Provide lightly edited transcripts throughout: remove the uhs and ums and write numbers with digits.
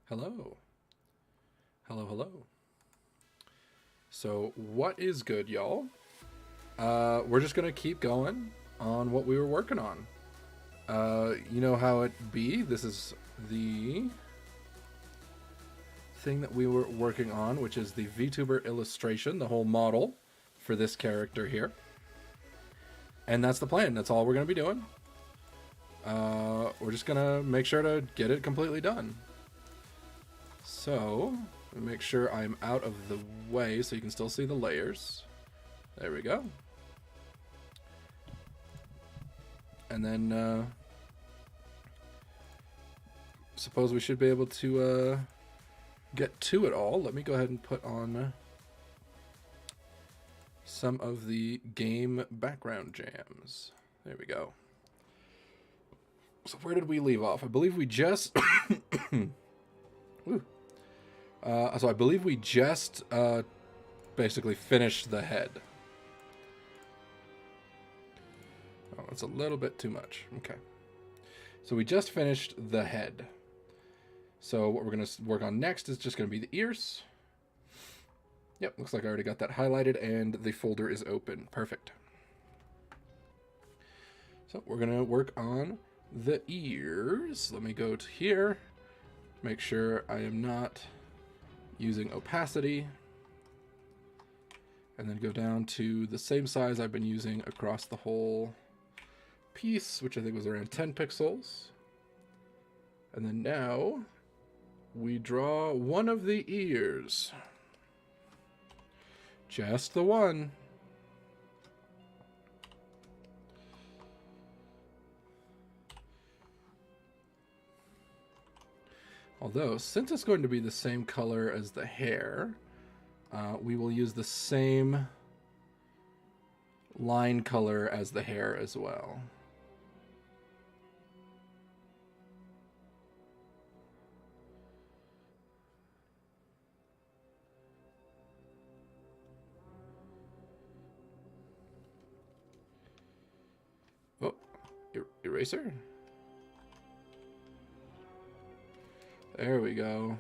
Hello. Hello, hello. So, what is good, y'all? We're just gonna keep going on what we were working on. You know how it be. This is the thing that we were working on, which is the VTuber illustration, the whole model for this character here. And that's the plan. That's all we're gonna be doing. We're just gonna make sure to get it completely done. So, make sure I'm out of the way so you can still see the layers. There we go. And then, suppose we should be able to get to it all. Let me go ahead and put on some of the game background jams. There we go. So where did we leave off? I believe we just... so I believe we just basically finished the head. Oh, that's a little bit too much. Okay. So we just finished the head. So what we're going to work on next is just going to be the ears. Yep, looks like I already got that highlighted and the folder is open. Perfect. So we're going to work on the ears. Let me go to here. Make sure I am not using opacity. And then go down to the same size I've been using across the whole piece, which I think was around 10 pixels. And then now we draw one of the ears. Just the one. Although, since it's going to be the same color as the hair, we will use the same line color as the hair as well. Oh, eraser? There we go.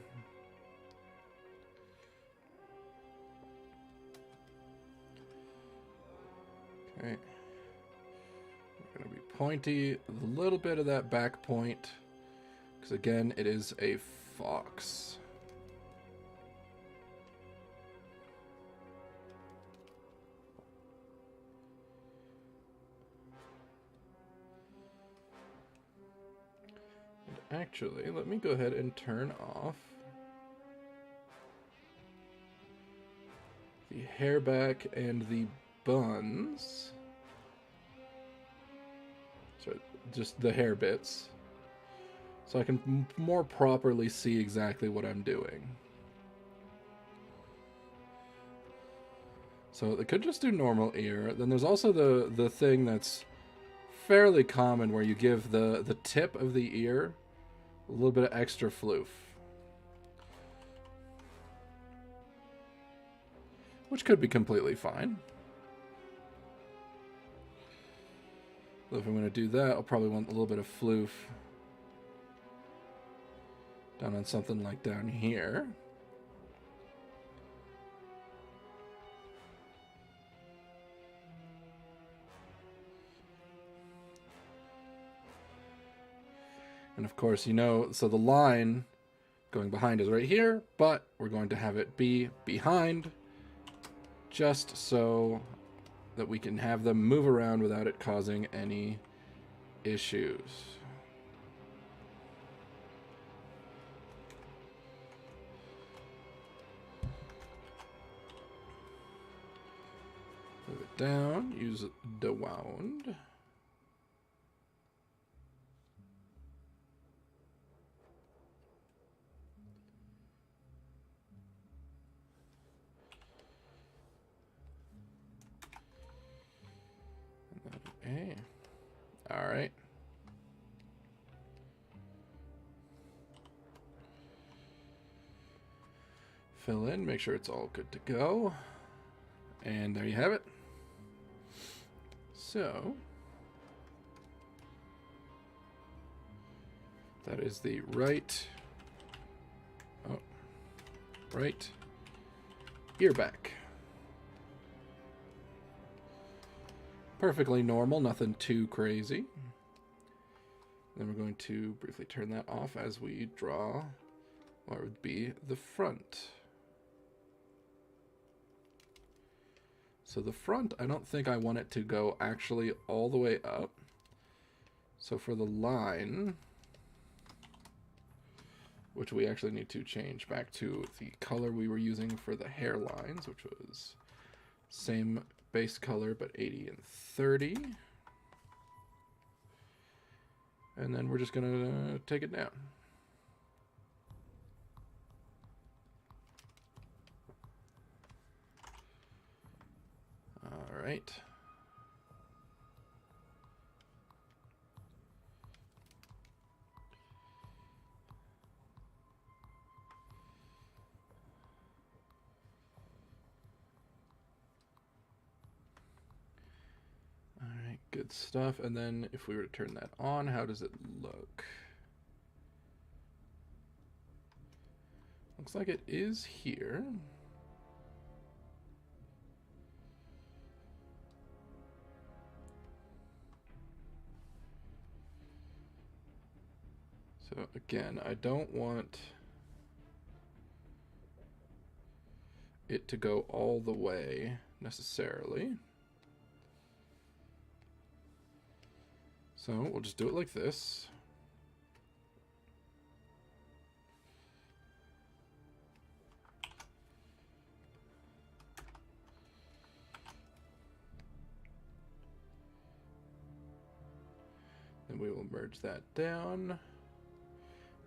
Okay. We're going to be pointy, a little bit of that back point, because again, it is a fox. And actually, let me go ahead and turn off the hair back and the buns. So just the hair bits. So I can more properly see exactly what I'm doing. So they could just do normal ear. Then there's also the thing that's fairly common where you give the tip of the ear a little bit of extra floof. Which could be completely fine. If I'm going to do that, I'll probably want a little bit of floof down on something like down here. And of course, you know, so the line going behind is right here, but we're going to have it be behind just so that we can have them move around without it causing any issues. Move it down, use the wound. Okay. All right. Fill in, make sure it's all good to go. And there you have it. So, that is the right right ear back. Perfectly normal, nothing too crazy. Then we're going to briefly turn that off as we draw what would be the front. So the front, I don't think I want it to go actually all the way up. So for the line, which we actually need to change back to the color we were using for the hairlines, which was same base color but 80 and 30. And then we're just gonna take it down. All right. All right, good stuff. And then if we were to turn that on, how does it look? Looks like it is here. So again, I don't want it to go all the way necessarily. So we'll just do it like this. Then we will merge that down.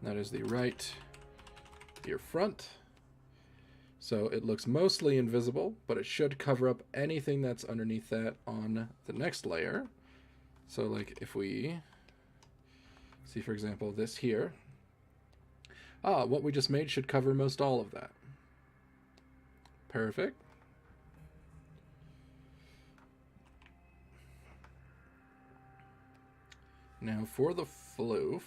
That is the right ear front. So it looks mostly invisible, but it should cover up anything that's underneath that on the next layer. So like if we see, for example, this here, what we just made should cover most all of that. Perfect. Now for the floof,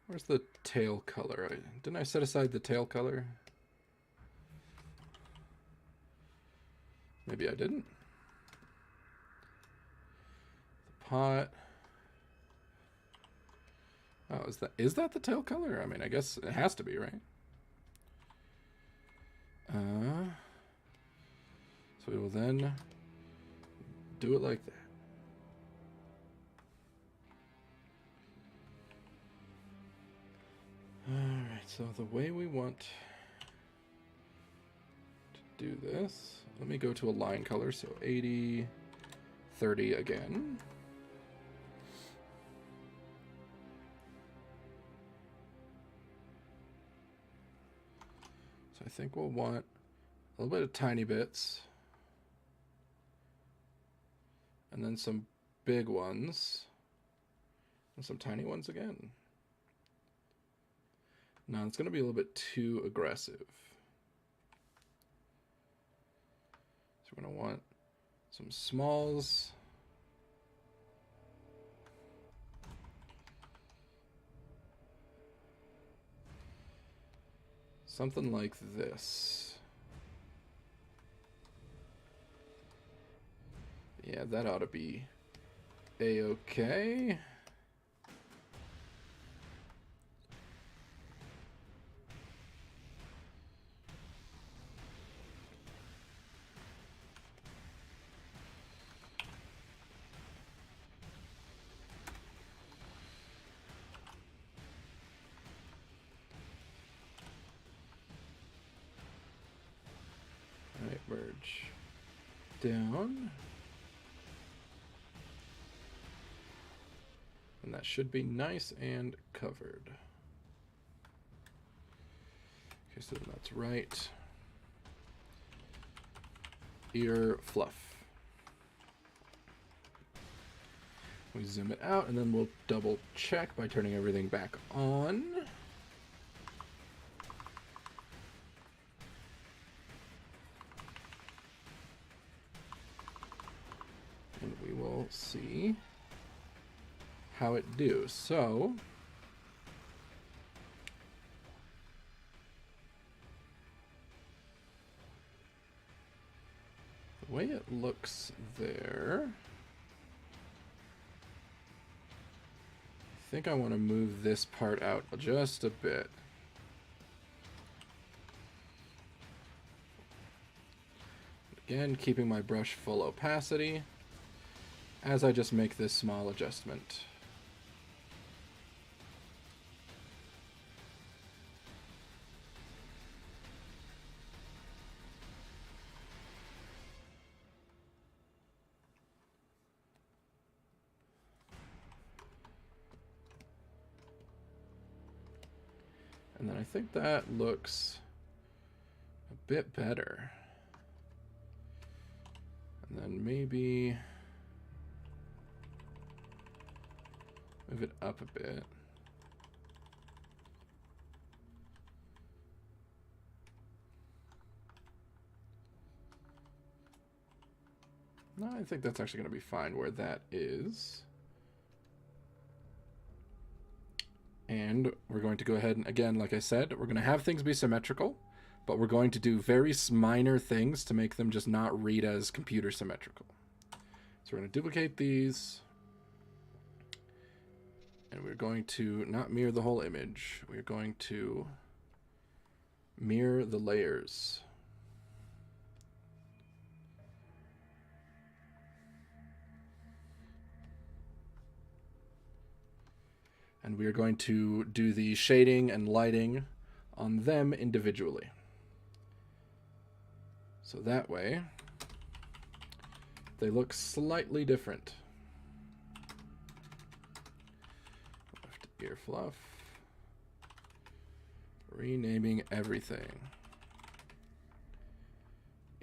where's the tail color? Didn't I set aside the tail color? Maybe I didn't. The pot. Oh, is that the tail color? I mean, I guess it has to be, right? So we will then do it like that. Alright, so the way we want to do this, let me go to a line color, so 80, 30 again. So I think we'll want a little bit of tiny bits. And then some big ones. And some tiny ones again. Now it's going to be a little bit too aggressive. So we're going to want some smalls. Something like this. Yeah, that ought to be a-okay. All right, merge down. And that should be nice and covered. Okay, so that's right. Ear fluff. We zoom it out and then we'll double check by turning everything back on. And we will see how it do. So the way it looks there, I think I want to move this part out just a bit. Again, keeping my brush full opacity as I just make this small adjustment. And then I think that looks a bit better. And then maybe move it up a bit. No, I think that's actually going to be fine where that is. And we're going to go ahead and, again, like I said, we're going to have things be symmetrical, but we're going to do very minor things to make them just not read as computer symmetrical. So we're going to duplicate these. And we're going to not mirror the whole image. We're going to mirror the layers. And we are going to do the shading and lighting on them individually. So that way, they look slightly different. Left ear fluff. Renaming everything.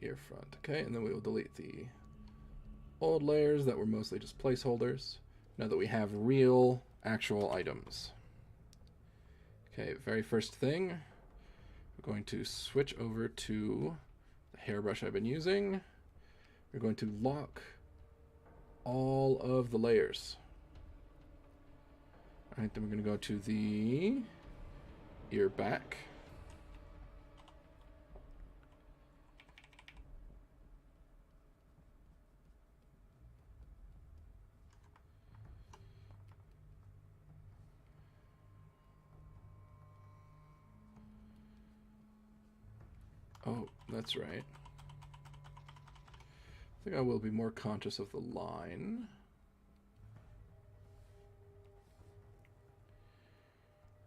Ear front. Okay, and then we will delete the old layers that were mostly just placeholders. Now that we have real actual items. Okay, very first thing, we're going to switch over to the hairbrush I've been using. We're going to lock all of the layers. All right, then we're going to go to the ear back. Oh, that's right. I think I will be more conscious of the line.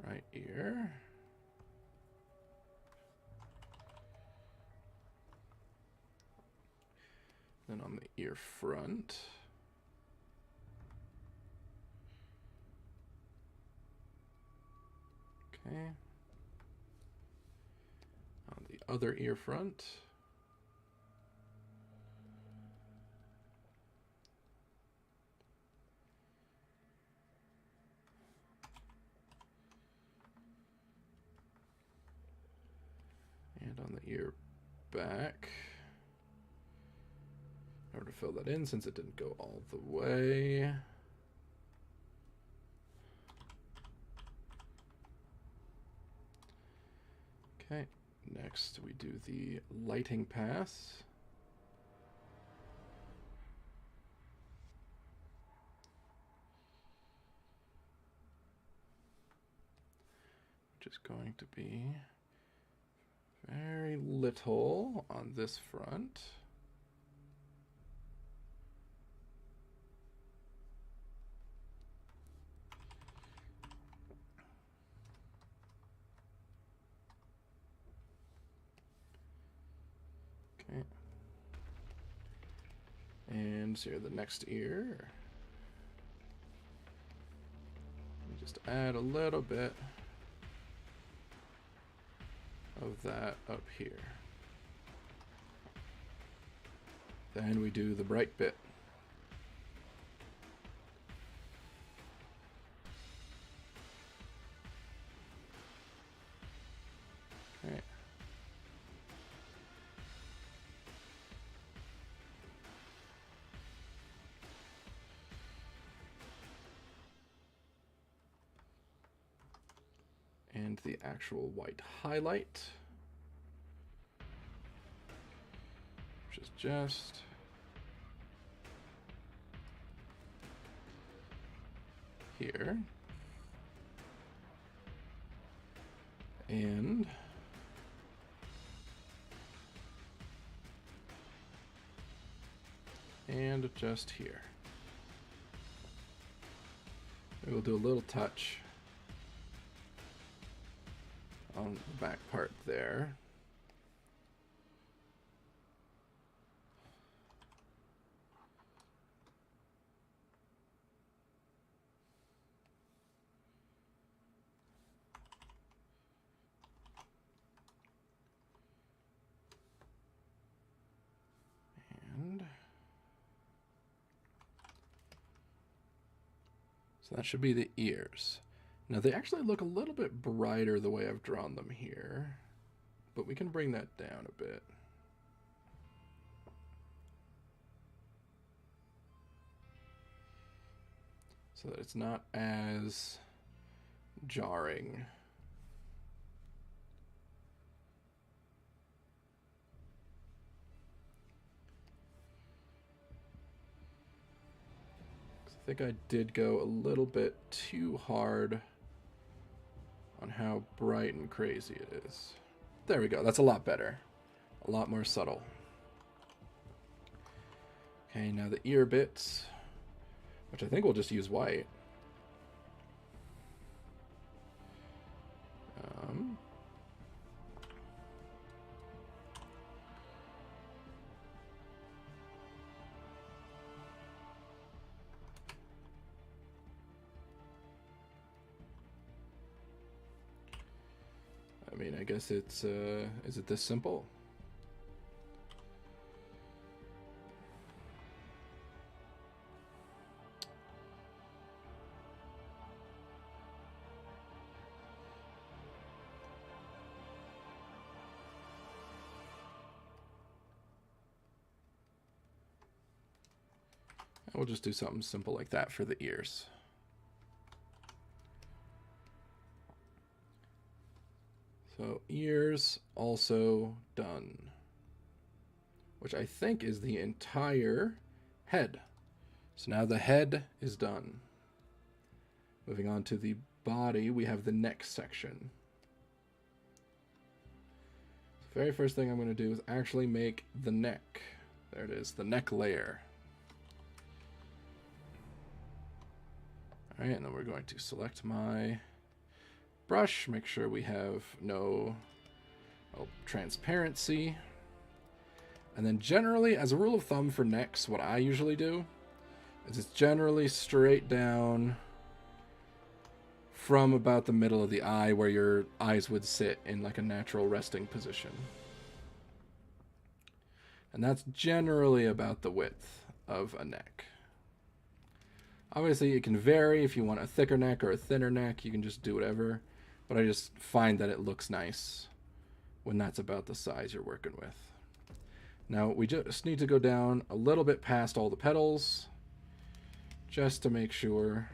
Right ear. Then on the ear front. Okay. On the other ear front. And on the ear back. In order to fill that in, since it didn't go all the way. Okay, next we do the lighting pass. Which is going to be very little on this front. Okay. And so here, the next ear. Just add a little bit of that up here. Then we do the bright bit. Okay. the actual white highlight, which is just here. And just here. Maybe we'll do a little touch on the back part there. So that should be the ears. Now they actually look a little bit brighter the way I've drawn them here, but we can bring that down a bit. So that it's not as jarring. I think I did go a little bit too hard on how bright and crazy it is. There we go. That's a lot better. A lot more subtle. Okay, now the ear bits, which I think we'll just use white. I mean, I guess it's, is it this simple? We'll just do something simple like that for the ears. So ears also done, which I think is the entire head. So now the head is done. Moving on to the body, we have the neck section. The very first thing I'm going to do is actually make the neck. There it is, the neck layer. All right, and then we're going to select my brush, make sure we have no transparency. And then generally, as a rule of thumb for necks, what I usually do is it's generally straight down from about the middle of the eye where your eyes would sit in like a natural resting position. And that's generally about the width of a neck. Obviously, it can vary. If you want a thicker neck or a thinner neck, you can just do whatever. But I just find that it looks nice when that's about the size you're working with. Now, we just need to go down a little bit past all the petals just to make sure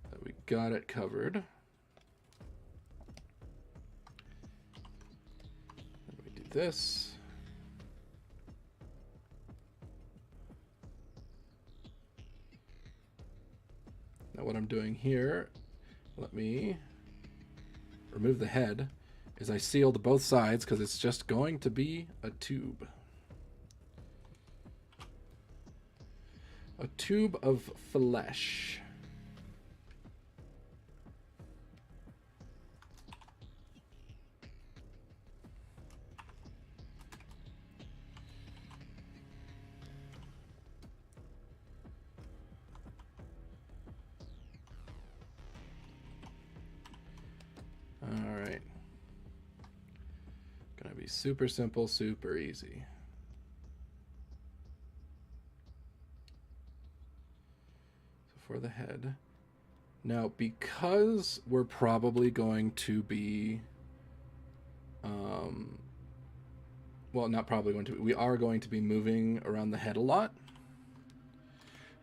that we got it covered. Then we do this. Now what I'm doing here, let me remove the head, is I sealed both sides because it's just going to be a tube. A tube of flesh. Alright. Gonna be super simple, super easy. So for the head. Now, because we're probably going to be, well, not probably going to be, we are going to be moving around the head a lot.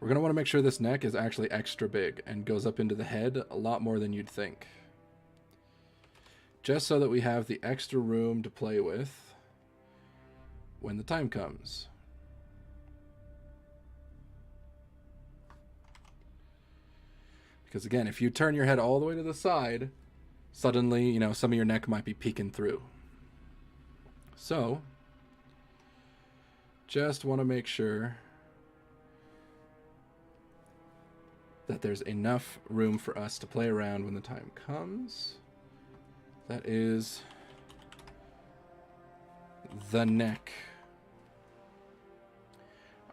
We're going to want to make sure this neck is actually extra big and goes up into the head a lot more than you'd think. just so that we have the extra room to play with when the time comes. Because again, if you turn your head all the way to the side, suddenly, you know, some of your neck might be peeking through. So, just want to make sure that there's enough room for us to play around when the time comes. That is the neck.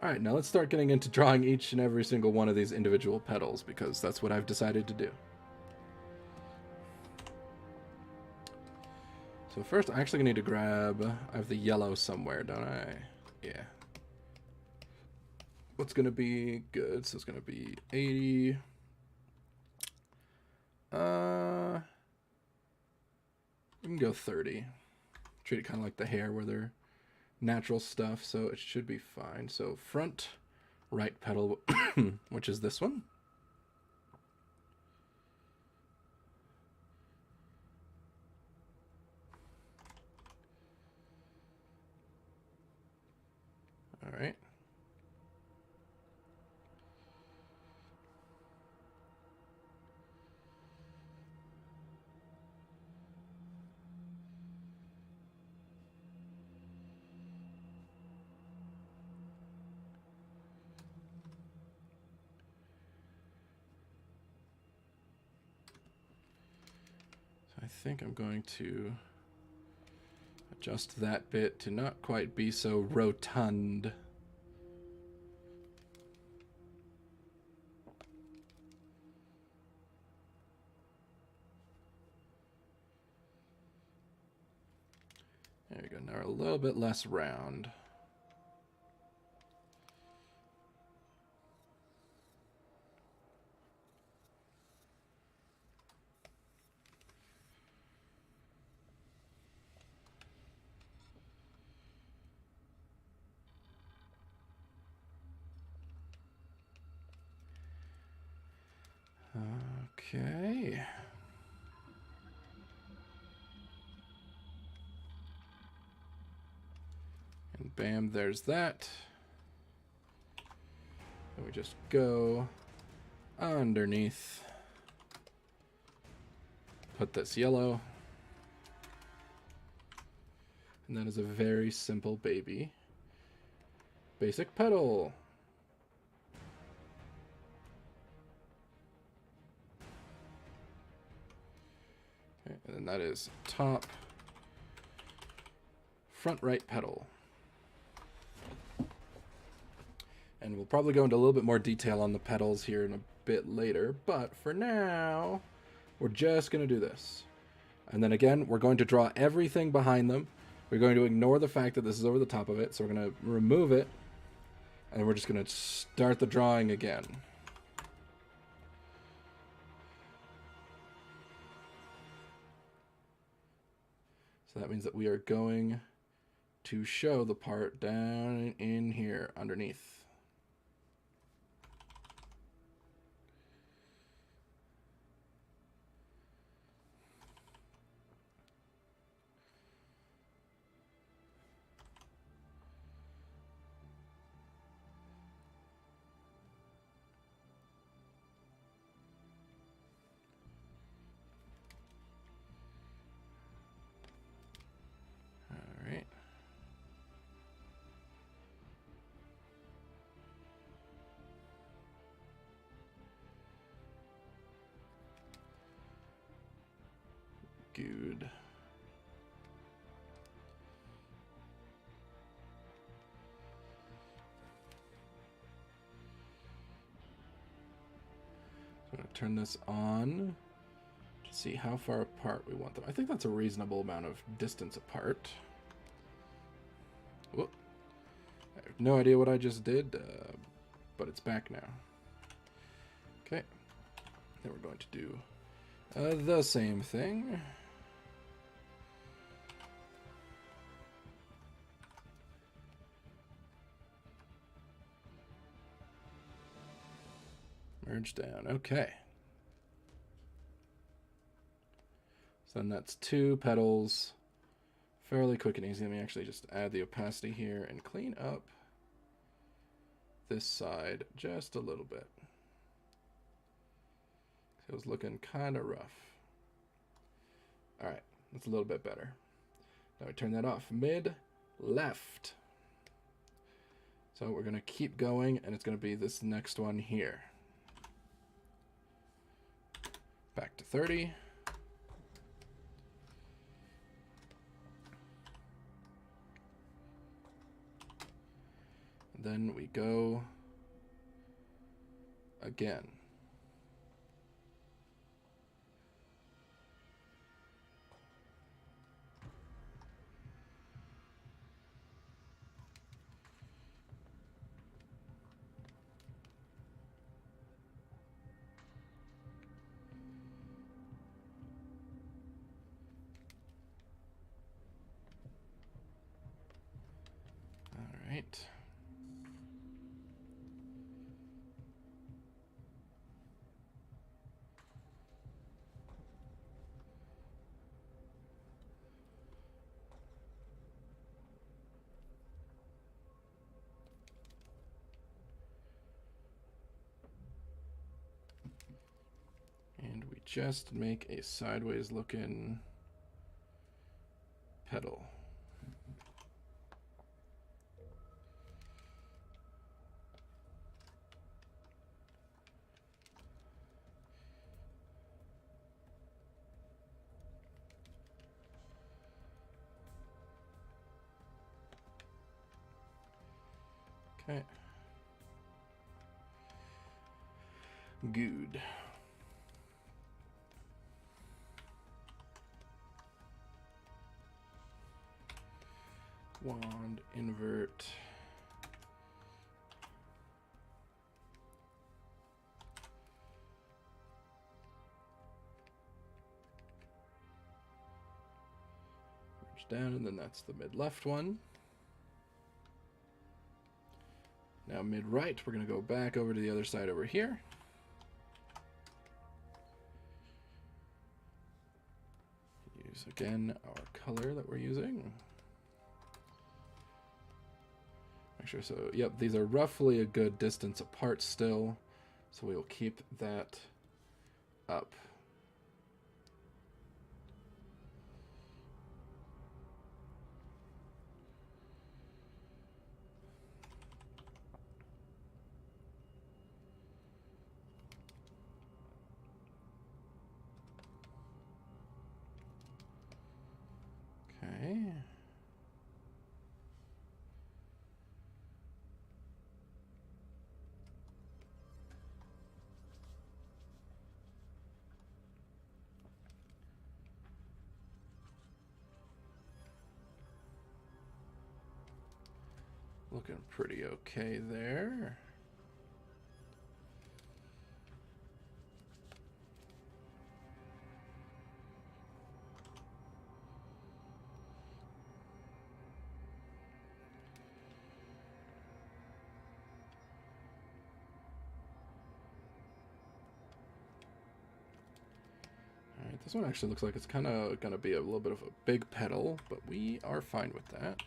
All right, now let's start getting into drawing each and every single one of these individual petals, because that's what I've decided to do. So first, I'm actually gonna need to grab, I have the yellow somewhere, don't I? Yeah. What's gonna be good? So it's gonna be 80. We can go 30. Treat it kind of like the hair where they're natural stuff, so it should be fine. So front right petal, which is this one. All right. So I think I'm going to adjust that bit to not quite be so rotund. There we go. Now we're a little bit less round. Okay. And bam, there's that. And we just go underneath. Put this yellow. And that is a very simple baby. Basic petal. Okay, and then that is top front right petal. And we'll probably go into a little bit more detail on the petals here in a bit later, but for now, we're just going to do this. And then again, we're going to draw everything behind them. We're going to ignore the fact that this is over the top of it, so we're going to remove it, and we're just going to start the drawing again. So that means that we are going to show the part down in here underneath. Good. So I'm going to turn this on to see how far apart we want them. I think that's a reasonable amount of distance apart. Whoop. I have no idea what I just did, but it's back now. Okay. Then we're going to do the same thing. Merge down. Okay. So So then that's 2 petals. Fairly quick and easy. Let me actually just add the opacity here and clean up this side just a little bit. It was looking kind of rough. All right, that's a little bit better. Now we turn that off. Mid, left. So we're gonna keep going, and it's gonna be this next one here. Back to 30. And then we go again. All right. And we just make a sideways looking petal. Okay. Good. Wand, invert. Merge down, and then that's the mid left one. Now mid right, we're going to go back over to the other side over here. Use again our color that we're using. Make sure, so yep, these are roughly a good distance apart still, so we will keep that up. Okay. Looking pretty okay there. Alright, this one actually looks like it's kind of going to be a little bit of a big petal, but we are fine with that.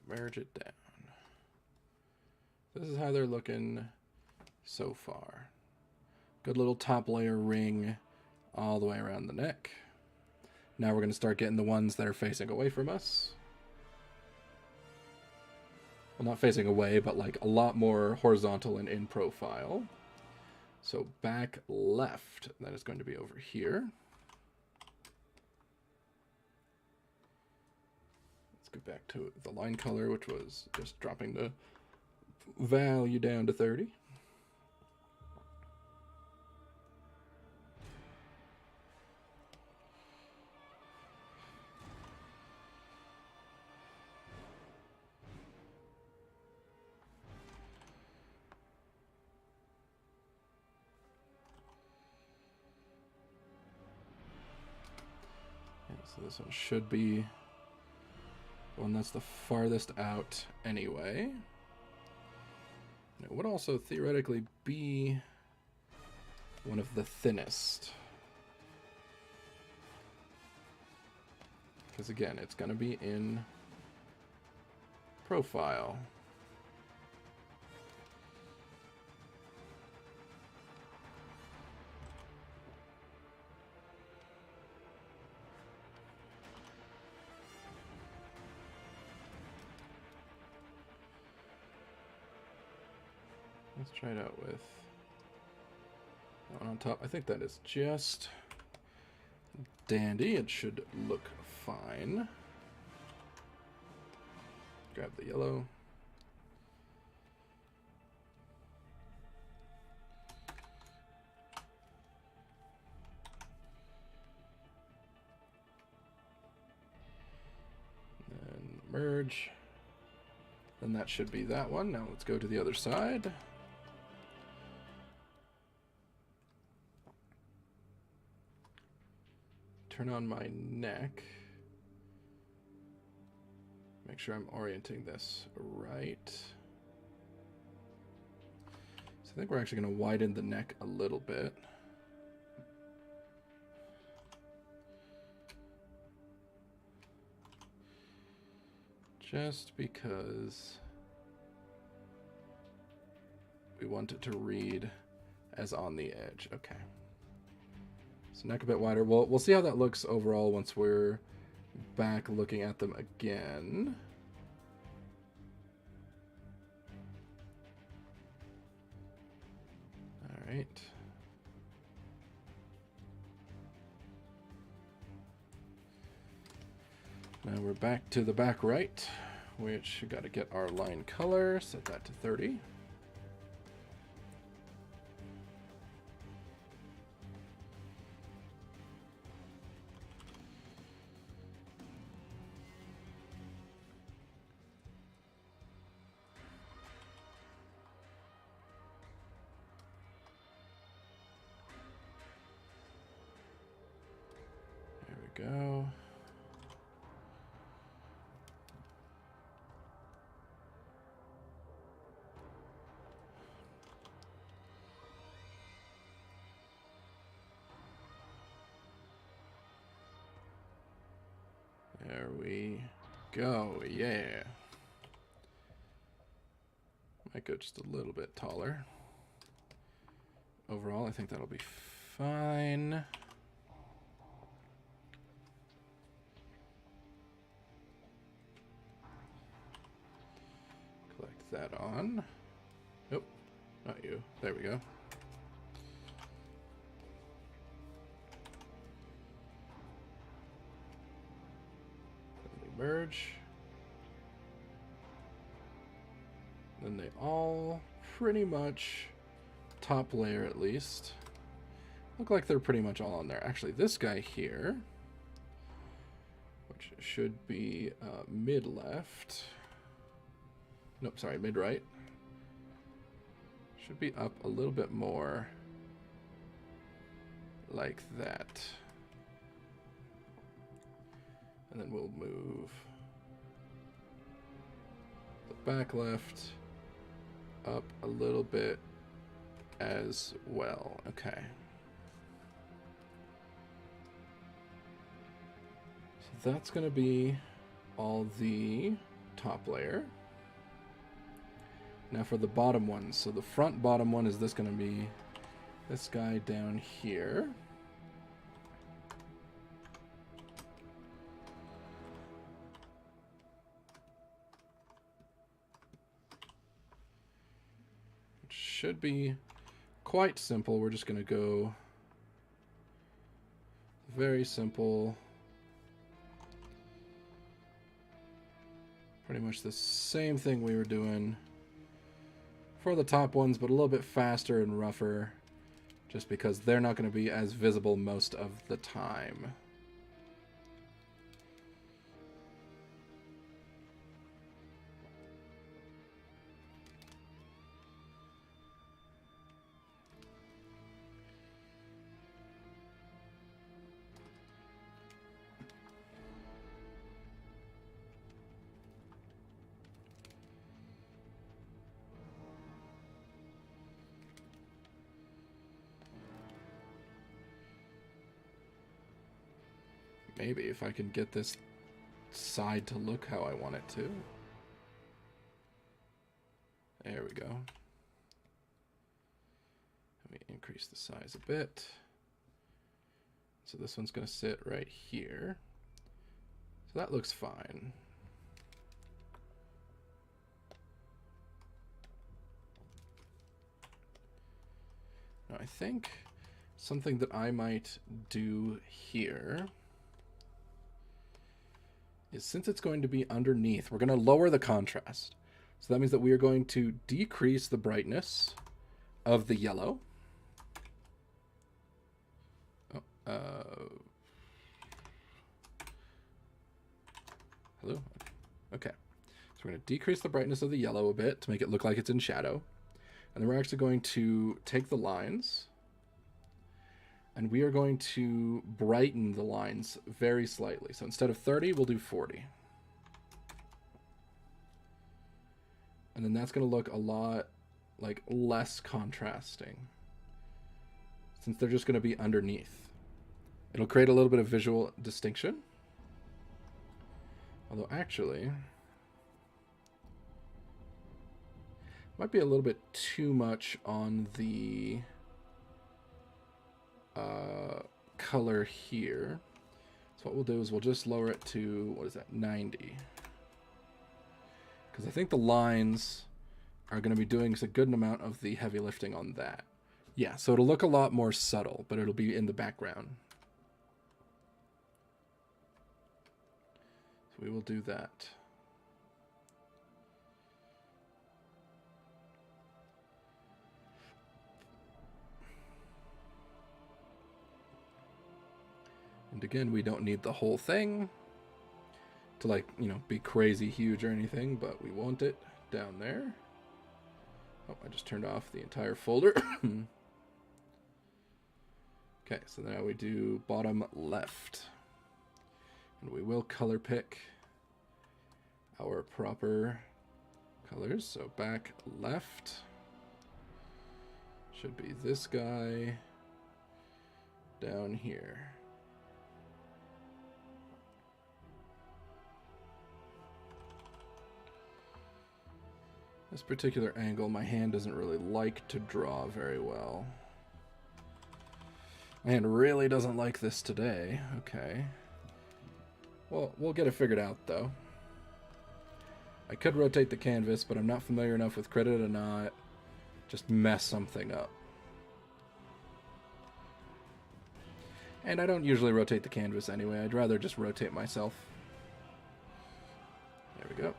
Merge it down. This is how they're looking so far. Good little top layer ring all the way around the neck. Now we're going to start getting the ones that are facing away from us. Well, not facing away, but like a lot more horizontal and in profile. So back left, that is going to be over here. Let's go back to the line color, which was just dropping the value down to 30. So this one should be one that's the farthest out anyway. And it would also theoretically be one of the thinnest. Because again, it's going to be in profile. Let's try it out with that one on top. I think that is just dandy. It should look fine. Grab the yellow. And merge. Then that should be that one. Now let's go to the other side. Turn on my neck. Make sure I'm orienting this right. So I think we're actually going to widen the neck a little bit. Just because we want it to read as on the edge. Okay. So neck a bit wider. We'll see how that looks overall once we're back looking at them again. All right. Now we're back to the back right, which we got to get our line color, set that to 30. Go. There we go. Yeah. Might go just a little bit taller. Overall, I think that'll be fine. That on. Nope, not you. There we go. Then we merge. Then they all pretty much, top layer at least, look like they're pretty much all on there. Actually, this guy here, which should be mid left. Nope, sorry, mid-right. Should be up a little bit more like that. And then we'll move the back left up a little bit as well. Okay. So that's going to be all the top layer. Now for the bottom one. So the front bottom one is this going to be this guy down here. Which should be quite simple. We're just going to go very simple. Pretty much the same thing we were doing for the top ones, but a little bit faster and rougher, just because they're not going to be as visible most of the time. Maybe if I can get this side to look how I want it to. There we go. Let me increase the size a bit. So this one's going to sit right here. So that looks fine. Now I think something that I might do here is, since it's going to be underneath, we're going to lower the contrast. So that means that we are going to decrease the brightness of the yellow. Hello? Okay. So we're going to decrease the brightness of the yellow a bit to make it look like it's in shadow. And then we're actually going to take the lines, and we are going to brighten the lines very slightly. So instead of 30, we'll do 40. And then that's going to look a lot like less contrasting, since they're just going to be underneath. It'll create a little bit of visual distinction. Although actually, might be a little bit too much on the color here. So what we'll do is we'll just lower it to, what is that, 90. Because I think the lines are going to be doing a good amount of the heavy lifting on that. Yeah, so it'll look a lot more subtle, but it'll be in the background. So we will do that. And again, we don't need the whole thing to, like, you know, be crazy huge or anything, but we want it down there. Oh, I just turned off the entire folder. Okay, so now we do bottom left. And we will color pick our proper colors. So back left should be this guy down here. This particular angle, my hand doesn't really like to draw very well. My hand really doesn't like this today. Okay. Well, we'll get it figured out, though. I could rotate the canvas, but I'm not familiar enough with Krita to not just mess something up. And I don't usually rotate the canvas anyway. I'd rather just rotate myself. There we go.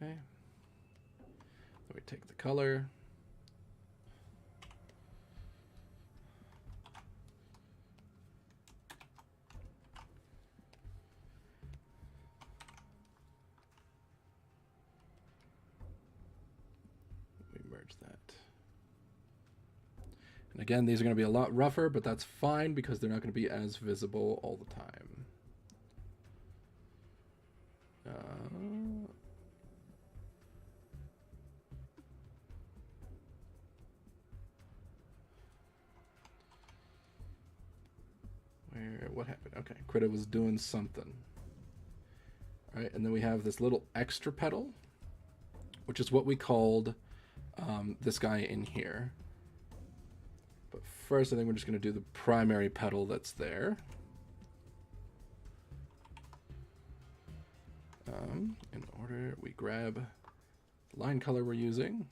Okay. Then we take the color. We merge that. And again, these are going to be a lot rougher, but that's fine because they're not going to be as visible all the time. What happened? Okay, Krita was doing something. All right, and then we have this little extra petal, which is what we called this guy in here. But first, I think we're just going to do the primary petal that's there. In order, we grab the line color we're using.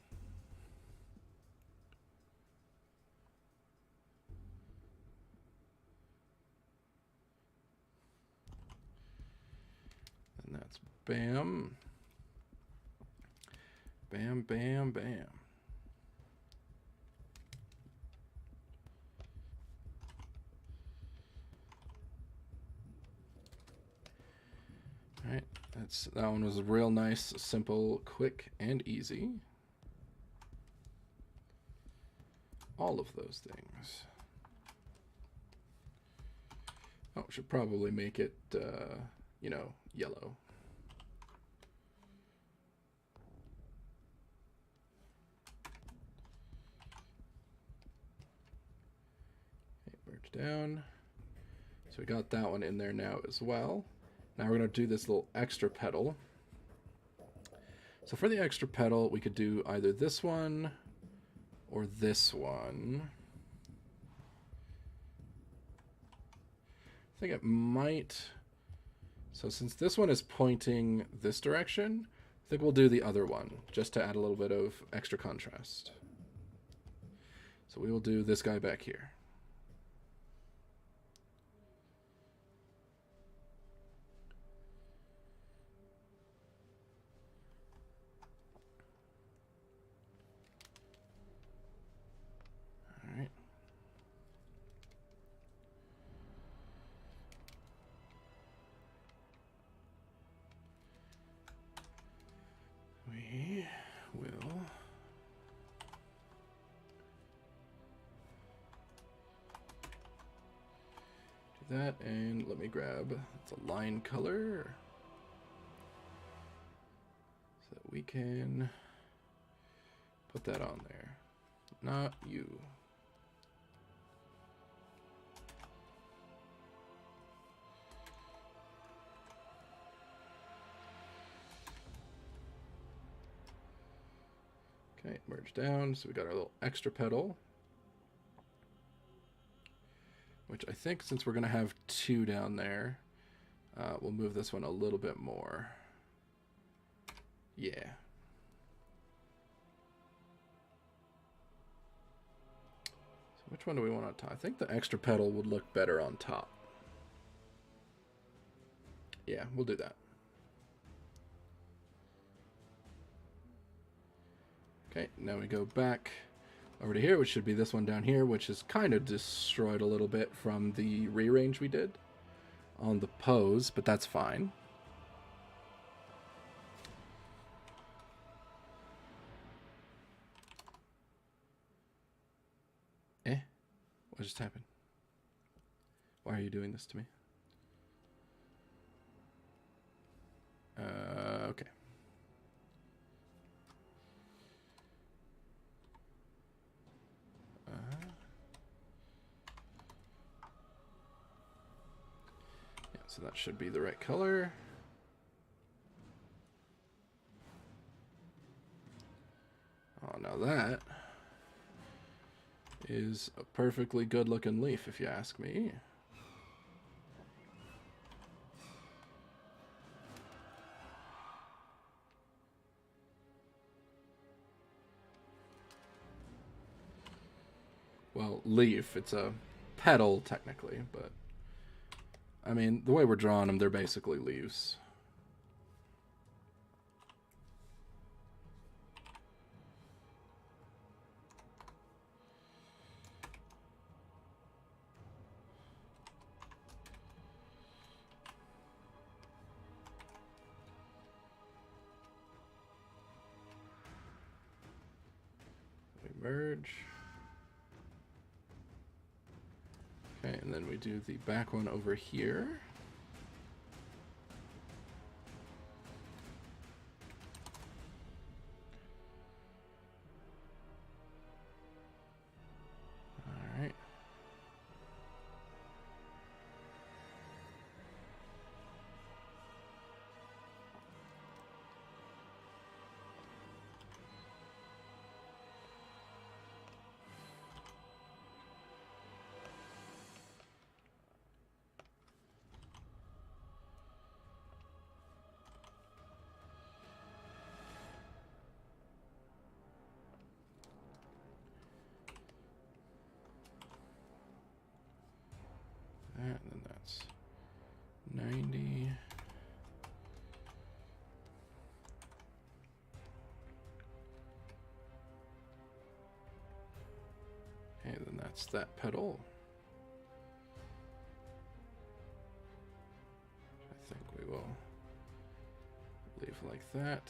And that's bam. Bam, bam, bam. All right, that one was real nice, simple, quick, and easy. All of those things. Oh, should probably make it you know, yellow. Okay, merge down. So we got that one in there now as well. Now we're going to do this little extra petal. So for the extra petal, we could do either this one or this one. I think it might... So since this one is pointing this direction, I think we'll do the other one, just to add a little bit of extra contrast. So we will do this guy back here. All right. We will do that, and let me grab, it's a line color, so that we can put that on there. Not you. Okay, merge down, so we got our little extra petal. Which I think, since we're going to have two down there, we'll move this one a little bit more. Yeah. So which one do we want on top? I think the extra petal would look better on top. Yeah, we'll do that. Okay, now we go back over to here, which should be this one down here, which is kind of destroyed a little bit from the rearrange we did on the pose, but that's fine. What just happened? Why are you doing this to me? Okay. Yeah, so that should be the right color. Oh, now that is a perfectly good looking leaf, if you ask me. Well, leaf, it's a petal technically, but I mean, the way we're drawing them, they're basically leaves. We merge. Okay, and then we do the back one over here. All right. And then that's 90. Okay, then that's that petal. I think we will leave like that.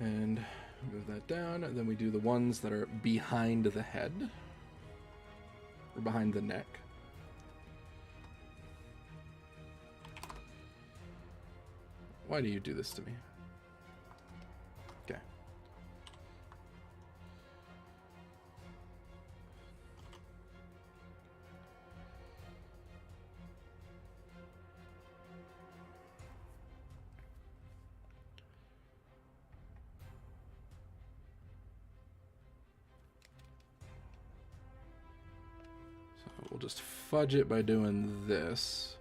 And move that down, and then we do the ones that are behind the head, or behind the neck. Why do you do this to me? Okay. So we'll just fudge it by doing this.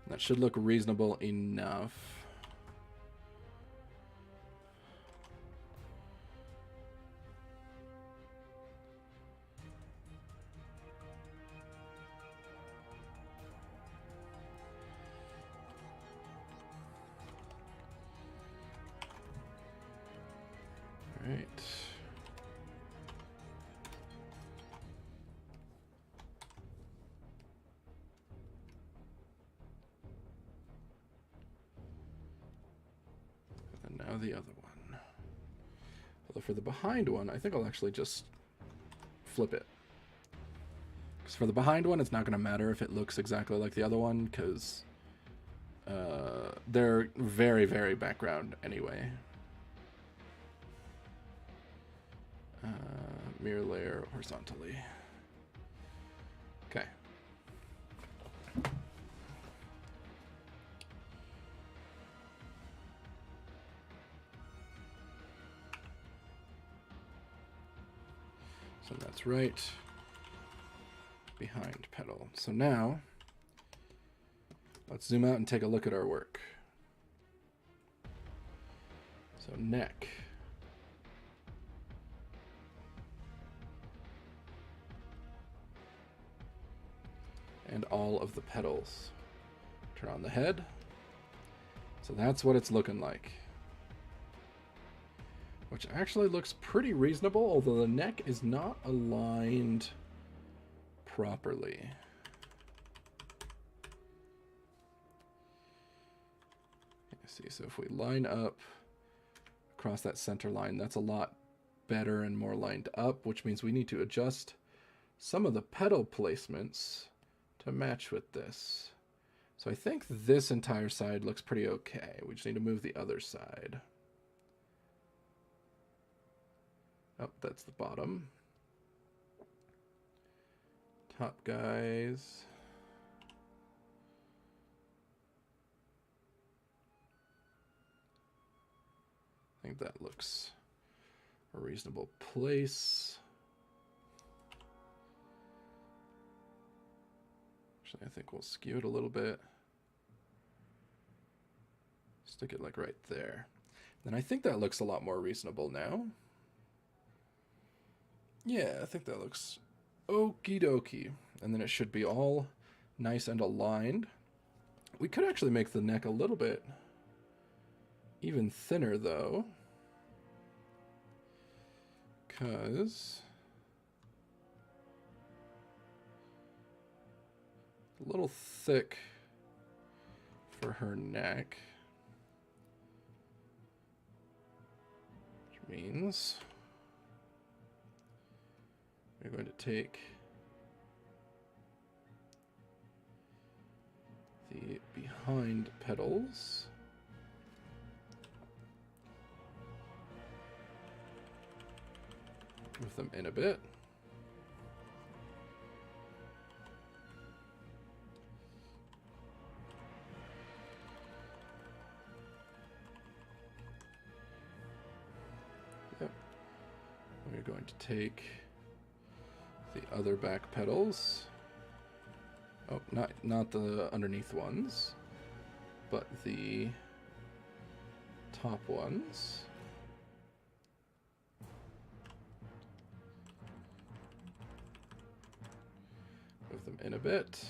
That should look reasonable enough. All right. And now the other one. Although for the behind one, I think I'll actually just flip it. Because for the behind one, it's not going to matter if it looks exactly like the other one, because they're very, very background anyway. Mirror layer horizontally. Okay. So that's right behind pedal. So now let's zoom out and take a look at our work. So neck. And all of the pedals. Turn on the head. So that's what it's looking like. Which actually looks pretty reasonable, although the neck is not aligned properly. See, so if we line up across that center line, that's a lot better and more lined up, which means we need to adjust some of the pedal placements to match with this. So I think this entire side looks pretty okay. We just need to move the other side. Oh, that's the bottom. Top guys. I think that looks a reasonable place. Actually, I think we'll skew it a little bit. Stick it like right there. Then I think that looks a lot more reasonable now. Yeah, I think that looks okie dokie. And then it should be all nice and aligned. We could actually make the neck a little bit even thinner though, because a little thick for her neck, which means we're going to take the behind pedals, move them in a bit. Yep. We're going to take the other back pedals. Oh, not the underneath ones, but the top ones. Move them in a bit.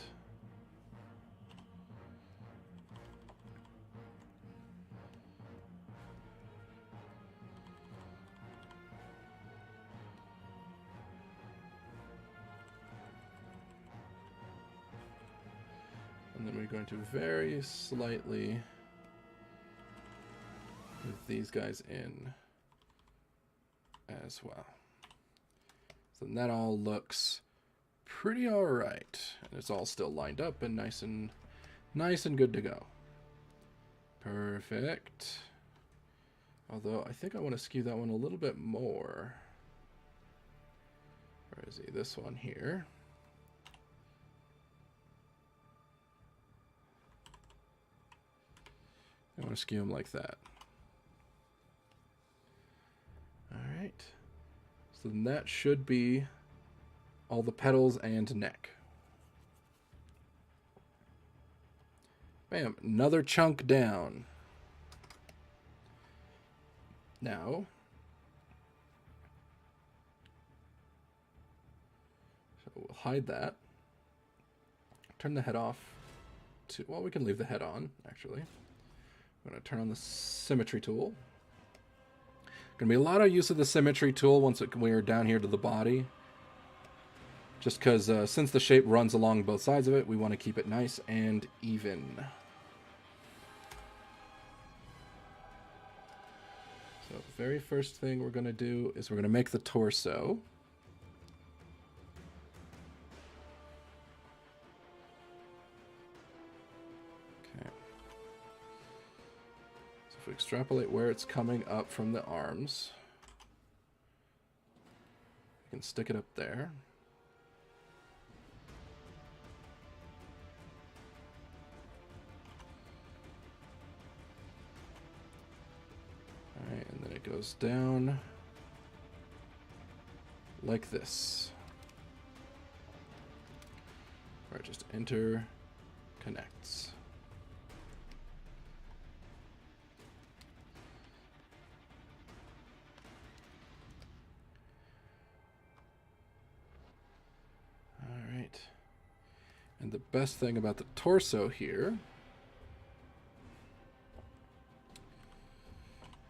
And then we're going to very slightly move these guys in as well. So that all looks pretty all right, and it's all still lined up and nice and good to go. Perfect. Although I think I want to skew that one a little bit more. Where is he? This one here. I want to skew him like that. Alright. So then that should be all the petals and neck. Bam, another chunk down. Now, so we'll hide that. Turn the head off to, well, we can leave the head on, actually. I'm going to turn on the symmetry tool. Going to be a lot of use of the symmetry tool once we're down here to the body. Just because since the shape runs along both sides of it, we want to keep it nice and even. So very first thing we're going to do is we're going to make the torso. Okay. So if we extrapolate where it's coming up from the arms, we can stick it up there. Alright, and then it goes down like this. Where it just interconnects. Alright. And the best thing about the torso here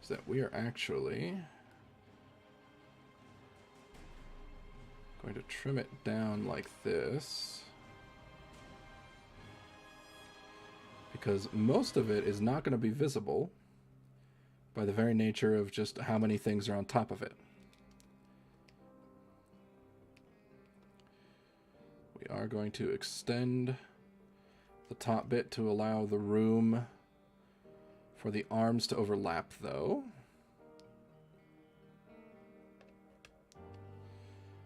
is that we are actually going to trim it down like this, because most of it is not going to be visible by the very nature of just how many things are on top of it. We are going to extend the top bit to allow the room for the arms to overlap, though.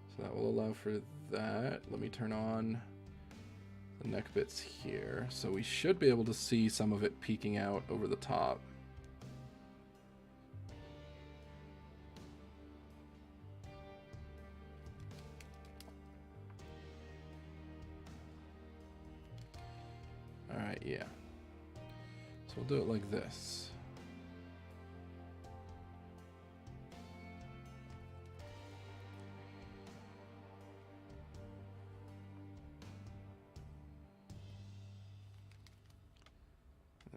So that will allow for that. Let me turn on the neck bits here. So we should be able to see some of it peeking out over the top. Alright, yeah. So we'll do it like this.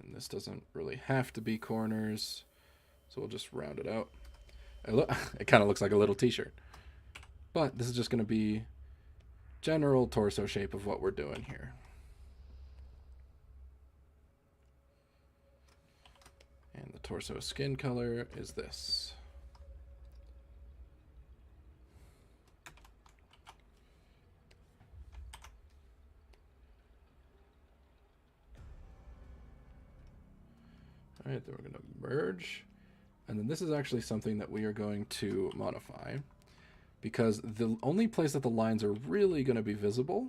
And this doesn't really have to be corners, so we'll just round it out. It kind of looks like a little t-shirt. But this is just going to be general torso shape of what we're doing here. And the torso skin color is this. All right, then we're going to merge. And then this is actually something that we are going to modify, because the only place that the lines are really going to be visible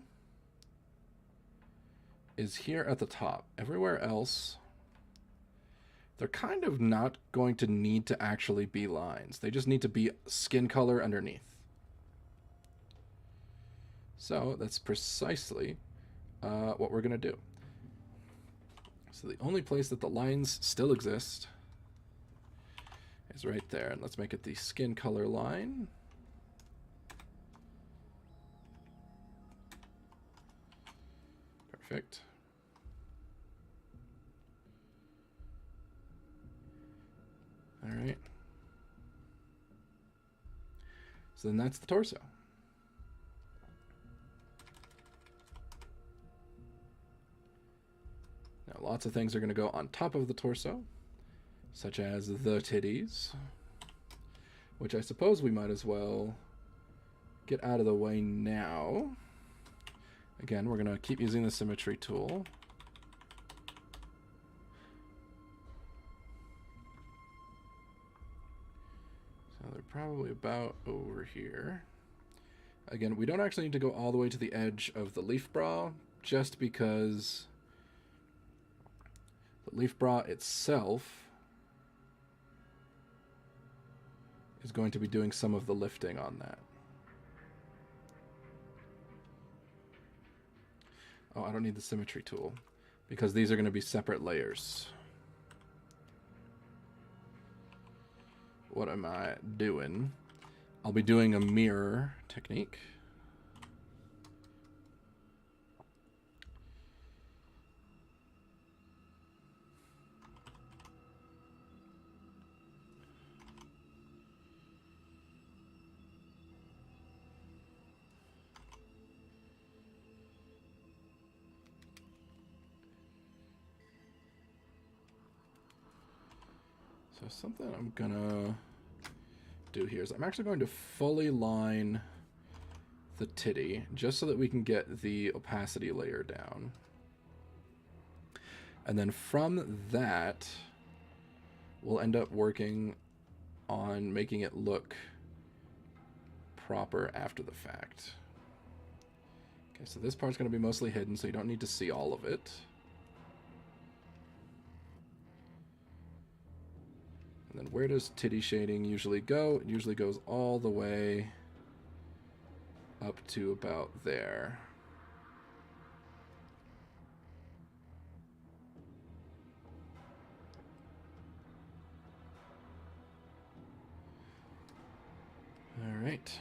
is here at the top. Everywhere else, they're kind of not going to need to actually be lines. They just need to be skin color underneath. So that's precisely what we're going to do. So the only place that the lines still exist is right there. And let's make it the skin color line. Perfect. All right. So then that's the torso. Now lots of things are going to go on top of the torso, such as the titties, which I suppose we might as well get out of the way now. Again, we're going to keep using the symmetry tool. they're probably about over here. Again, we don't actually need to go all the way to the edge of the leaf bra, just because the leaf bra itself is going to be doing some of the lifting on that. Oh, I don't need the symmetry tool, because these are going to be separate layers. What am I doing? I'll be doing a mirror technique. So something I'm gonna do here is I'm actually going to fully line the titty just so that we can get the opacity layer down. And then from that, we'll end up working on making it look proper after the fact. Okay, so this part's going to be mostly hidden, so you don't need to see all of it. And then where does titty shading usually go? It usually goes all the way up to about there. All right.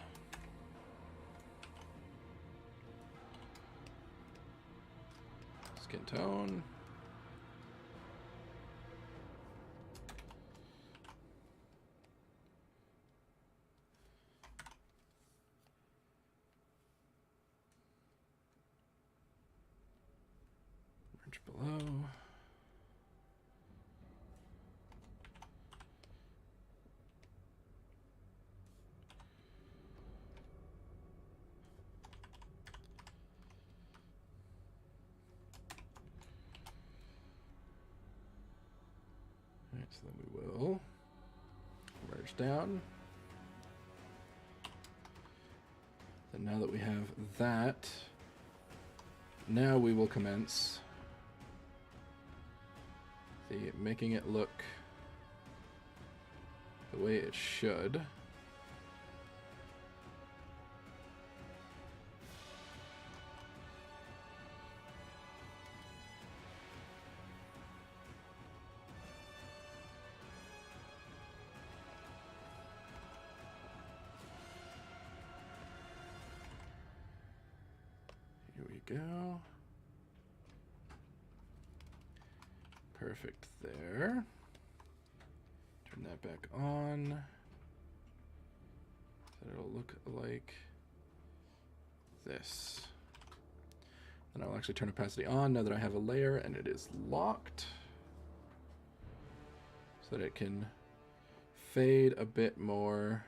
Skin tone. Merge below. So then we will merge down. And now that we have that, now we will commence the making it look the way it should. Go. Perfect there. Turn that back on. So it'll look like this. Then I'll actually turn opacity on now that I have a layer and it is locked, so that it can fade a bit more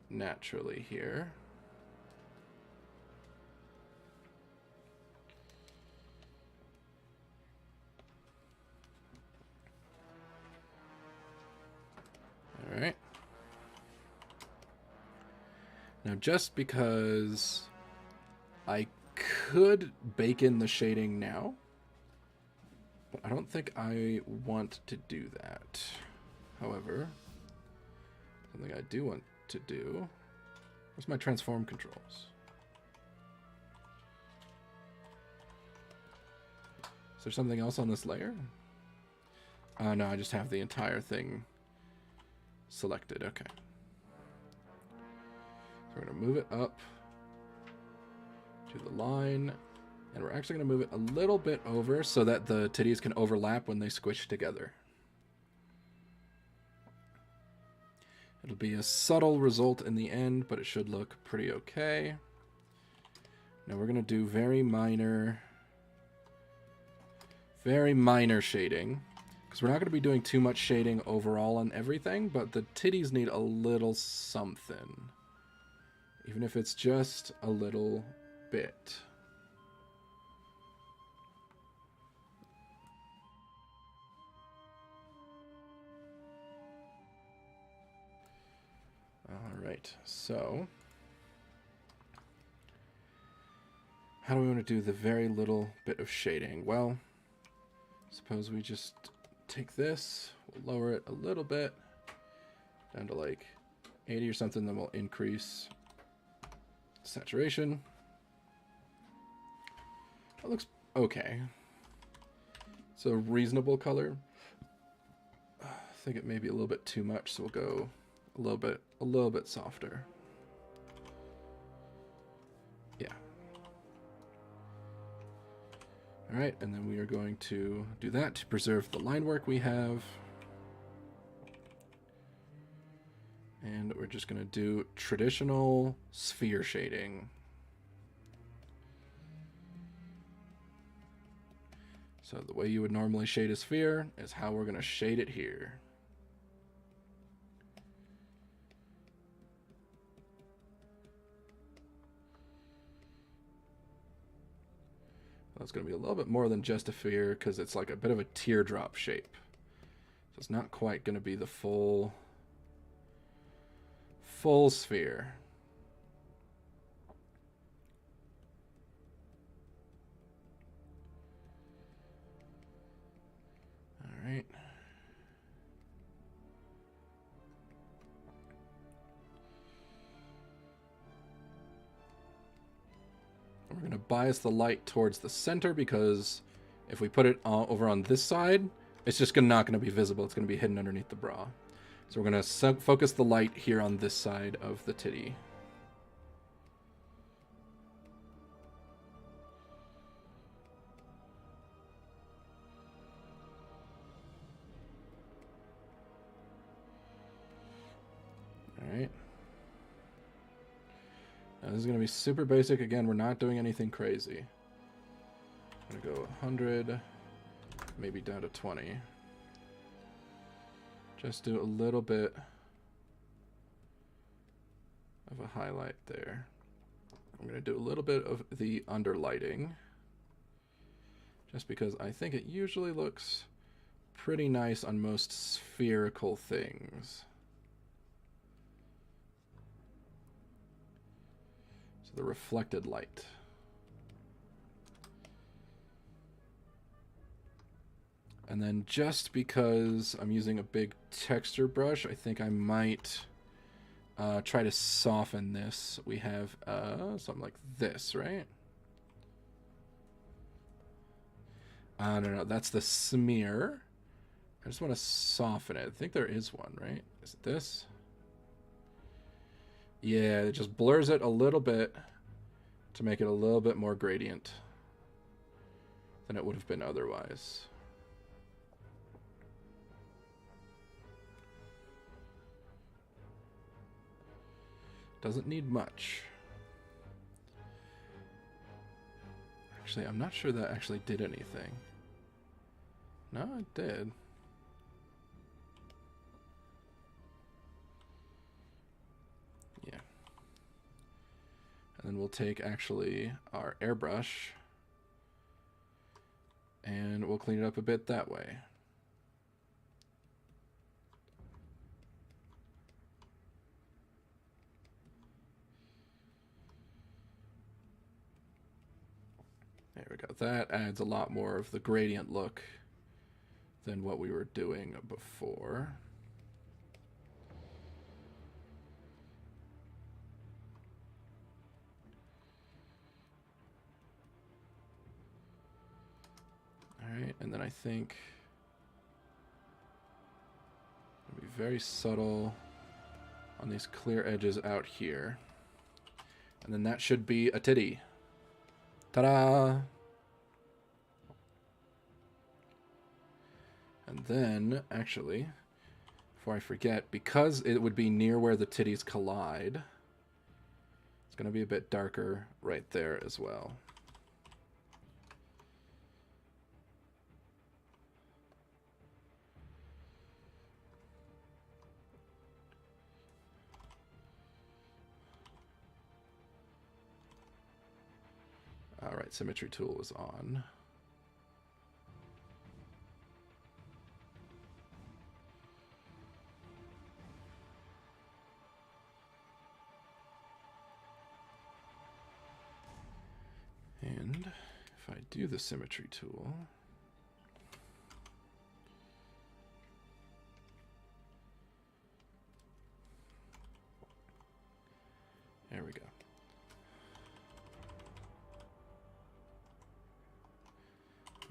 naturally here. All right. Now, just because I could bake in the shading now, but I don't think I want to do that. However, something I do want to do, where's my transform controls? Is there something else on this layer? No, I just have the entire thing selected. Okay. So we're going to move it up to the line, and we're actually going to move it a little bit over so that the titties can overlap when they squish together. It'll be a subtle result in the end, but it should look pretty okay. Now we're going to do very minor shading, because we're not going to be doing too much shading overall on everything, but the titties need a little something. Even if it's just a little bit. All right, so how do we want to do the very little bit of shading? Well, suppose we just take this, we'll lower it a little bit, down to like 80 or something, then we'll increase saturation. That looks okay. It's a reasonable color. I think it may be a little bit too much, so we'll go a little bit softer. Yeah. All right, and then we are going to do that to preserve the line work we have. And we're just going to do traditional sphere shading. So the way you would normally shade a sphere is how we're going to shade it here. Well, it's going to be a little bit more than just a sphere because it's like a bit of a teardrop shape. So it's not quite going to be the full sphere. All right. We're going to bias the light towards the center because if we put it over on this side, it's just not going to be visible. It's going to be hidden underneath the bra. So we're going to focus the light here on this side of the titty. All right. Now this is going to be super basic. Again, we're not doing anything crazy. I'm going to go 100, maybe down to 20. Just do a little bit of a highlight there. I'm going to do a little bit of the underlighting, just because I think it usually looks pretty nice on most spherical things. So the reflected light. And then just because I'm using a big texture brush, I think I might try to soften this. We have something like this, right? No, that's the smear. I just want to soften it. I think there is one, right? Is it this? Yeah, it just blurs it a little bit to make it a little bit more gradient than it would have been otherwise. Doesn't need much. Actually, I'm not sure that actually did anything. No, it did. Yeah. And then we'll take actually our airbrush and we'll clean it up a bit that way. There we go. That adds a lot more of the gradient look than what we were doing before. All right, and then I think it'll be very subtle on these clear edges out here. And then that should be a titty. Ta-da! And then, actually, before I forget, because it would be near where the titties collide, it's going to be a bit darker right there as well. All right, symmetry tool is on. And if I do the symmetry tool, there we go.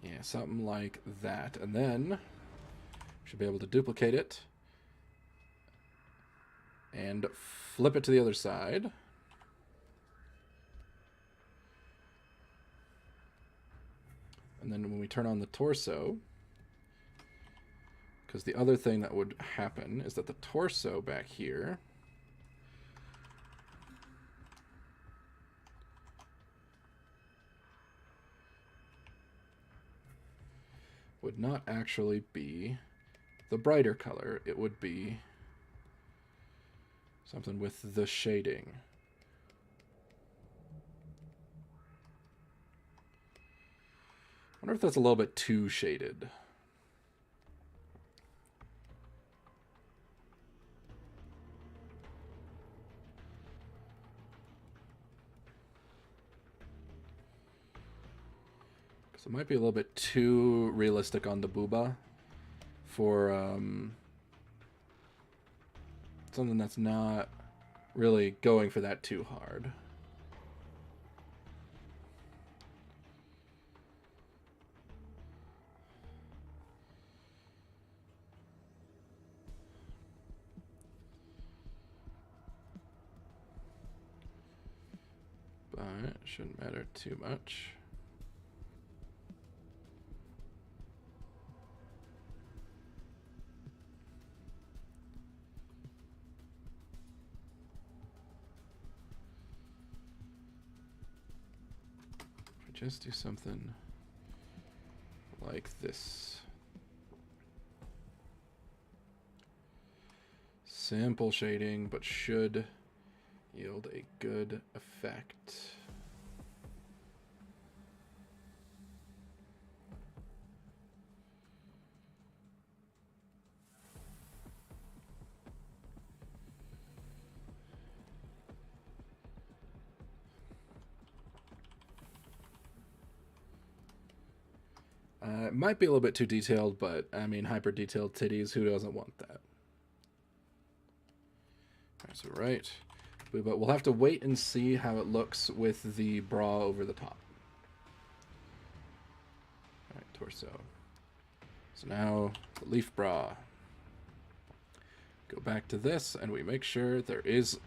Yeah, something like that. And then should be able to duplicate it and flip it to the other side. And then when we turn on the torso, because the other thing that would happen is that the torso back here would not actually be the brighter color. It would be something with the shading. I wonder if that's a little bit too shaded. Because it might be a little bit too realistic on the booba for something that's not really going for that too hard. But it shouldn't matter too much. Just do something like this. Simple shading, but should yield a good effect. It might be a little bit too detailed, but I mean, hyper detailed titties, who doesn't want that? That's right. But we'll have to wait and see how it looks with the bra over the top. All right, torso. So now the leaf bra. Go back to this, and we make sure there is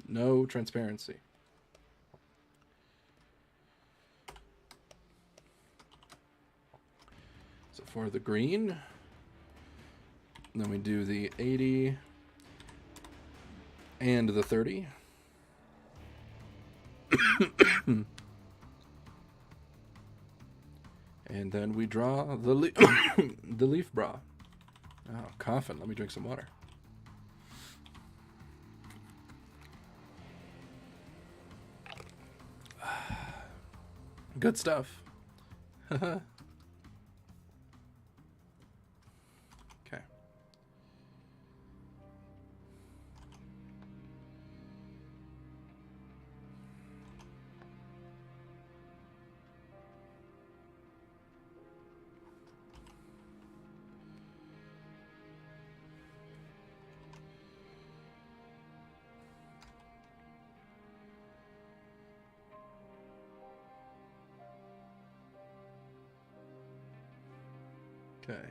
no transparency. So for the green, then we do the 80 and the 30. And then we draw the the leaf bra. Oh, coughing. Let me drink some water. Good stuff. Okay. Okay.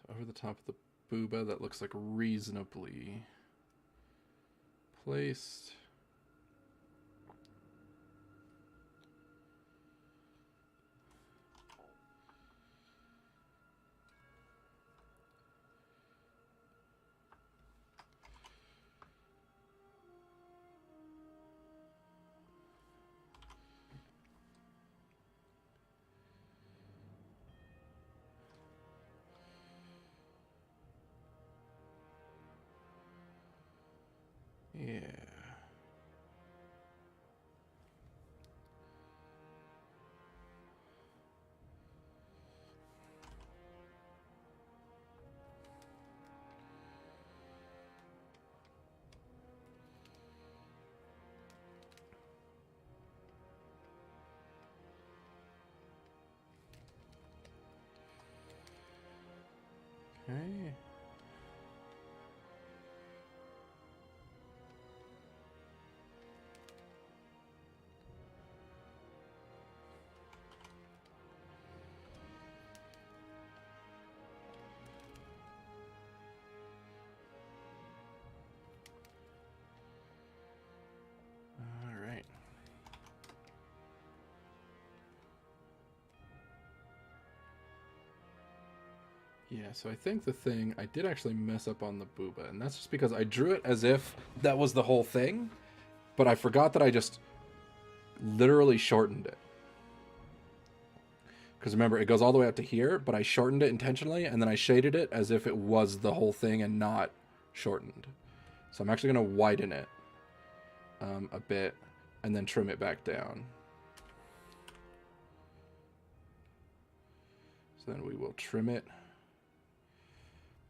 Over the top of the booba, that looks like reasonably placed. Yeah, so I think the thing, I did actually mess up on the booba, and that's just because I drew it as if that was the whole thing, but I forgot that I just literally shortened it. Because remember, it goes all the way up to here, but I shortened it intentionally, and then I shaded it as if it was the whole thing and not shortened. So I'm actually going to widen it a bit, and then trim it back down. So then we will trim it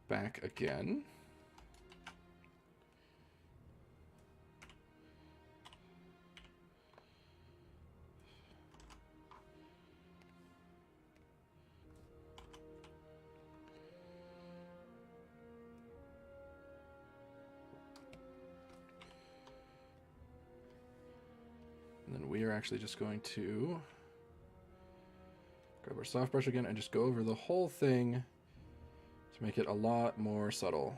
back again. And then we are actually just going to grab our soft brush again and just go over the whole thing to make it a lot more subtle.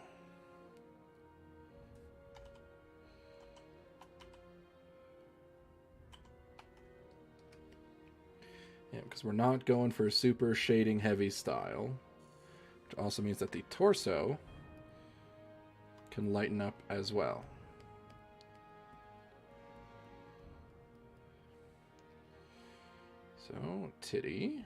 Yeah, because we're not going for a super shading heavy style, which also means that the torso can lighten up as well. So, titty.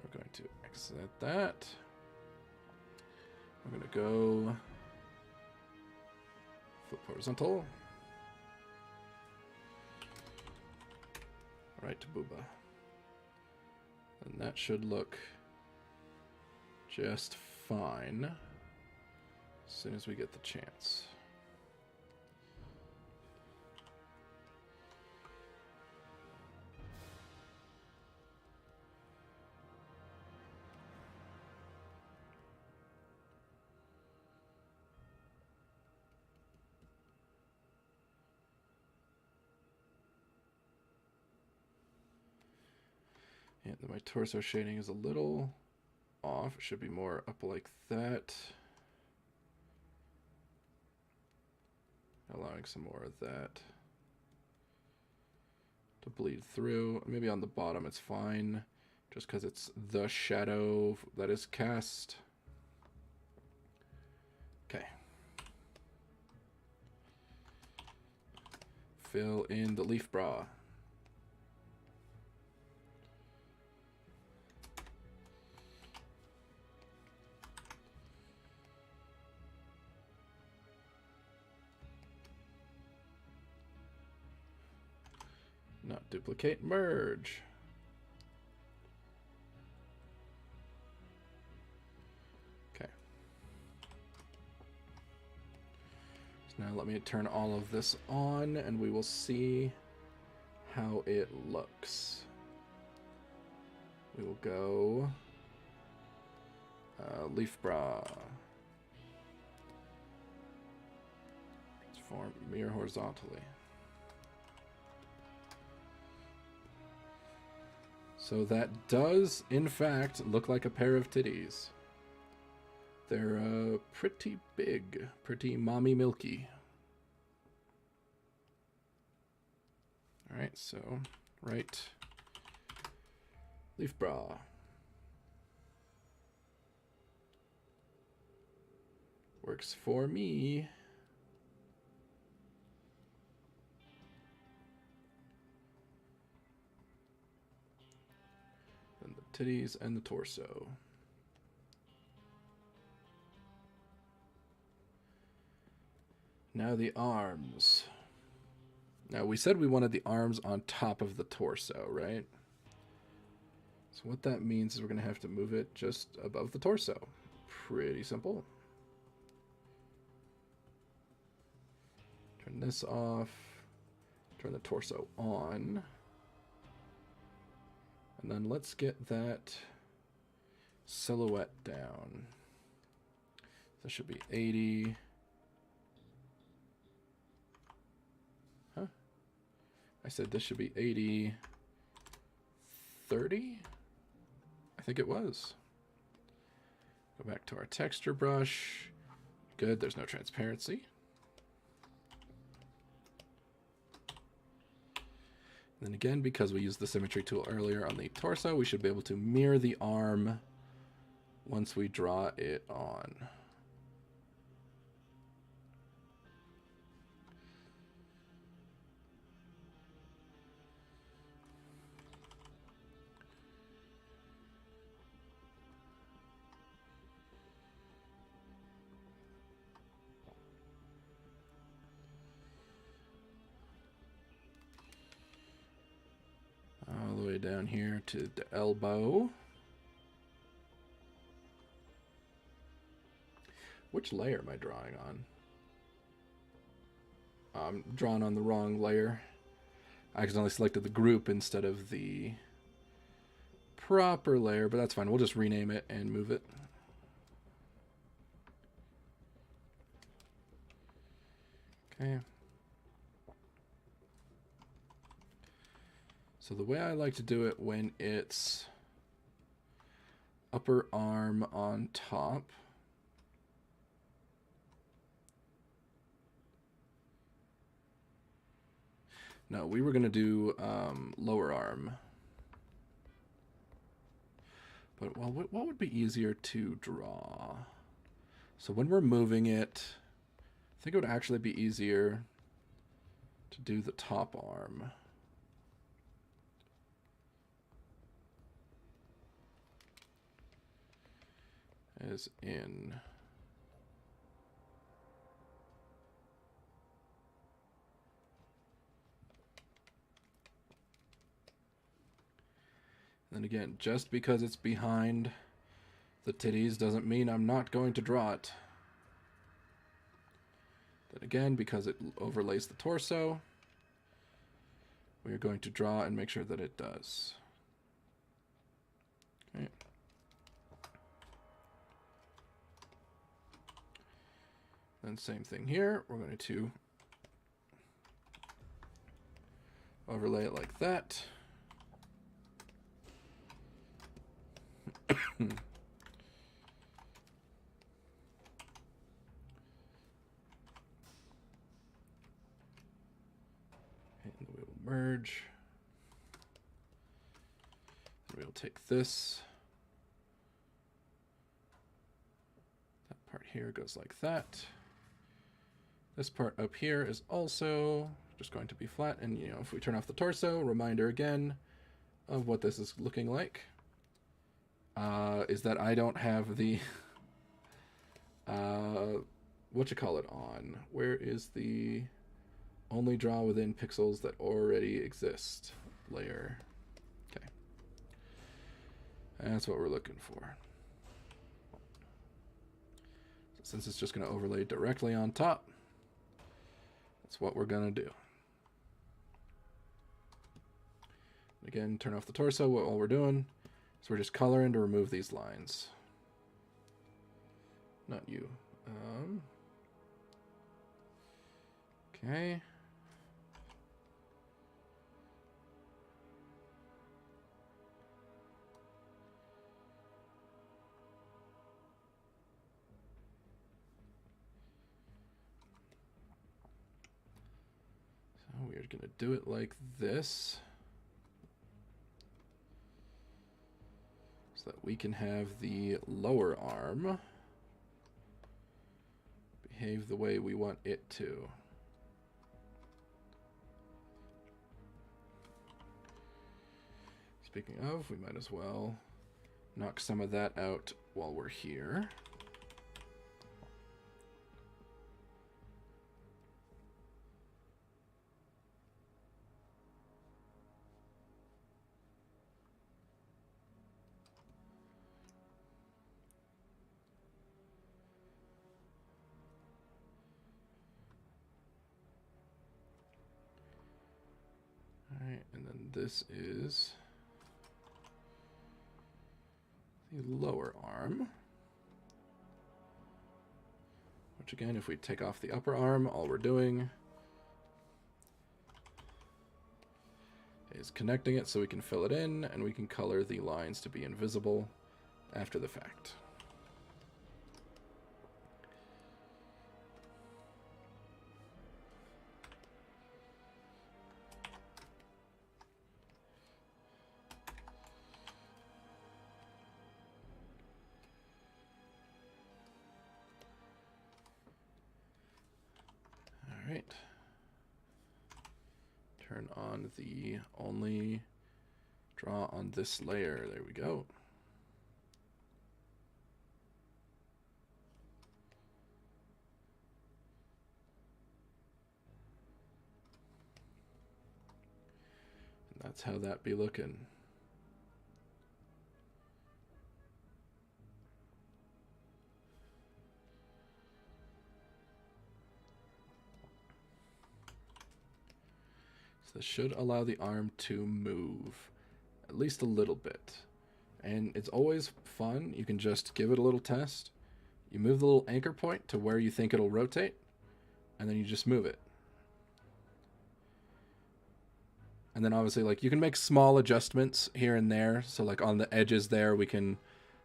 We're going to exit that. We're going to go flip horizontal. Right to booba. And that should look just fine as soon as we get the chance. Yeah, my torso shading is a little off. It should be more up like that. Allowing some more of that to bleed through. Maybe on the bottom it's fine, just because it's the shadow that is cast. Okay. Fill in the leaf bra. Not duplicate, merge. Okay. So now let me turn all of this on and we will see how it looks. We will go leaf bra. Transform mirror horizontally. So that does, in fact, look like a pair of titties. They're pretty big, pretty mommy milky. All right, so right leaf bra. Works for me. Then the titties and the torso. Now the arms. Now we said we wanted the arms on top of the torso, right? So what that means is we're going to have to move it just above the torso. Pretty simple. Turn this off. Turn the torso on. And then let's get that silhouette down. This should be 80. Huh? I said this should be 80. 30? I think it was. Go back to our texture brush. Good, there's no transparency. Then again, because we used the symmetry tool earlier on the torso, we should be able to mirror the arm once we draw it on. All the way down here to the elbow. Which layer am I drawing on? I'm drawing on the wrong layer. I accidentally selected the group instead of the proper layer, but that's fine. We'll just rename it and move it. Okay. So the way I like to do it when it's upper arm on top. No, we were going to do lower arm. But, well, what would be easier to draw? So when we're moving it, I think it would actually be easier to do the top arm. As in... And again, just because it's behind the titties doesn't mean I'm not going to draw it. Then again, because it overlays the torso, we are going to draw and make sure that it does. Okay. Then same thing here. We're going to overlay it like that. And we will merge. And we'll take this. That part here goes like that. This part up here is also just going to be flat. And, you know, if we turn off the torso, reminder again of what this is looking like. Is that I don't have the, whatchamacallit on. Where is the only draw within pixels that already exist layer? Okay. That's what we're looking for. So since it's just going to overlay directly on top, that's what we're going to do. Again, turn off the torso. All we're doing is we're just coloring to remove these lines. Not you. Okay. So we're going to do it like this, so that we can have the lower arm behave the way we want it to. Speaking of, we might as well knock some of that out while we're here. All right, and then this is the lower arm, which again, if we take off the upper arm, all we're doing is connecting it so we can fill it in, and we can color the lines to be invisible after the fact. right. Turn on the only draw on this layer. There we go. And that's how that be looking. So this should allow the arm to move at least a little bit. And it's always fun. You can just give it a little test. You move the little anchor point to where you think it'll rotate, and then you just move it. And then obviously, like, you can make small adjustments here and there. So like on the edges there, we can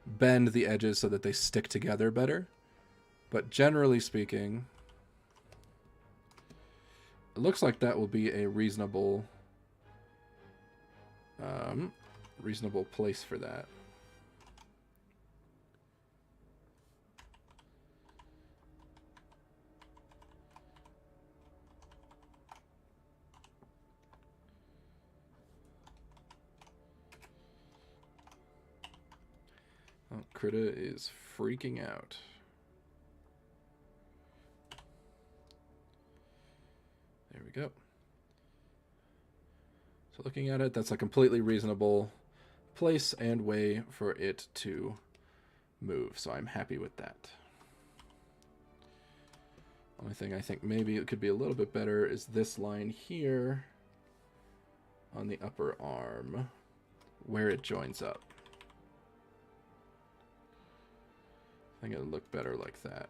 bend the edges so that they stick together better. But generally speaking, it looks like that will be a reasonable place for that. Oh, Krita is freaking out. There we go. So looking at it, that's a completely reasonable place and way for it to move. So I'm happy with that. Only thing I think maybe it could be a little bit better is this line here on the upper arm where it joins up. I think it would look better like that.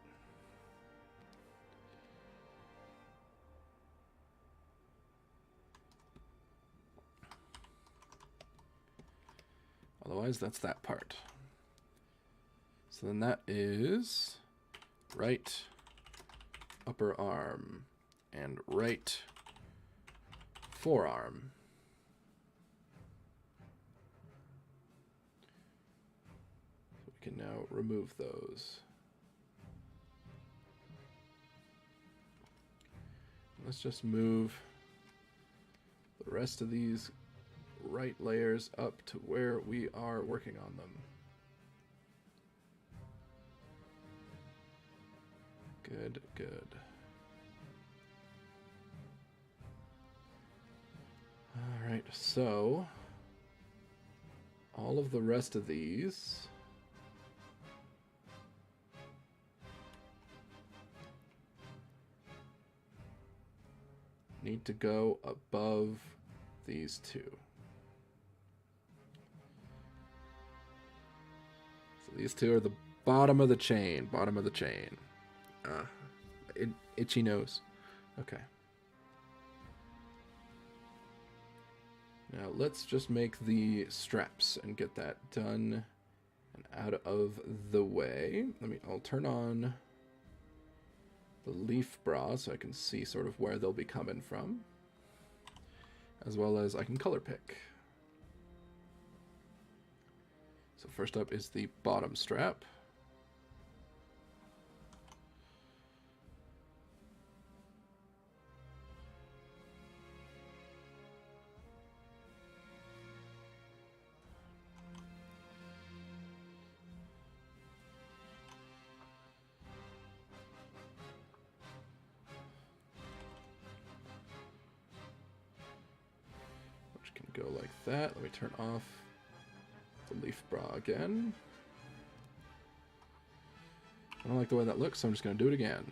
Otherwise, that's that part. So then that is right upper arm and right forearm. So we can now remove those. Let's just move the rest of these right layers up to where we are working on them. Good, good. All right, so all of the rest of these need to go above these two. These two are the bottom of the chain. Bottom of the chain. Itchy nose. Okay. Now let's just make the straps and get that done and out of the way. I'll turn on the leaf bra so I can see sort of where they'll be coming from, as well as I can color pick. So first up is the bottom strap. Which can go like that. Let me turn off the leaf bra again. I don't like the way that looks, so I'm just going to do it again.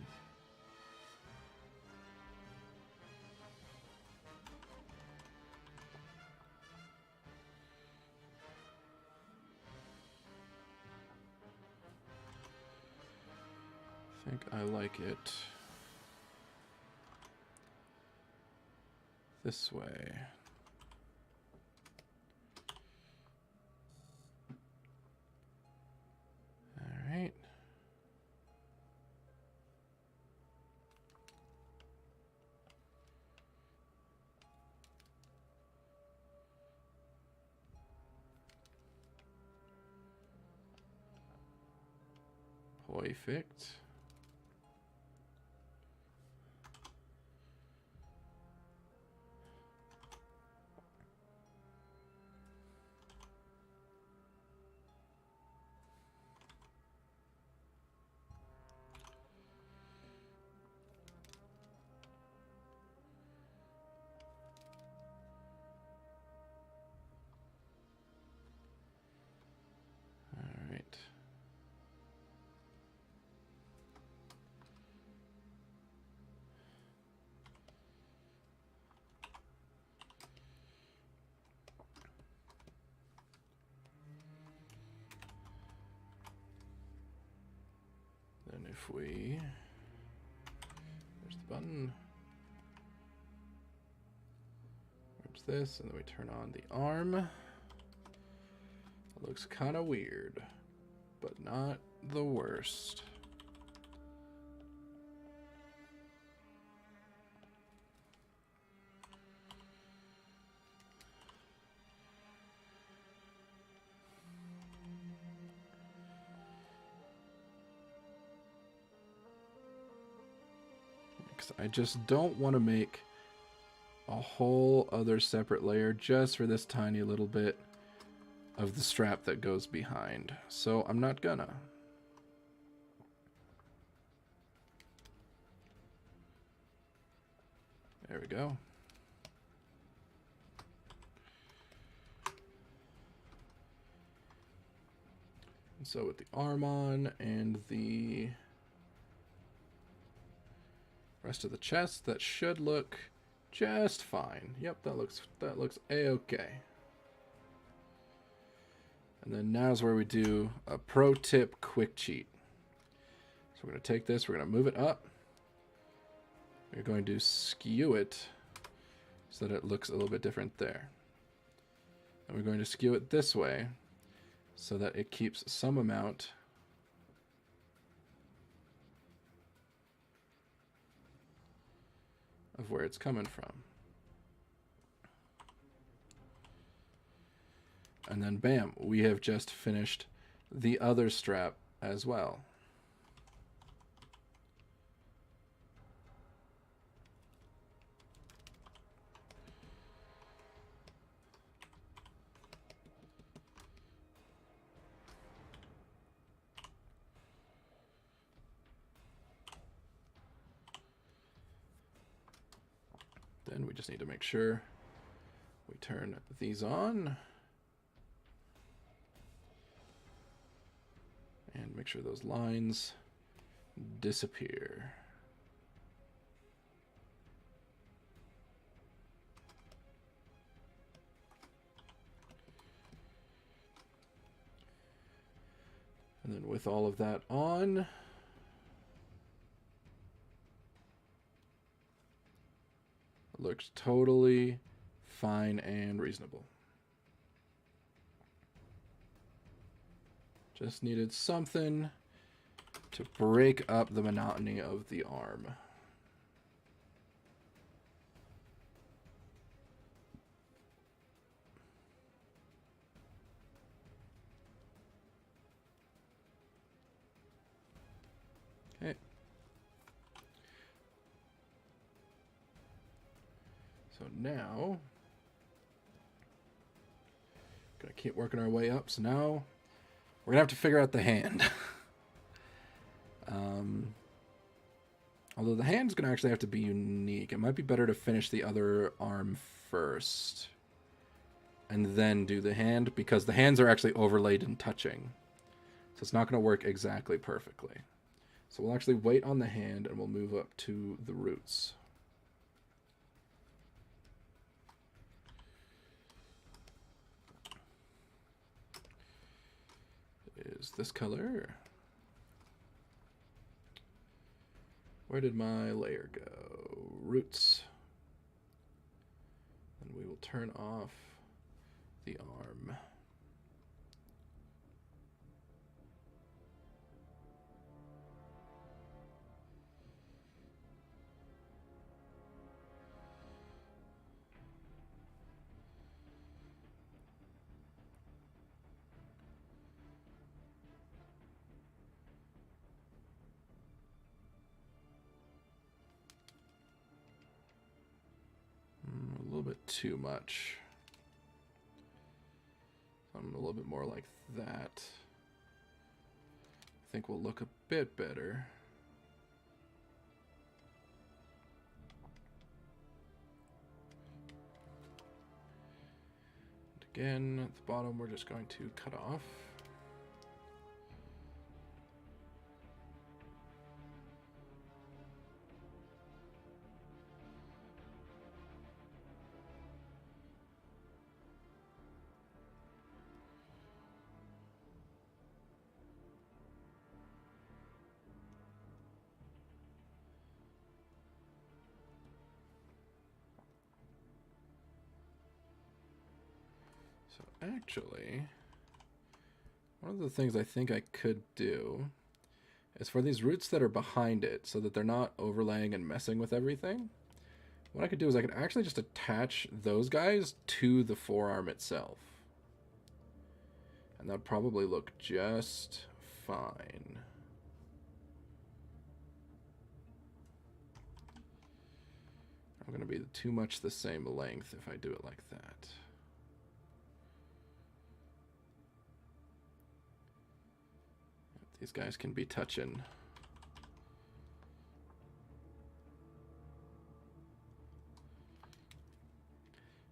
I think I like it this way. All right. Perfect. And if we, there's the button. Grabs this, and then we turn on the arm. It looks kind of weird, but not the worst. I just don't want to make a whole other separate layer just for this tiny little bit of the strap that goes behind. So I'm not gonna. There we go. And so with the arm on and the rest of the chest, that should look just fine. Yep, that looks a-okay. And then now's where we do a pro tip quick cheat. So we're going to take this, we're going to move it up. We're going to skew it so that it looks a little bit different there. And we're going to skew it this way so that it keeps some amount of where it's coming from. And then bam, we have just finished the other strap as well. Then we just need to make sure we turn these on and make sure those lines disappear. And then with all of that on, it looks totally fine and reasonable. Just needed something to break up the monotony of the arm. Okay. So now, gonna keep working our way up. So now we're gonna have to figure out the hand. Although the hand's gonna actually have to be unique. It might be better to finish the other arm first and then do the hand, because the hands are actually overlaid and touching. So it's not gonna work exactly perfectly. So we'll actually wait on the hand and we'll move up to the roots. Is this color? Where did my layer go? Roots. And we will turn off the arm. A little bit too much. I'm a little bit more like that. I think we'll look a bit better. And again, at the bottom, we're just going to cut off. actually, one of the things I think I could do is for these roots that are behind it, so that they're not overlaying and messing with everything, what I could do is I could actually just attach those guys to the forearm itself. And that'd probably look just fine. I'm going to be too much the same length if I do it like that. These guys can be touching.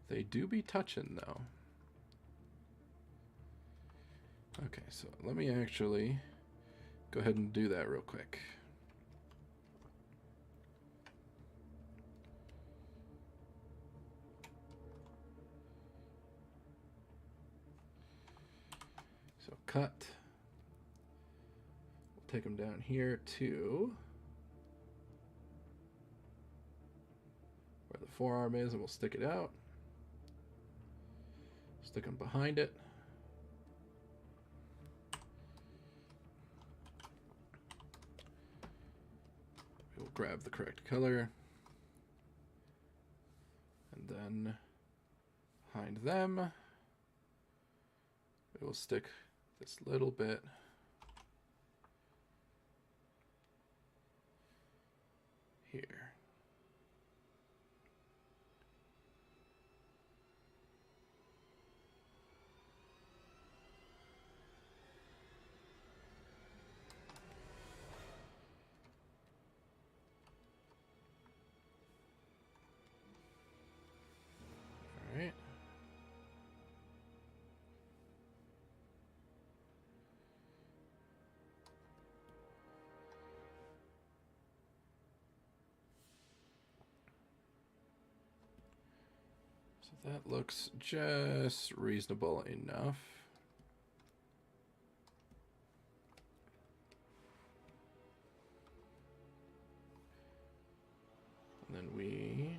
They do be touching, though. Okay, so let me actually go ahead and do that real quick. So cut. We'll take them down here to where the forearm is, and we'll stick it out. Stick them behind it. We'll grab the correct color. And then behind them, we will stick this little bit here. All right. So that looks just reasonable enough. And then we...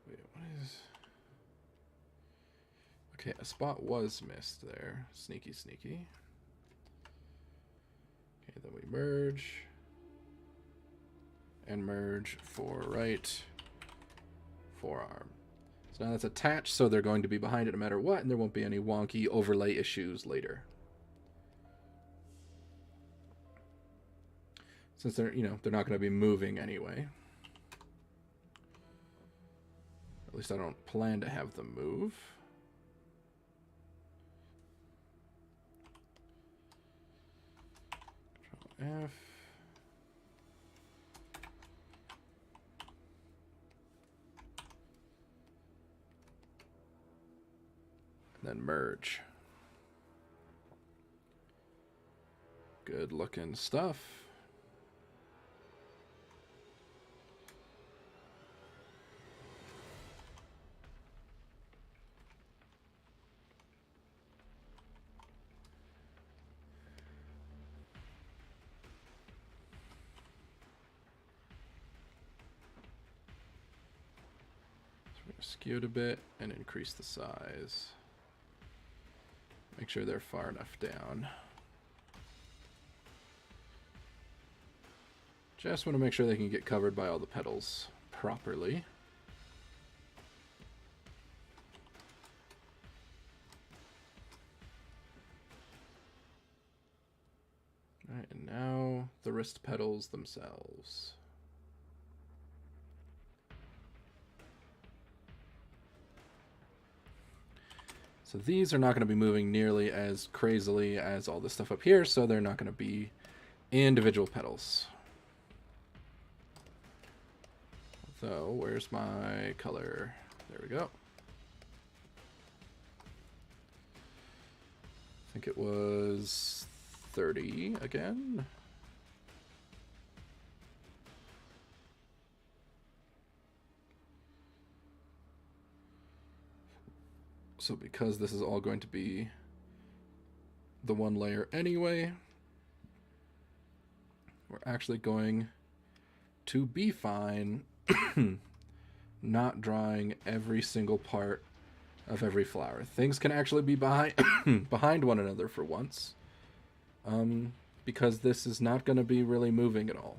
Wait, what is... Okay, a spot was missed there. Sneaky, sneaky. Okay, then we merge. And merge for right forearm. So now that's attached, so they're going to be behind it no matter what, and there won't be any wonky overlay issues later. Since they're, you know, they're not going to be moving anyway. At least I don't plan to have them move. Control F. And then merge. Good looking stuff. Skew it a bit and increase the size. Make sure they're far enough down. Just want to make sure they can get covered by all the petals properly. All right, and now the wrist petals themselves. So these are not going to be moving nearly as crazily as all this stuff up here, so they're not going to be individual petals. So where's my color? There we go. I think it was 30 again. So because this is all going to be the one layer anyway, we're actually going to be fine not drawing every single part of every flower. Things can actually be behind behind one another for once, because this is not going to be really moving at all.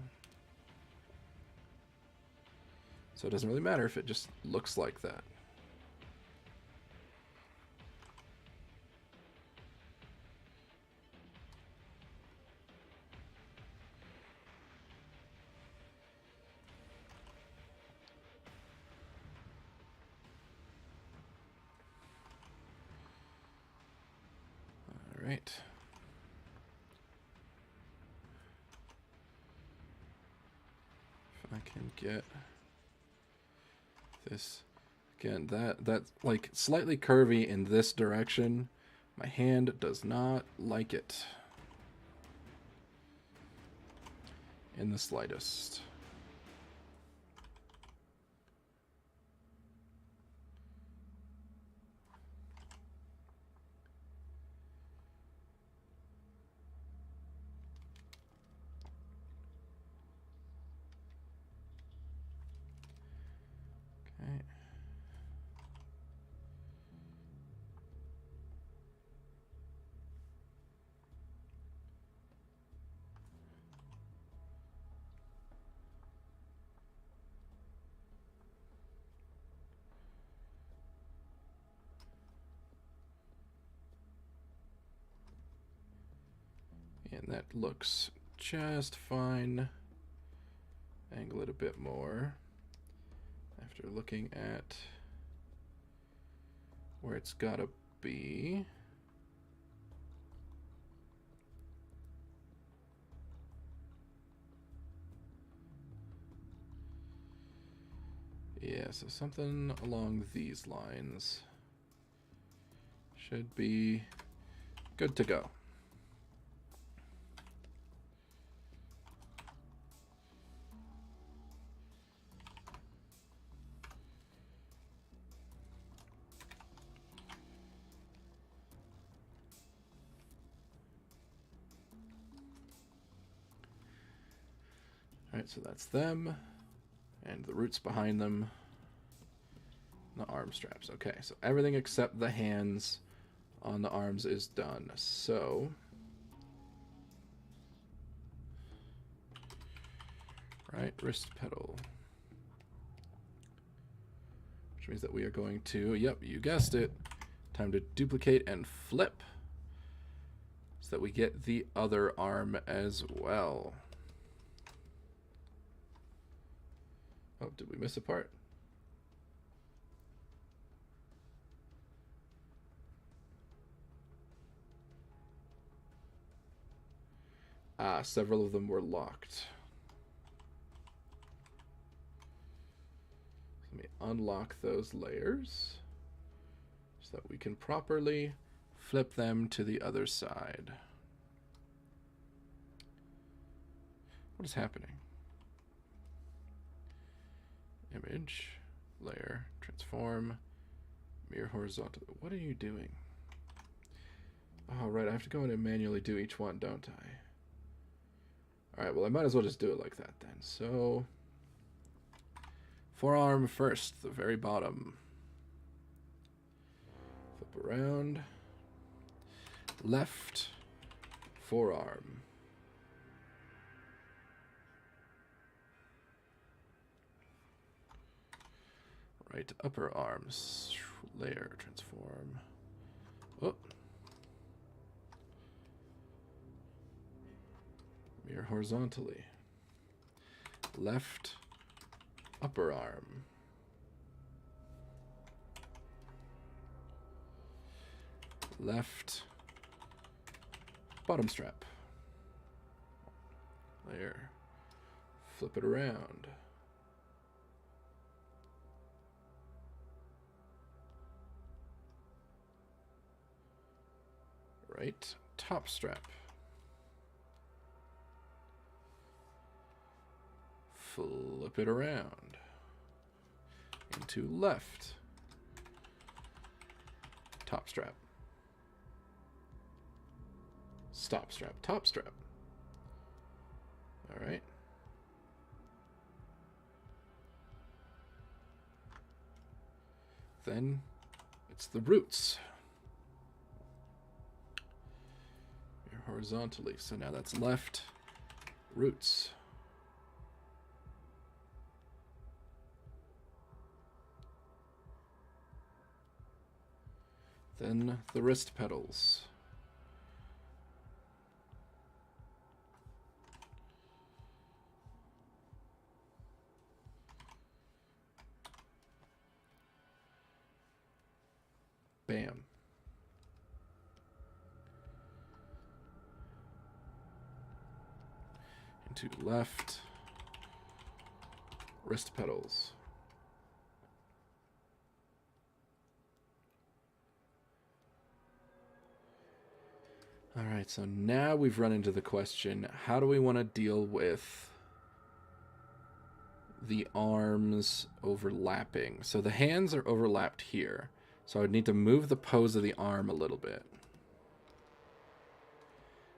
So it doesn't really matter if it just looks like that. All right. If I can get this again, that's like slightly curvy in this direction. My hand does not like it in the slightest. Okay. And that looks just fine. Angle it a bit more after looking at where it's gotta be. Yeah, so something along these lines should be good to go. Alright, so that's them, and the roots behind them, the arm straps. Okay, so everything except the hands on the arms is done. So, right, wrist pedal. Which means that we are going to, yep, you guessed it, time to duplicate and flip so that we get the other arm as well. Oh, did we miss a part? Ah, several of them were locked. Let me unlock those layers so that we can properly flip them to the other side. What is happening? Image, layer, transform, mirror horizontal. What are you doing? Oh, right, I have to go in and manually do each one, don't I? Alright, well, I might as well just do it like that then. So, forearm first, the very bottom. Flip around. Left forearm. Right upper arms. Layer, transform. Oh. Mirror horizontally. Left upper arm. Left bottom strap. Layer. Flip it around. Right top strap. Flip it around. Into left top strap. Stop strap, top strap. All right. then it's the roots. Here horizontally. So now that's left roots. Then the wrist pedals. Bam. Into left wrist pedals. All right, so now we've run into the question, how do we want to deal with the arms overlapping? So the hands are overlapped here. So I would need to move the pose of the arm a little bit.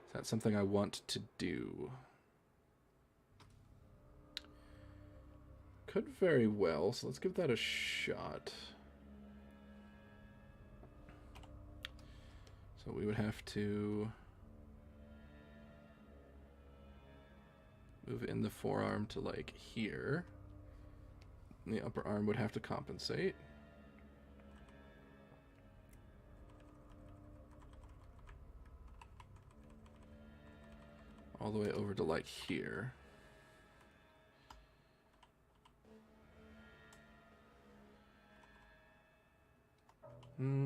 Is that something I want to do? Could very well, so let's give that a shot. So we would have to move in the forearm to like here. And the upper arm would have to compensate. All the way over to like here.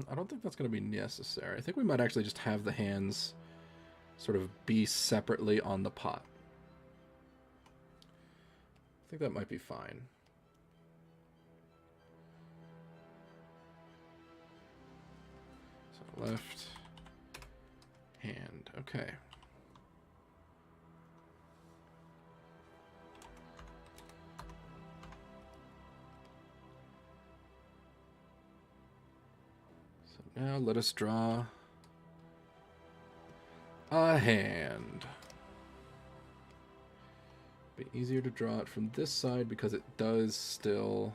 I don't think that's going to be necessary. I think we might actually just have the hands sort of be separately on the pot. I think that might be fine. So left hand. Okay. Now let us draw a hand. Be easier to draw it from this side because it does still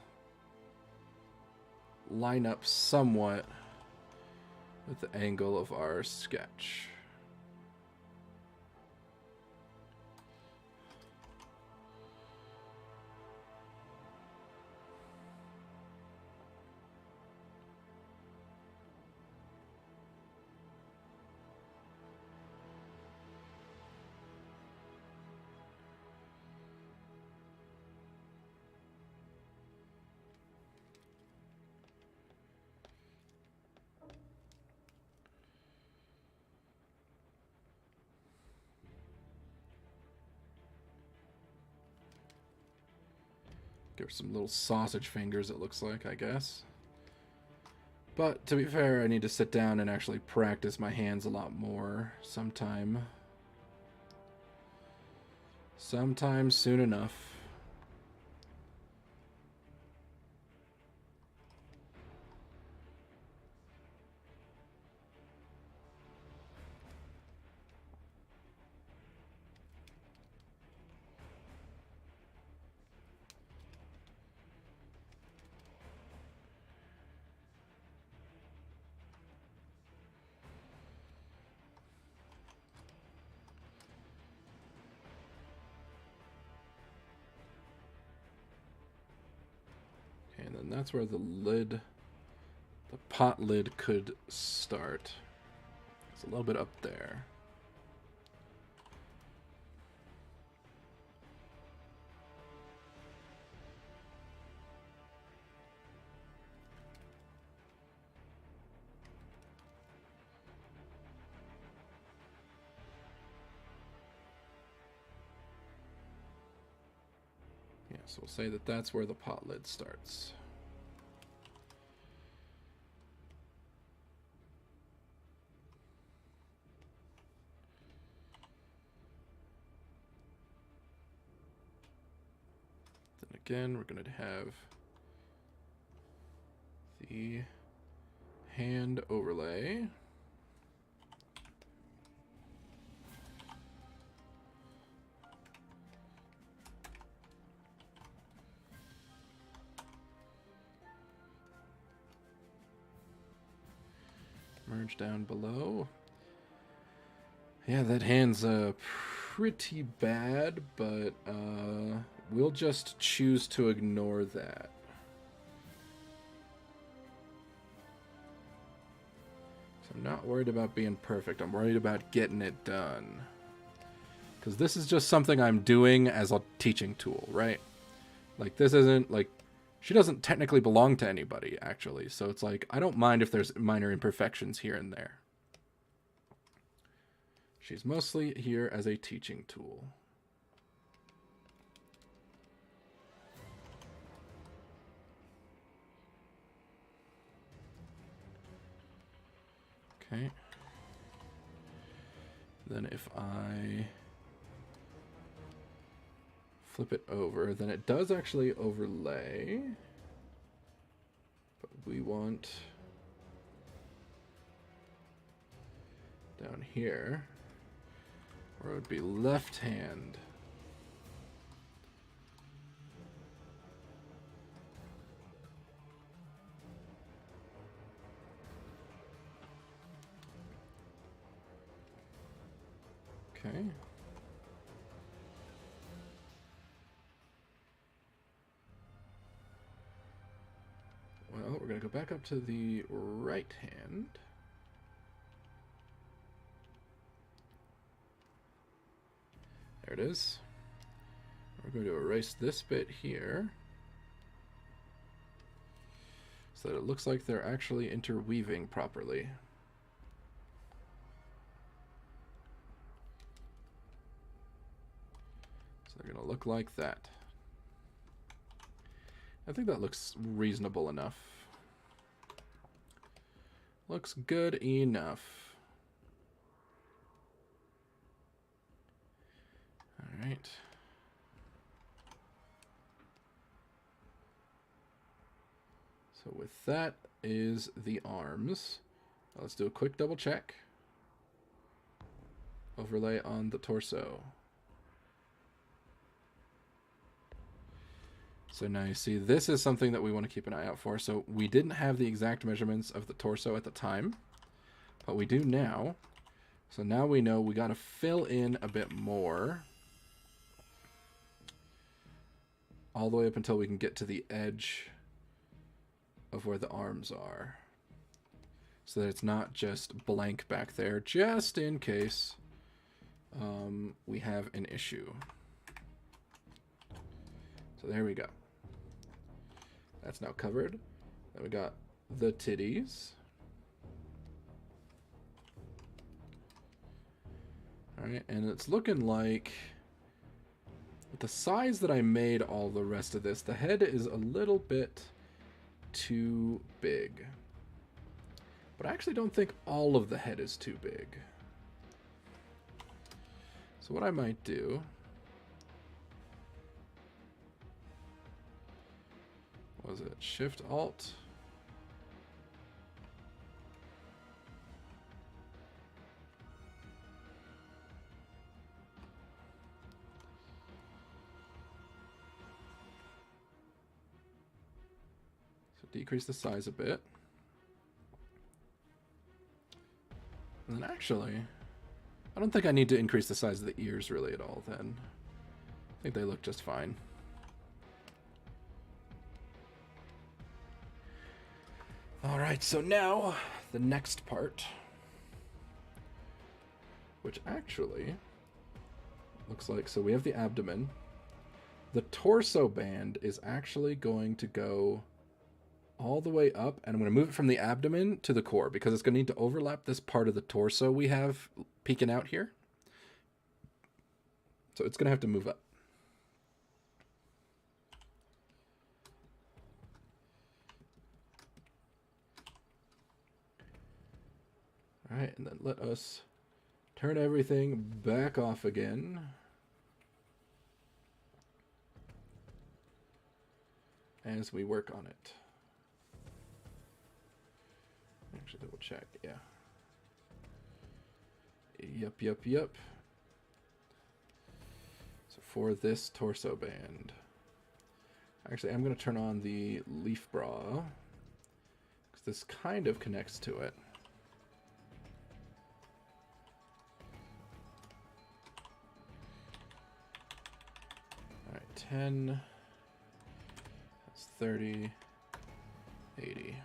line up somewhat with the angle of our sketch. Give her some little sausage fingers, it looks like, I guess. But, to be fair, I need to sit down and actually practice my hands a lot more sometime. Sometime soon enough. And then that's where the lid, the pot lid could start. It's a little bit up there. Yeah, so we'll say that that's where the pot lid starts. Then again, we're going to have the hand overlay. merge down below. Yeah, that hand's pretty bad, but we'll just choose to ignore that. So I'm not worried about being perfect. I'm worried about getting it done. Because this is just something I'm doing as a teaching tool, right? Like, this isn't, like, she doesn't technically belong to anybody, actually. So it's like, I don't mind if there's minor imperfections here and there. She's mostly here as a teaching tool. Okay. Then if I flip it over, then it does actually overlay. But we want down here, where it would be left hand. Okay. Well, we're going to go back up to the right hand. There it is. We're going to erase this bit here so that it looks like they're actually interweaving properly. So they're going to look like that. I think that looks reasonable enough. Looks good enough. All right. So with that is the arms. Let's do a quick double check. Overlay on the torso. So now you see this is something that we want to keep an eye out for. So we didn't have the exact measurements of the torso at the time, but we do now. So now we know we got to fill in a bit more all the way up until we can get to the edge of where the arms are, so that it's not just blank back there, just in case we have an issue. So there we go. That's now covered. Then we got the titties. All right, and it's looking like with the size that I made all the rest of this, the head is a little bit too big. But I actually don't think all of the head is too big. So what I might do, was it Shift Alt? So decrease the size a bit. And then actually, I don't think I need to increase the size of the ears really at all then. I think they look just fine. Alright, so now the next part, which actually looks like, so we have the abdomen. The torso band is actually going to go all the way up, and I'm going to move it from the abdomen to the core because it's going to need to overlap this part of the torso we have peeking out here. So it's going to have to move up. All right, and then let us turn everything back off again. As we work on it. Actually, double check, yeah. Yep. So for this torso band, actually, I'm going to turn on the leaf bra because this kind of connects to it. 10. That's 30. 80.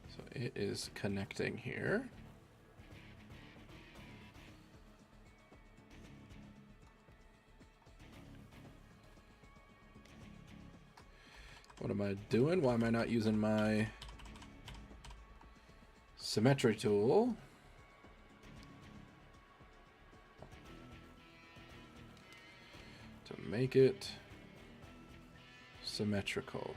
So it is connecting here. What am I doing? Why am I not using my symmetry tool? To make it symmetrical.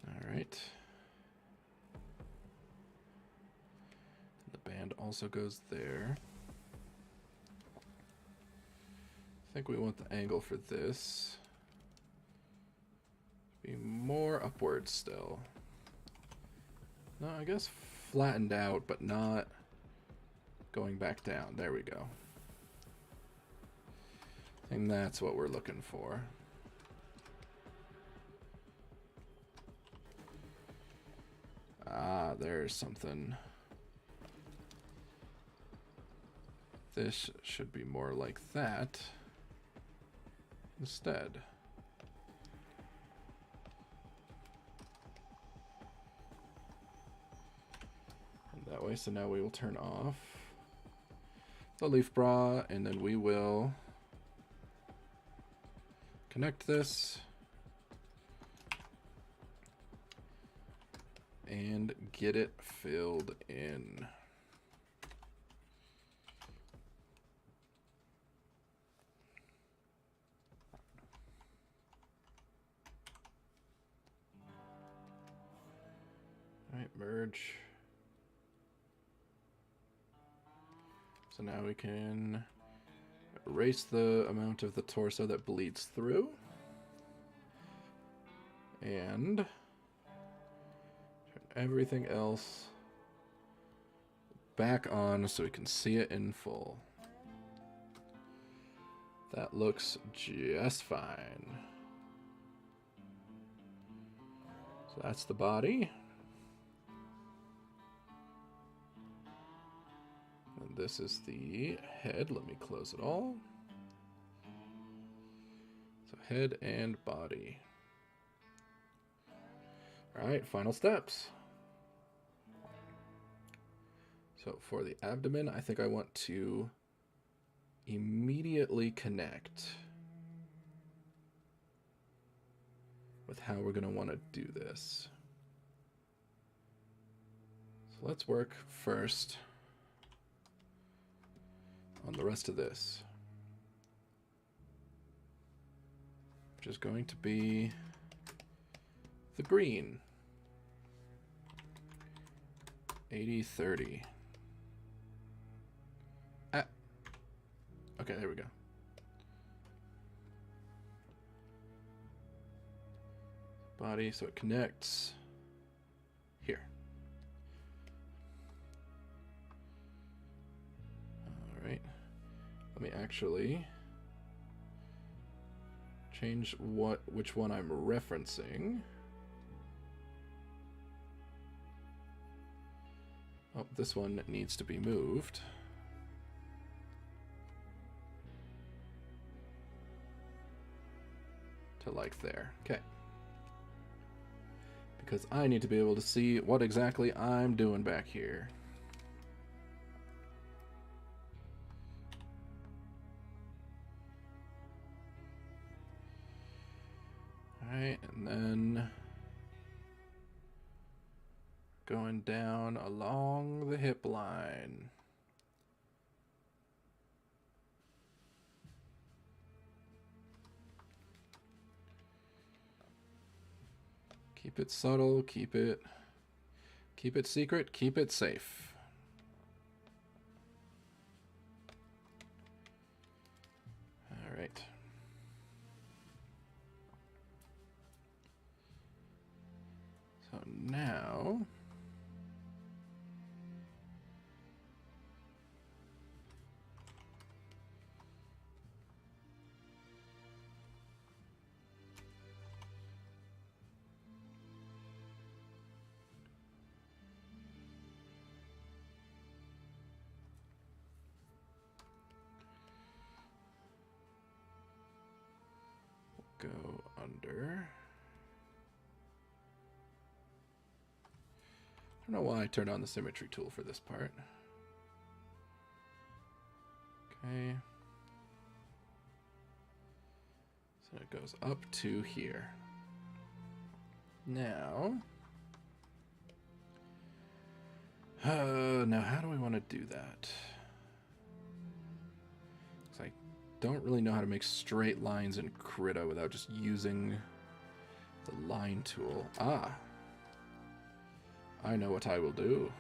All right. The band also goes there. I think we want the angle for this to be more upwards still. No, I guess flattened out, but not going back down. There we go. And that's what we're looking for. Ah, there's something. This should be more like that instead. And that way, so now we will turn off the leaf bra, and then we will connect this and get it filled in. All right, merge. So now we can erase the amount of the torso that bleeds through. And turn everything else back on so we can see it in full. That looks just fine. So that's the body. And this is the head. Let me close it all. So head and body. All right, final steps. So for the abdomen, I think I want to immediately connect with how we're going to want to do this. So let's work first on the rest of this, which is going to be the green. 80-30. Ah. Okay, there we go. Body, so it connects here. All right. Let me actually change which one I'm referencing. Oh, this one needs to be moved. To like there. Okay. Because I need to be able to see what exactly I'm doing back here. Alright, and then going down along the hip line. Keep it subtle, keep it secret, keep it safe. All right. So now go under. I don't know why I turned on the symmetry tool for this part. Okay. So it goes up to here. Now, now how do we want to do that? I don't really know how to make straight lines in Krita without just using the line tool. Ah, I know what I will do.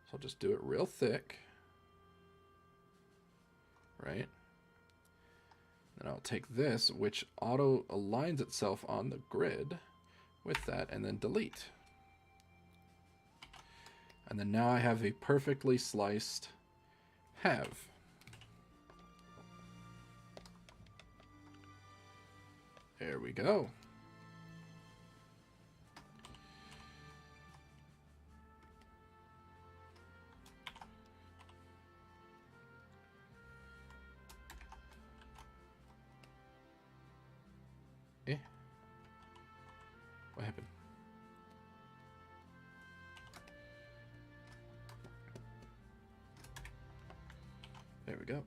So I'll just do it real thick. Right? Then I'll take this, which auto aligns itself on the grid with that, and then delete. And then now I have a perfectly sliced have. There we go. What happened? There we go.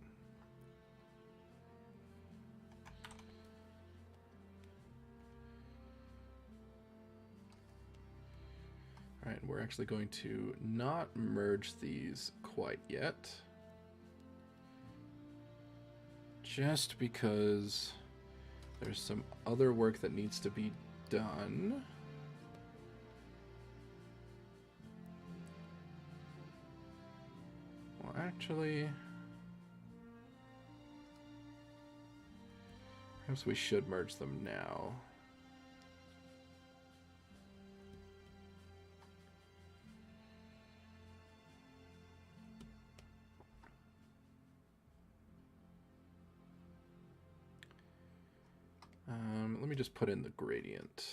All right, we're actually going to not merge these quite yet. Just because there's some other work that needs to be done. Well, actually, perhaps we should merge them now. Let me just put in the gradient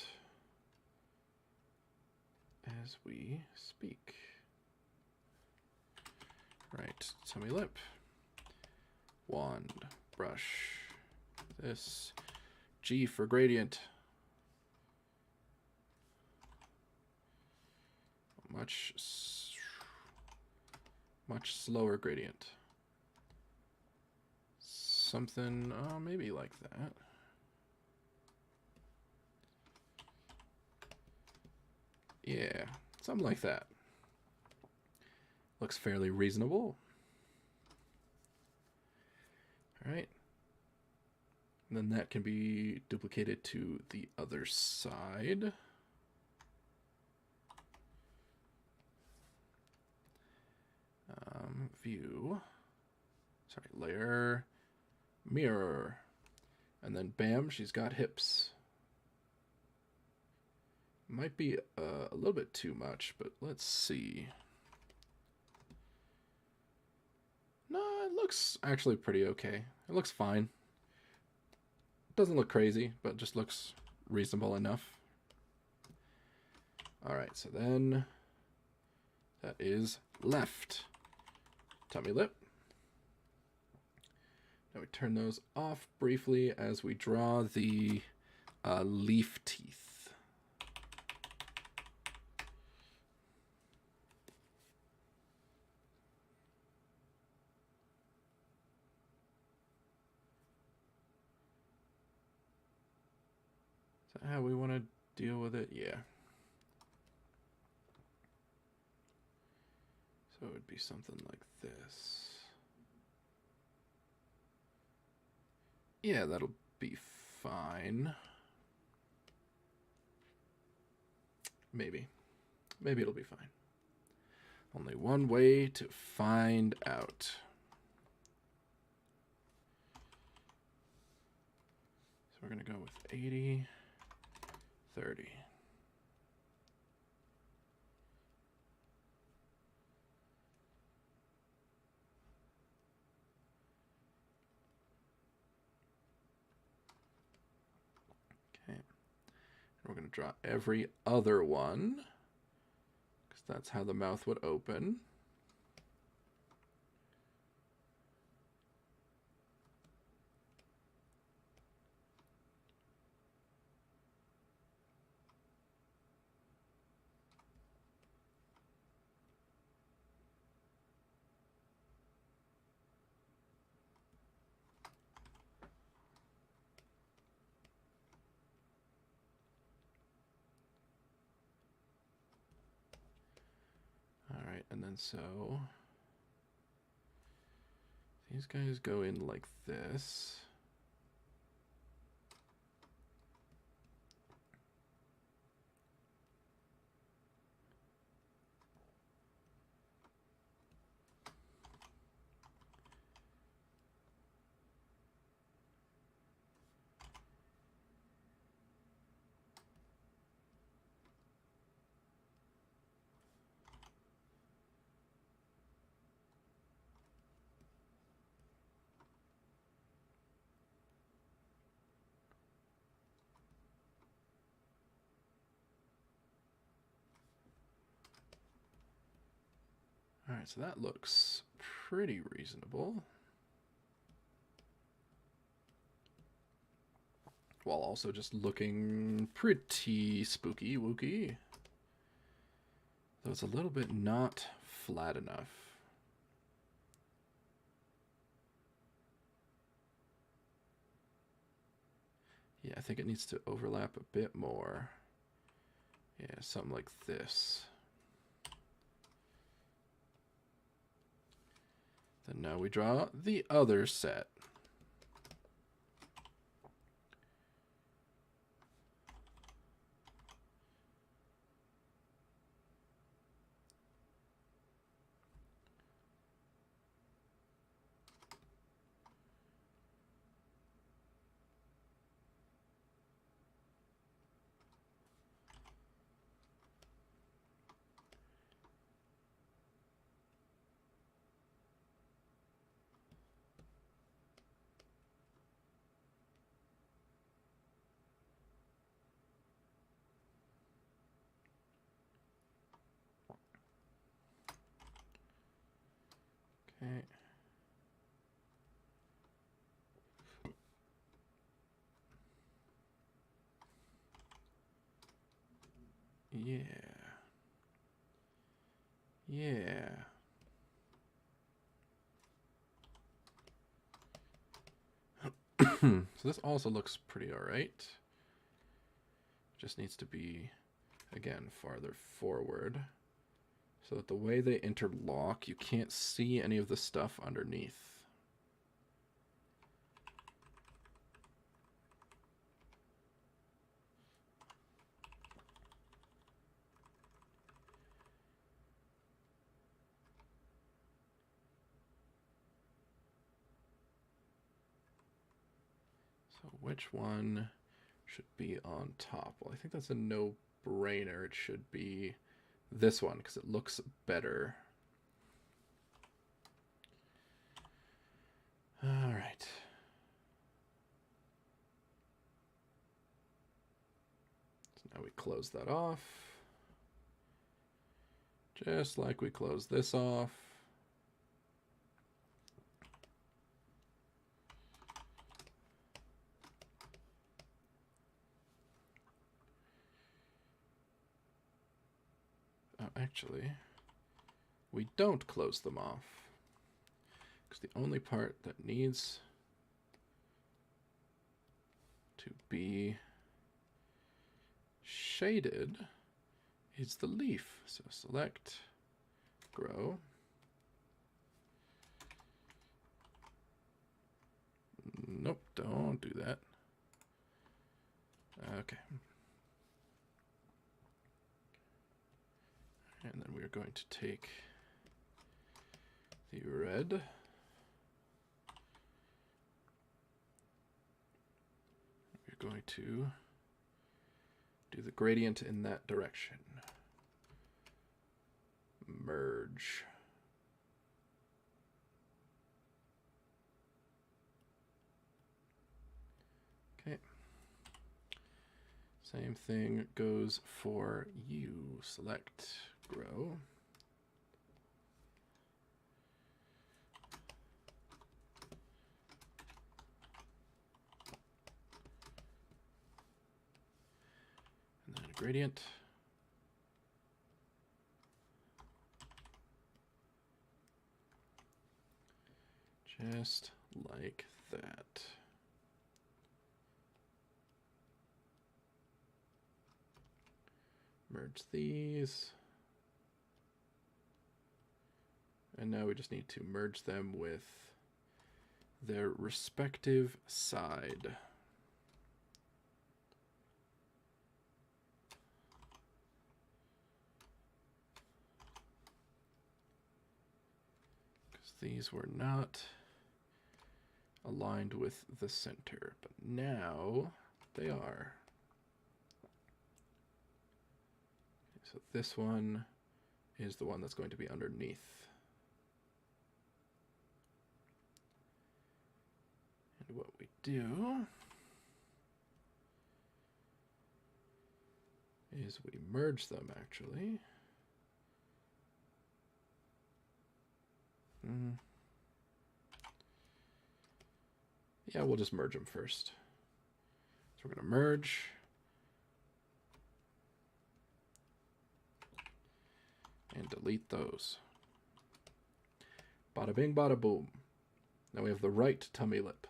as we speak. Right, tummy lip, wand, brush, this, G for gradient. Much slower gradient. Something, maybe like that. Yeah, something like that. Looks fairly reasonable. All right. And then that can be duplicated to the other side. View. Sorry, layer, mirror. And then bam, she's got hips. Might be a little bit too much, but let's see. No, it looks actually pretty okay. It looks fine. Doesn't look crazy, but just looks reasonable enough. All right, so then that is left. Tummy lip. Now we turn those off briefly as we draw the leaf teeth. Is that how we want to deal with it? Yeah. So it would be something like this. Yeah, that'll be fine. Maybe. Maybe it'll be fine. Only one way to find out. So we're going to go with 80, 30. We're going to draw every other one, because that's how the mouth would open. then so these guys go in like this. All right, so that looks pretty reasonable. While also just looking pretty spooky wooky. Though it's a little bit not flat enough. Yeah, I think it needs to overlap a bit more. Yeah, something like this. Then now we draw the other set. Okay. Yeah. Yeah. So this also looks pretty alright. Just needs to be, again, farther forward. So that the way they interlock, you can't see any of the stuff underneath. So which one should be on top? Well, I think that's a no-brainer. It should be this one because it looks better. All right. So now we close that off. Just like we close this off. Oh, actually, we don't close them off. Because the only part that needs to be shaded is the leaf. So select, grow. Nope, don't do that. Okay. And then we're going to take the red. We're going to do the gradient in that direction. Merge. Okay. Same thing goes for you. Select, grow. And then a gradient. Just like that. Merge these. And now we just need to merge them with their respective side. Because these were not aligned with the center, but now they are. So this one is the one that's going to be underneath. And what we do is we merge them, actually. Yeah, we'll just merge them first. So we're going to merge. And delete those. Bada bing, bada boom. Now we have the right tummy lip.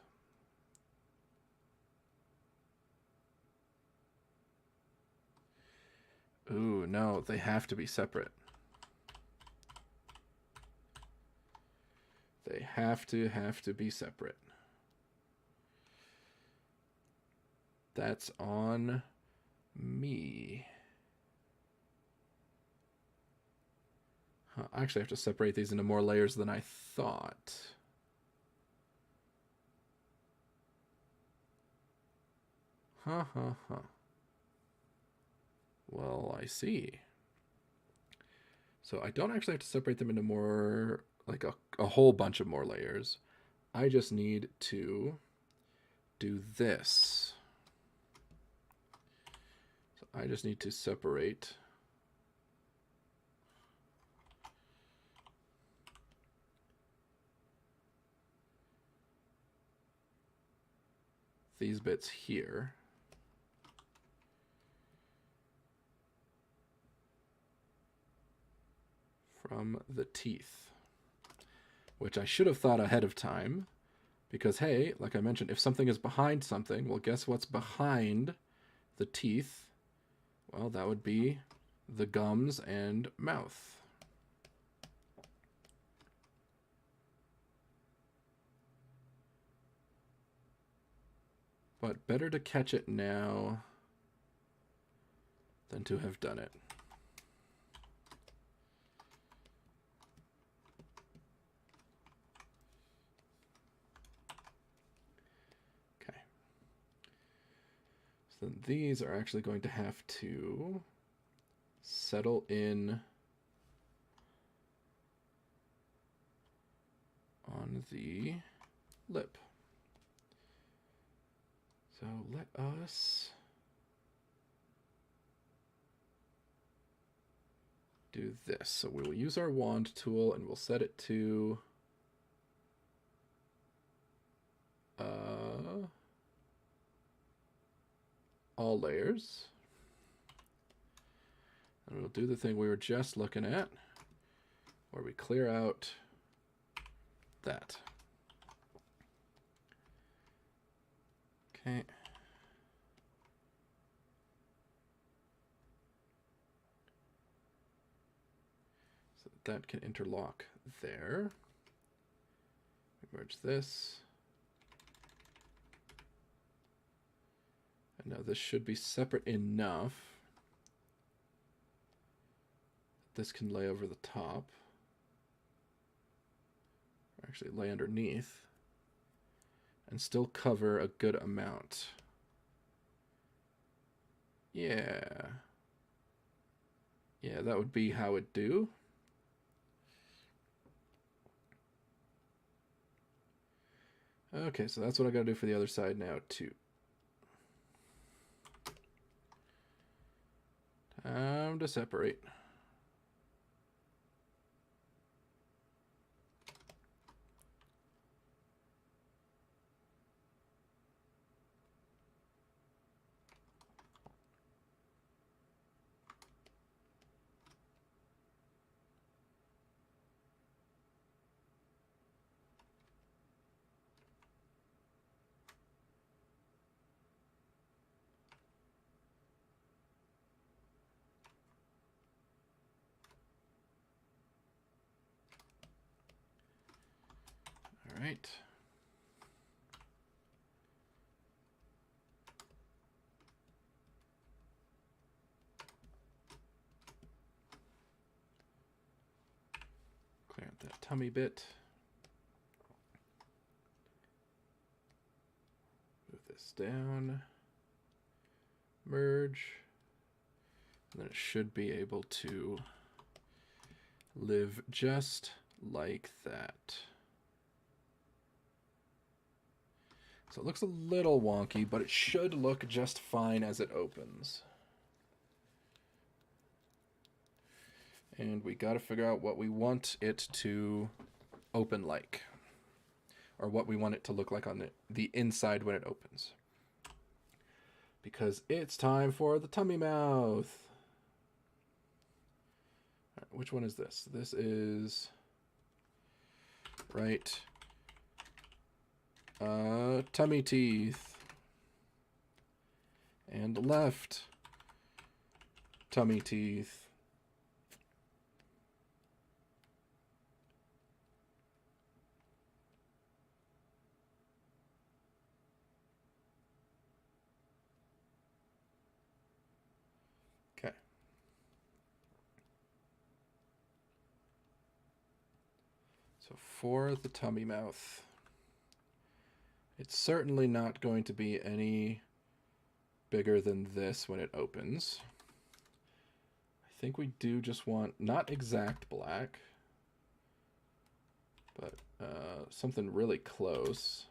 Ooh, no, they have to be separate. They have to be separate. That's on me. I actually have to separate these into more layers than I thought. Well, I see. So I don't actually have to separate them into more, like a whole bunch of more layers. I just need to do this. So I just need to separate these bits here from the teeth, which I should have thought ahead of time, because hey, like I mentioned, if something is behind something, well, guess what's behind the teeth? Well, that would be the gums and mouth. But better to catch it now than to have done it. Okay. So then these are actually going to have to settle in on the lip. So let us do this. So we will use our wand tool and we'll set it to all layers. And we'll do the thing we were just looking at, where we clear out that. Okay. So that can interlock there. Merge this. And now this should be separate enough. This can lay over the top. Or actually lay underneath. And still cover a good amount. Yeah. Yeah, that would be how it do. Okay, so that's what I gotta do for the other side now, too. Time to separate. right. Clear out that tummy bit. Move this down. Merge. And then it should be able to live just like that. So it looks a little wonky, but it should look just fine as it opens. And we got to figure out what we want it to open like, or what we want it to look like on the inside when it opens. Because it's time for the tummy mouth. All right, which one is this? This is right. Tummy teeth. And left. Tummy teeth. Okay. So for the tummy mouth, it's certainly not going to be any bigger than this when it opens. I think we do just want, not exact black, but something really close.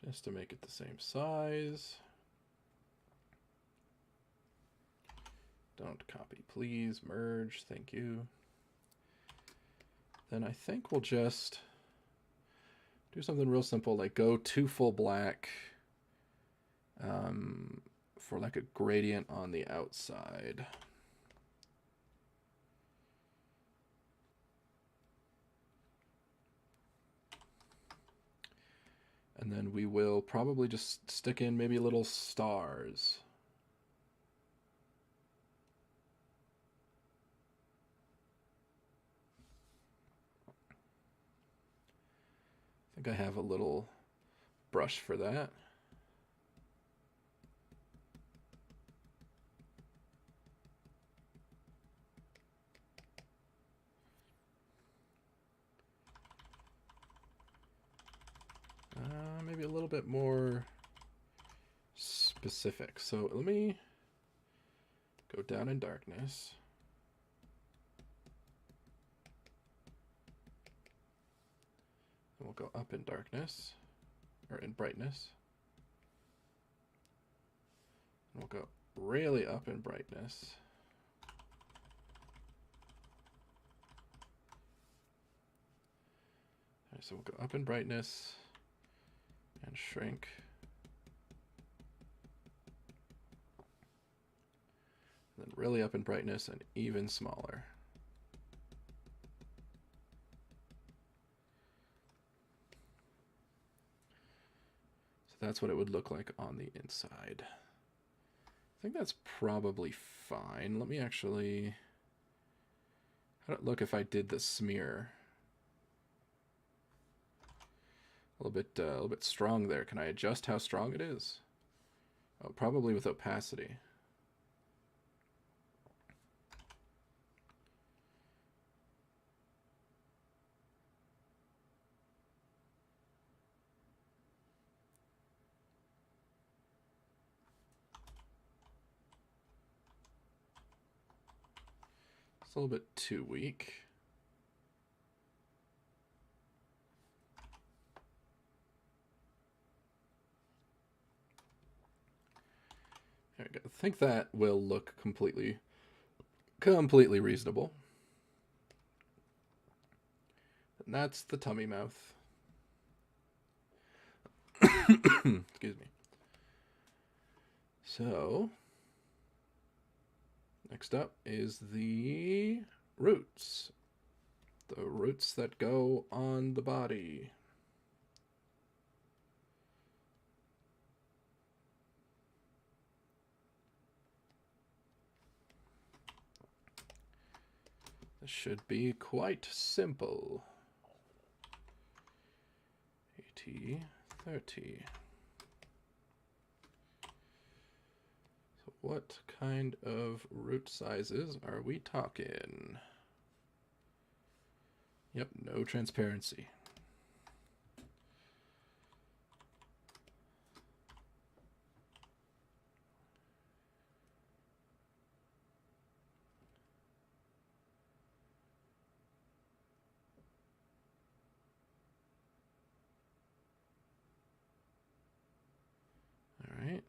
Just to make it the same size. Don't copy, please. Merge, thank you. Then I think we'll just do something real simple, like go to full black for like a gradient on the outside. And then we will probably just stick in maybe little stars. I think I have a little brush for that. Maybe a little bit more specific. So let me go down in darkness. And we'll go up in darkness, or in brightness. And we'll go really up in brightness. All right, so we'll go up in brightness and shrink. And then really up in brightness and even smaller. So that's what it would look like on the inside. I think that's probably fine. Let me actually... How'd it look if I did the smear? A little bit strong there. Can I adjust how strong it is? Oh, probably with opacity. It's a little bit too weak. There we go. I think that will look completely reasonable. And that's the tummy mouth. Excuse me. So, Next up is the roots. The roots that go on the body. This should be quite simple. AT30. So what kind of root sizes are we talking? Yep, no transparency. All right.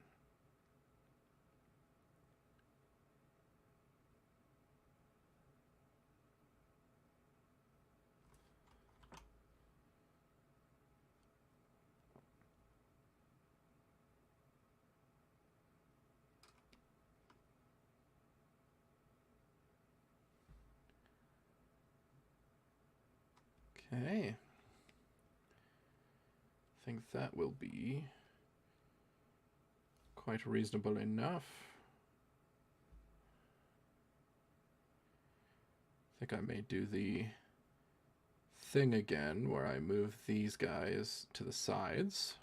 Okay. I think that will be quite reasonable enough. I think I may do the thing again where I move these guys to the sides.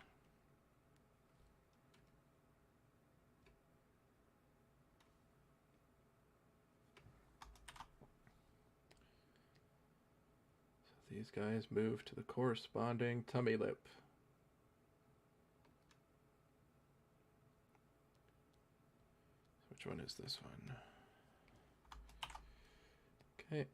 So these guys move to the corresponding tummy lip. Which one is this one? Okay.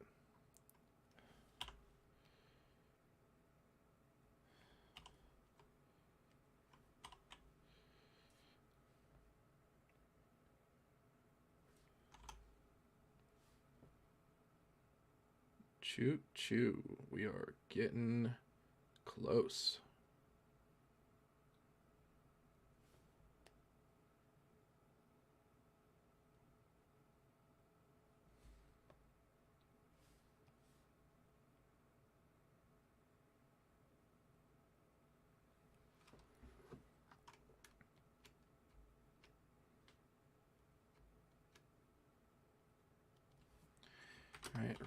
Choo choo. We are getting close.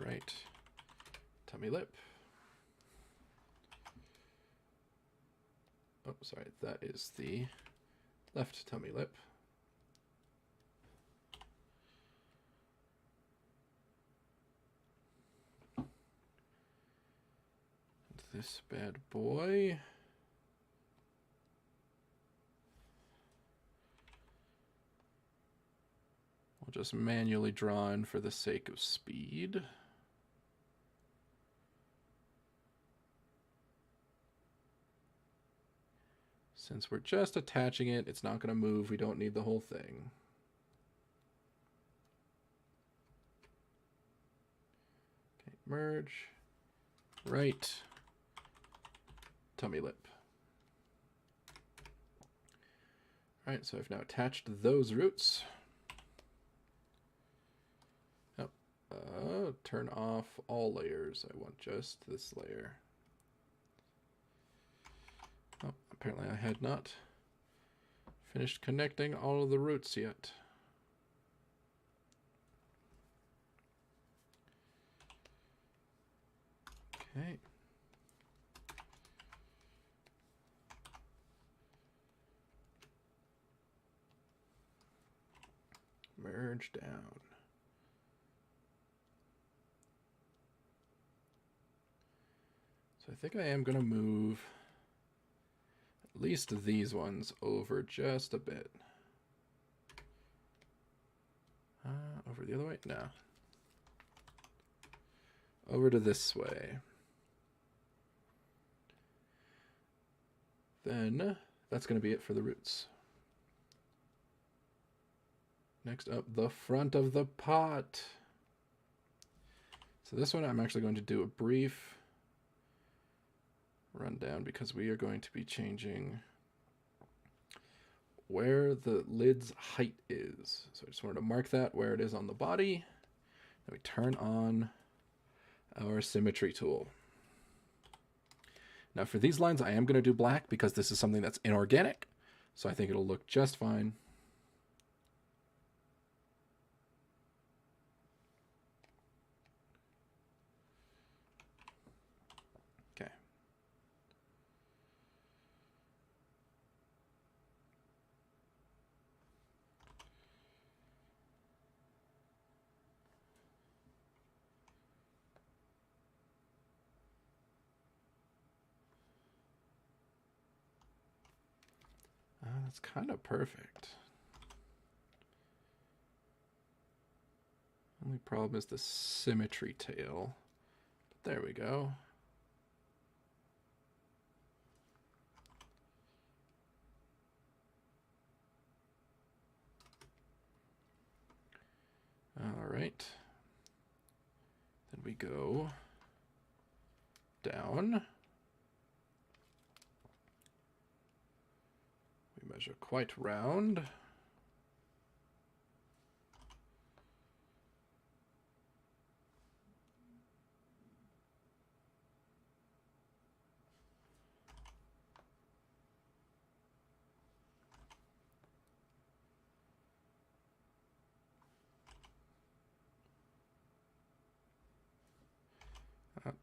Right. Tummy lip. Oh, sorry, that is the left tummy lip. And this bad boy. We'll just manually draw in for the sake of speed. Since we're just attaching it, it's not going to move. We don't need the whole thing. Okay, merge. Right. Tummy lip. All right, so I've now attached those roots. Oh, turn off all layers. I want just this layer. Oh, apparently I had not finished connecting all of the roots yet. Okay. Merge down. So I think I am going to move at least these ones over just a bit. Over the other way? No. Over to this way. Then that's going to be it for the roots. Next up, the front of the pot. So this one I'm actually going to do a brief rundown because we are going to be changing where the lid's height is. So I just wanted to mark that where it is on the body. Then we turn on our symmetry tool. Now for these lines, I am going to do black because this is something that's inorganic. So I think it'll look just fine. Okay. That's kind of perfect. Only problem is the symmetry tail. But there we go. All right. Then we go down. We measure quite round.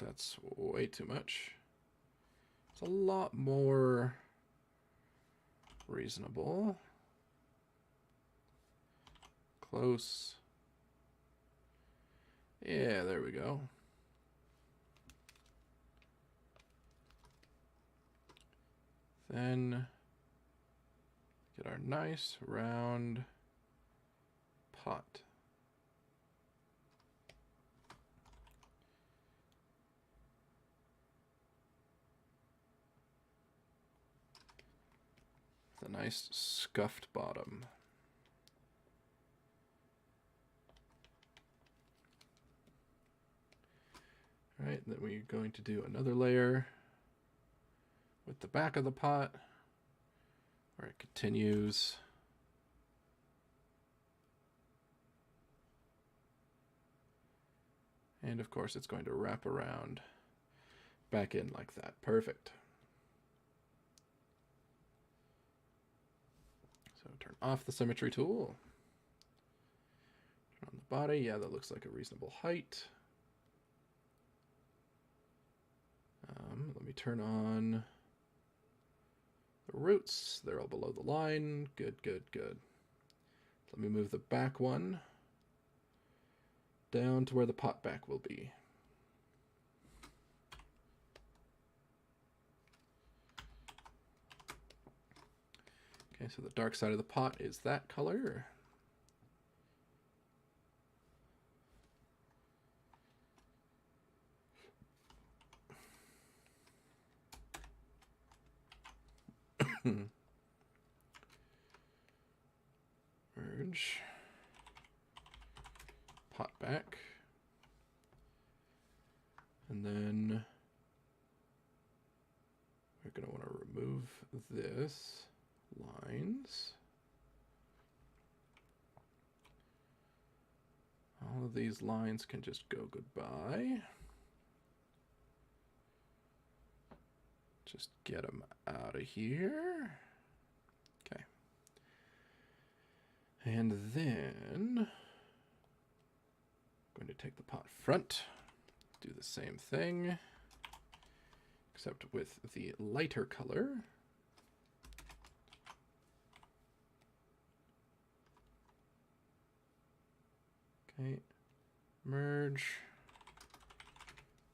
That's way too much. It's a lot more reasonable. Close. Yeah, there we go. Then get our nice round pot. With a nice scuffed bottom. All right, then we're going to do another layer with the back of the pot where it continues. And of course, it's going to wrap around back in like that. Perfect. So turn off the symmetry tool. Turn on the body. Yeah, that looks like a reasonable height. Let me turn on the roots. They're all below the line. Good, good, good. Let me move the back one down to where the pot back will be. Okay, so the dark side of the pot is that color. Merge. Pot back. And then we're going to want to remove this lines. All of these lines can just go goodbye. Just get them out of here. Okay. And then I'm going to take the pot front, do the same thing, except with the lighter color. Okay, merge,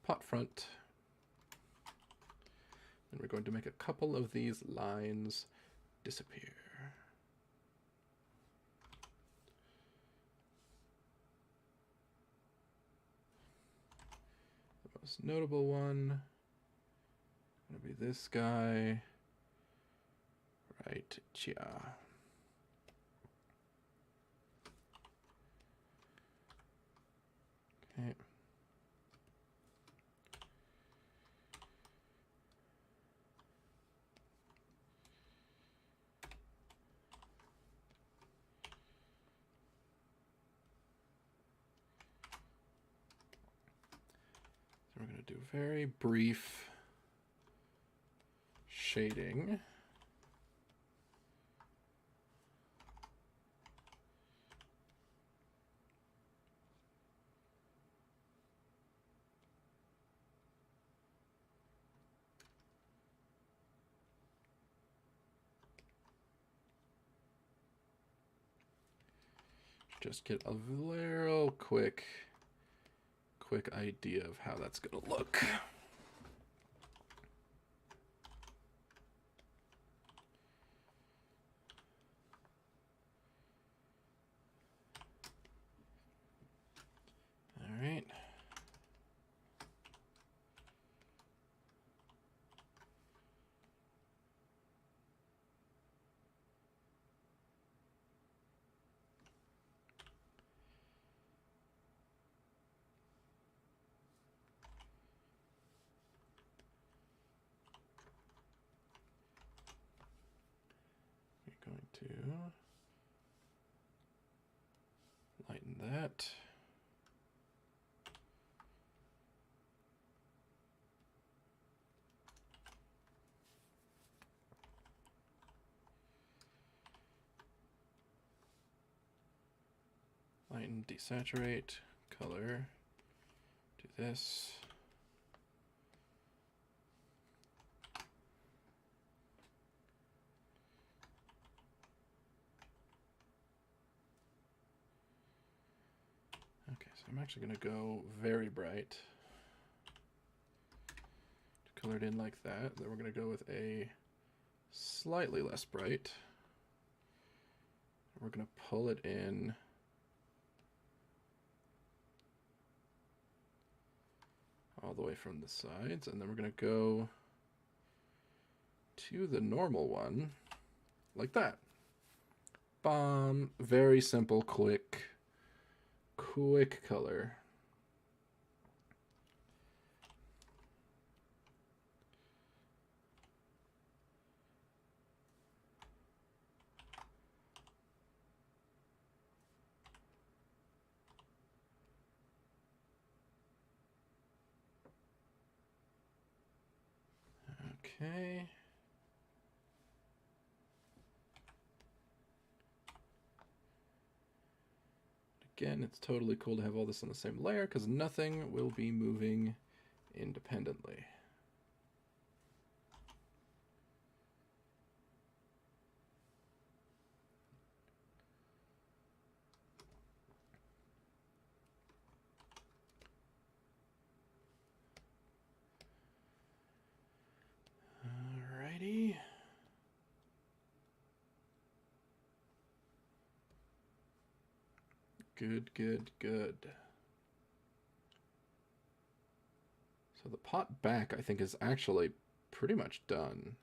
pot front. And we're going to make a couple of these lines disappear. The most notable one is going to be this guy right here. Okay. we're going to do very brief shading. Just get a real quick idea of how that's going to look. All right. We're going to lighten that. Lighten, desaturate, color, do this. Okay, so I'm actually going to go very bright. Color it in like that. Then we're going to go with a slightly less bright. We're going to pull it in all the way from the sides, and then we're going to go to the normal one like that. Bomb. Very simple, quick color. Okay. Again, it's totally cool to have all this on the same layer because nothing will be moving independently. Alrighty. Good, good, good. So the pot back, I think, is actually pretty much done.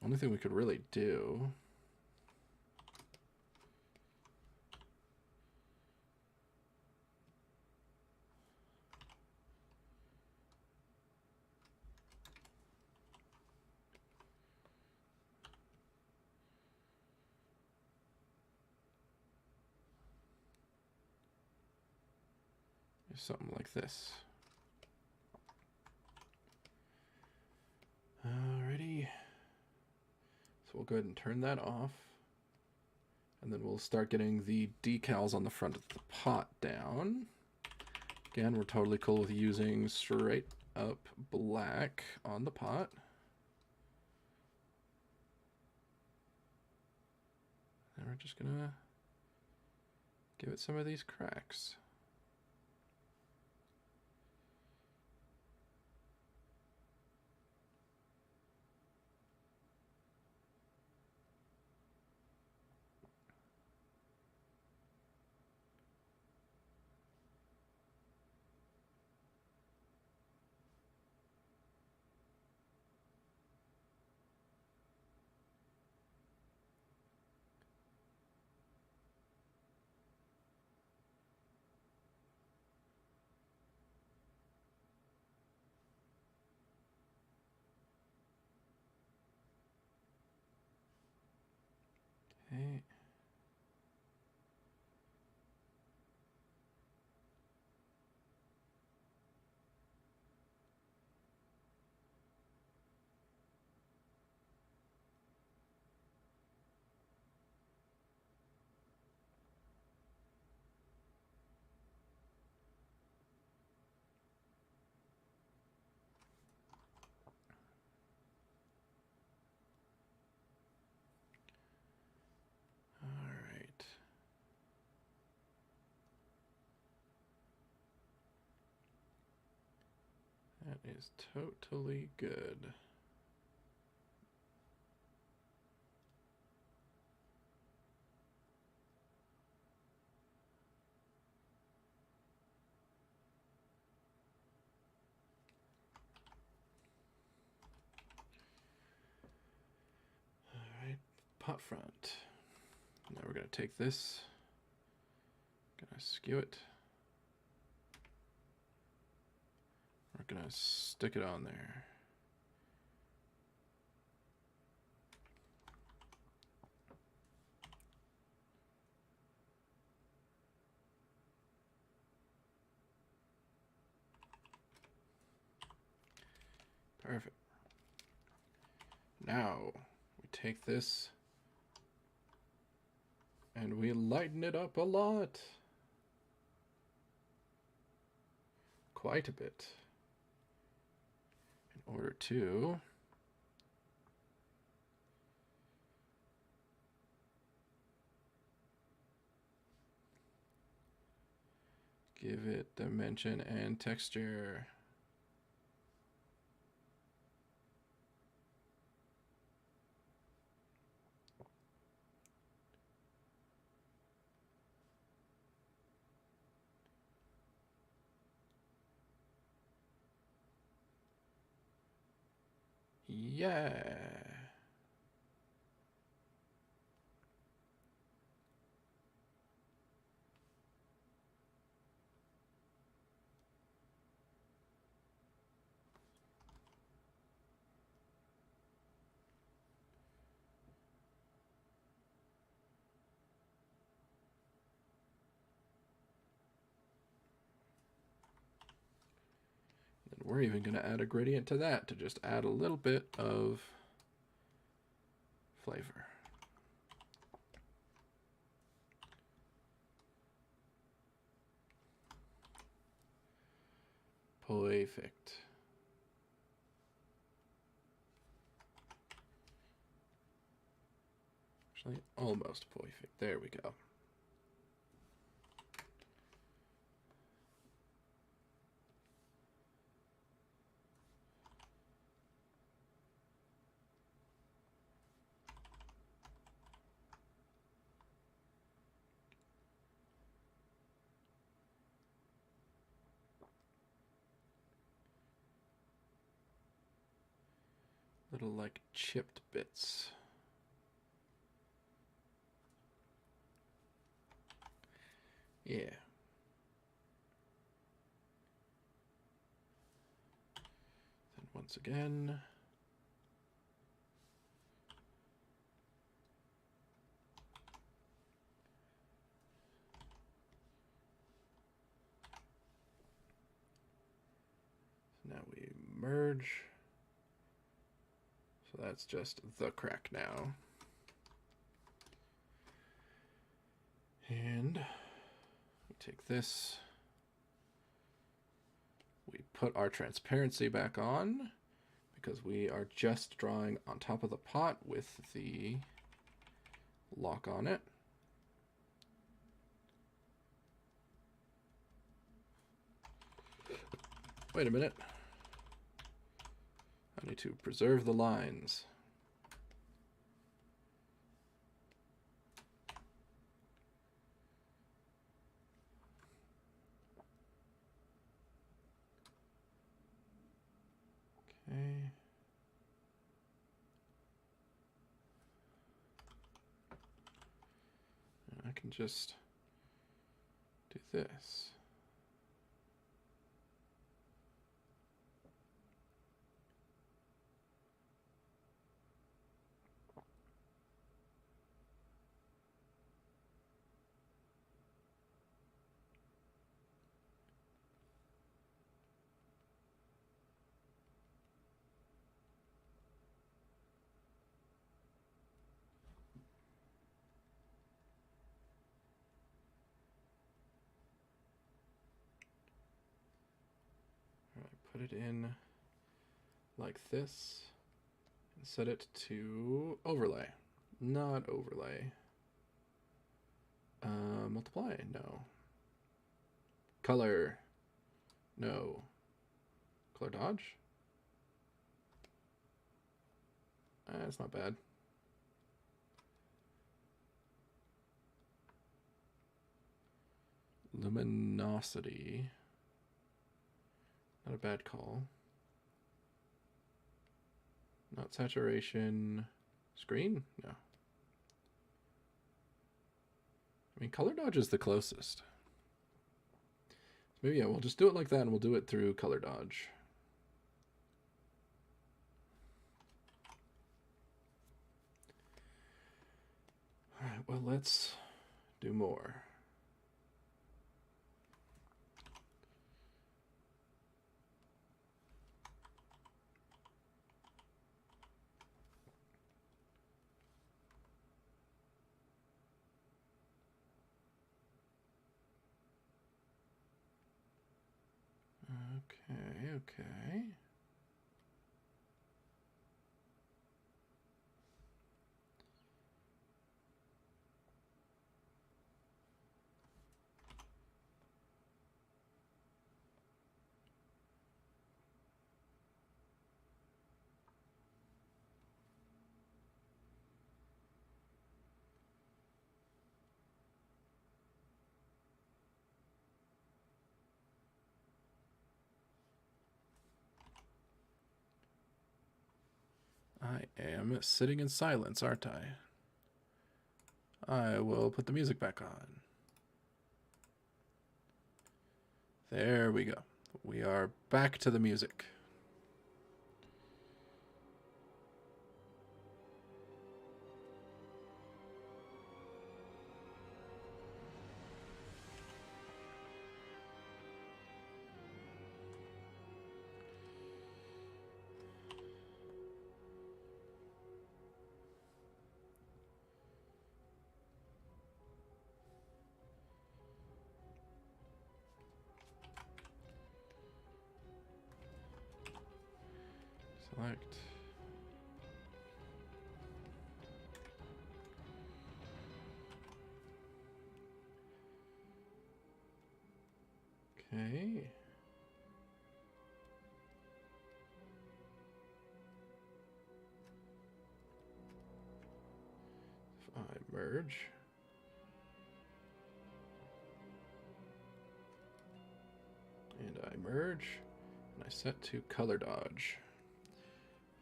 Only thing we could really do is something like this. Alrighty. So we'll go ahead and turn that off. And then we'll start getting the decals on the front of the pot down. Again, we're totally cool with using straight up black on the pot. And we're just gonna give it some of these cracks. That is totally good. All right, pot front. Now we're going to take this, gonna skew it. We're gonna stick it on there. Perfect. Now we take this and we lighten it up a lot. Quite a bit. In order to give it dimension and texture. Yeah. And we're even going to add a gradient to that to just add a little bit of flavor. Perfect. Actually, almost perfect. There we go. Little like chipped bits. Yeah. Then once again, now we merge. So that's just the crack now. And we take this, we put our transparency back on because we are just drawing on top of the pot with the lock on it. Wait a minute. I need to preserve the lines. Okay. I can just do this. Put it in like this and set it to overlay. Not overlay. Multiply? No. Color? No. Color dodge. That's not bad. Luminosity. Not a bad call. Not saturation. Screen? No. I mean, color dodge is the closest. So maybe, yeah, we'll just do it like that and we'll do it through color dodge. All right, well, let's do more. Okay. I am sitting in silence, aren't I? I will put the music back on. There we go. We are back to the music. Select. Okay. If I merge. And I merge. And I set to color dodge.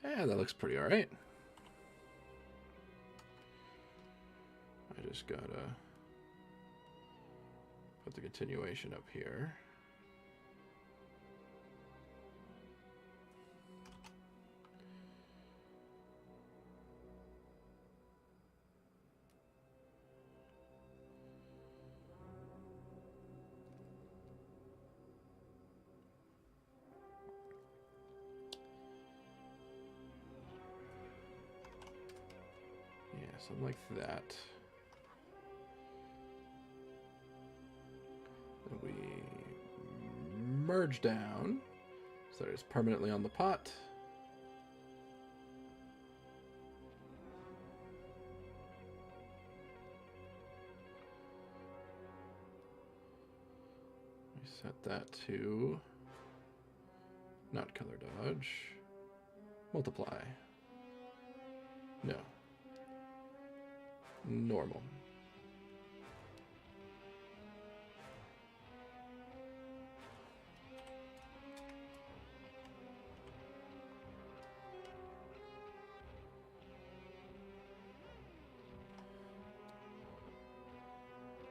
Yeah, that looks pretty alright. I just gotta put the continuation up here. Something like that. Then we merge down so that it's permanently on the pot. We set that to not color dodge. Multiply. No. Normal.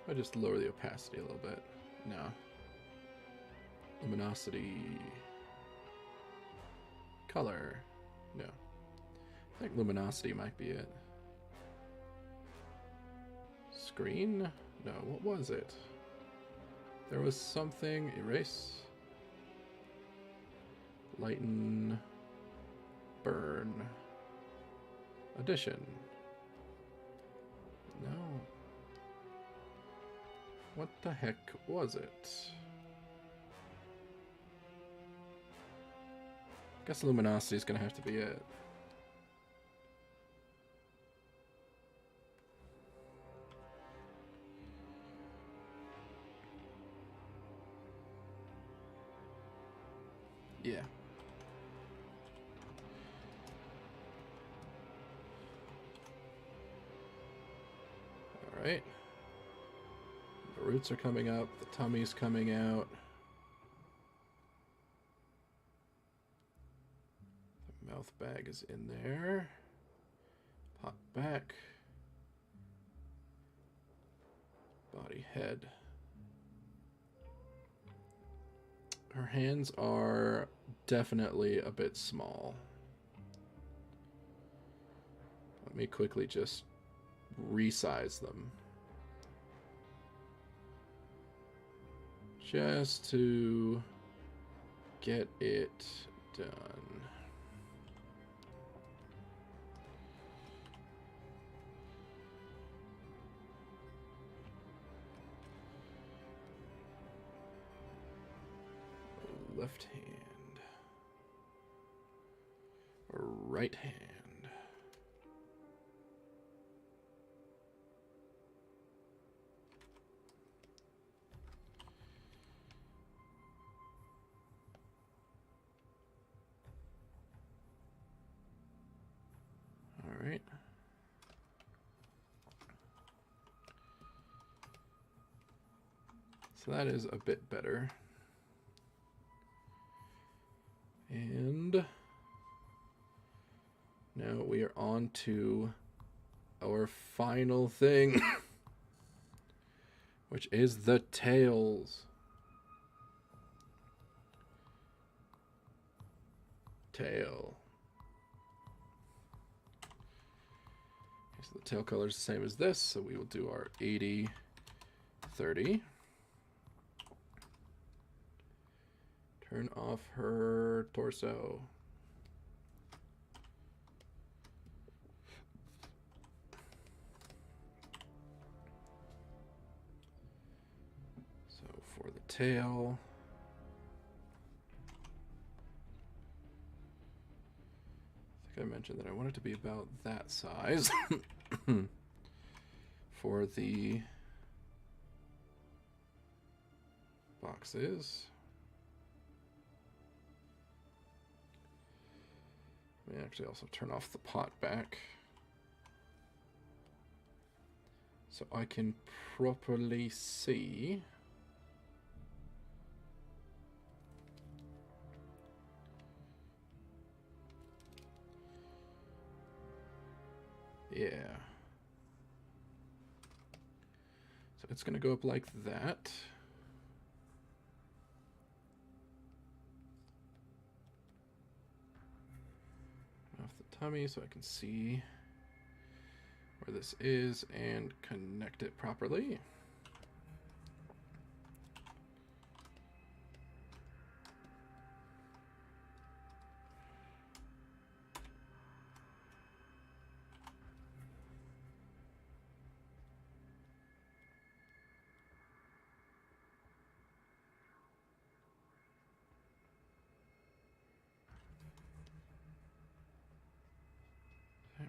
I just lower the opacity a little bit. No. Luminosity. Color. No. I think luminosity might be it. Screen? No, what was it? There was something. Erase. Lighten. Burn. Addition. No. What the heck was it? Guess luminosity is gonna have to be it. Yeah, Alright. The roots are coming up, the tummy's coming out. The mouth bag is in there. Pop back. Body, head. Her hands are definitely a bit small. Let me quickly just resize them. Just to get it done. Left hand. Or right hand. All right. So that is a bit better. And now we are on to our final thing, which is the tails. Tail. Okay, so the tail color is the same as this, so we will do our 80, 30. Turn off her torso. So for the tail, I think I mentioned that I want it to be about that size. For the boxes. Let me actually also turn off the pot back so I can properly see. Yeah. So it's going to go up like that. Off the tummy so I can see where this is and connect it properly.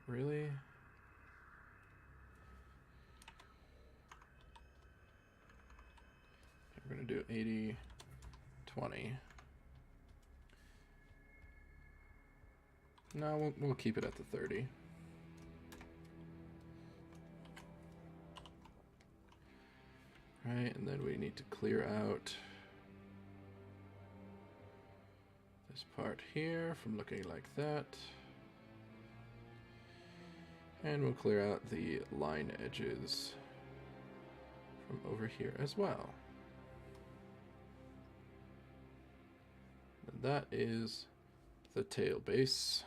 Really? We're going to do 80, 20. No, we'll keep it at the 30. Right, and then we need to clear out this part here from looking like that. And we'll clear out the line edges from over here as well. And that is the tail base.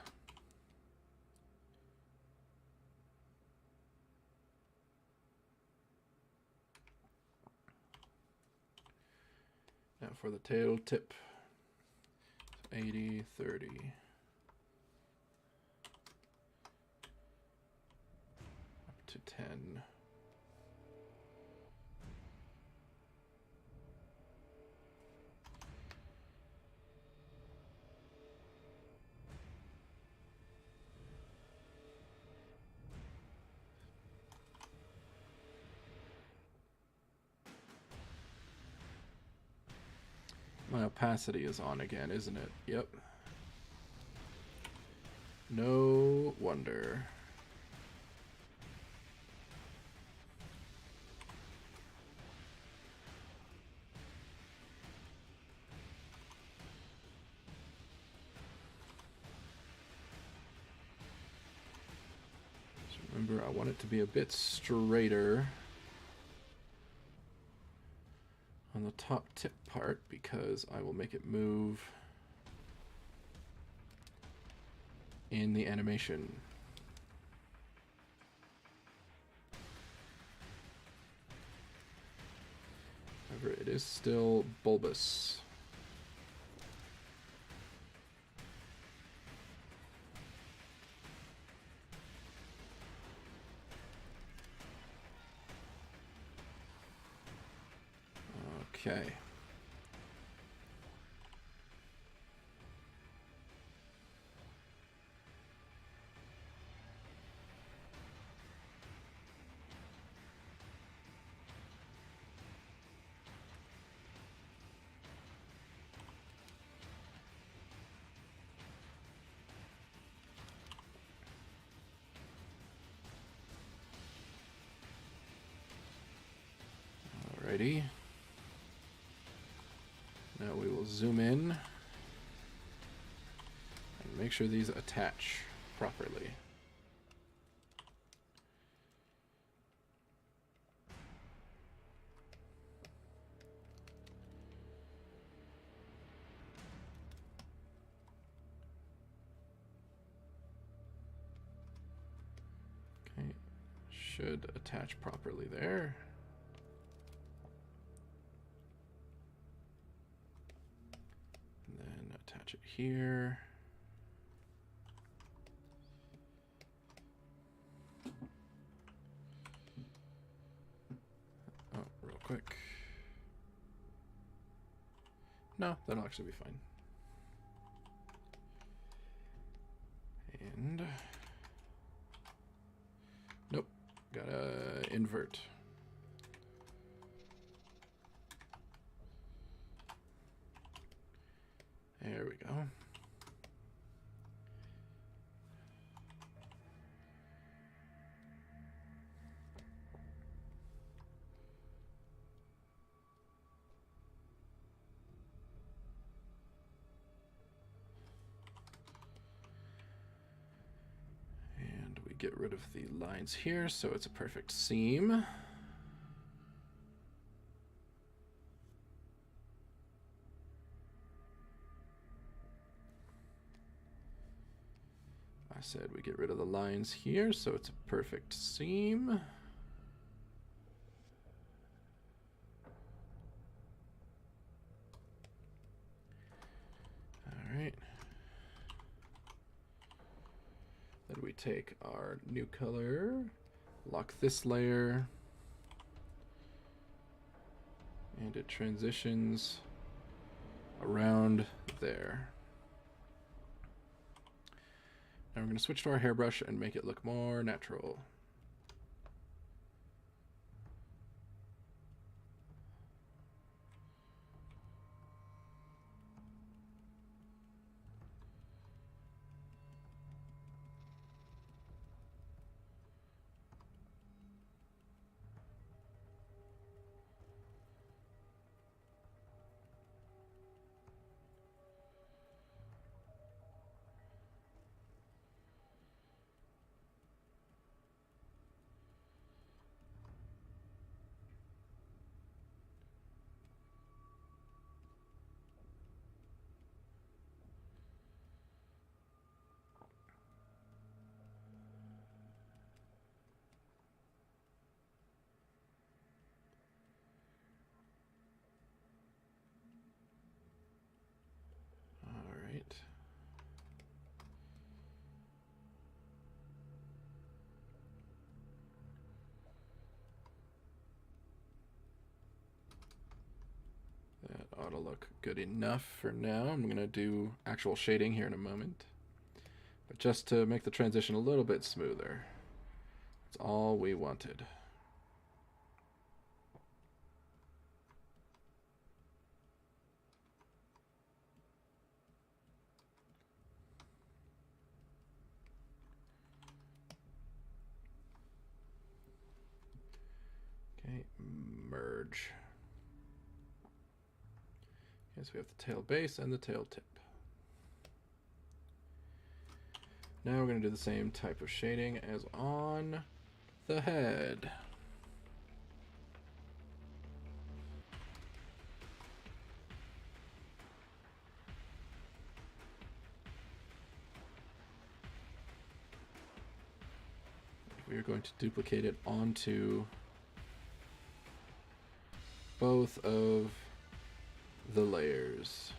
Now for the tail tip, 80, 30. Up to 10. My opacity is on again, isn't it? Yep. No wonder. Remember, I want it to be a bit straighter on the top tip part because I will make it move in the animation. However, it is still bulbous. Okay. Alrighty. Now we will zoom in and make sure these attach properly. Okay, should attach properly there. Attach it here. Oh, real quick. No, that'll actually be fine. And nope, gotta invert. There we go. And we get rid of the lines here so it's a perfect seam. I said we get rid of the lines here so it's a perfect seam. All right. Then we take our new color, lock this layer, and it transitions around there. Now we're going to switch to our hairbrush and make it look more natural. That ought to look good enough for now. I'm going to do actual shading here in a moment. But just to make the transition a little bit smoother. That's all we wanted. Okay, merge. Okay, so we have the tail base and the tail tip. Now we're going to do the same type of shading as on the head. We're going to duplicate it onto both of the layers.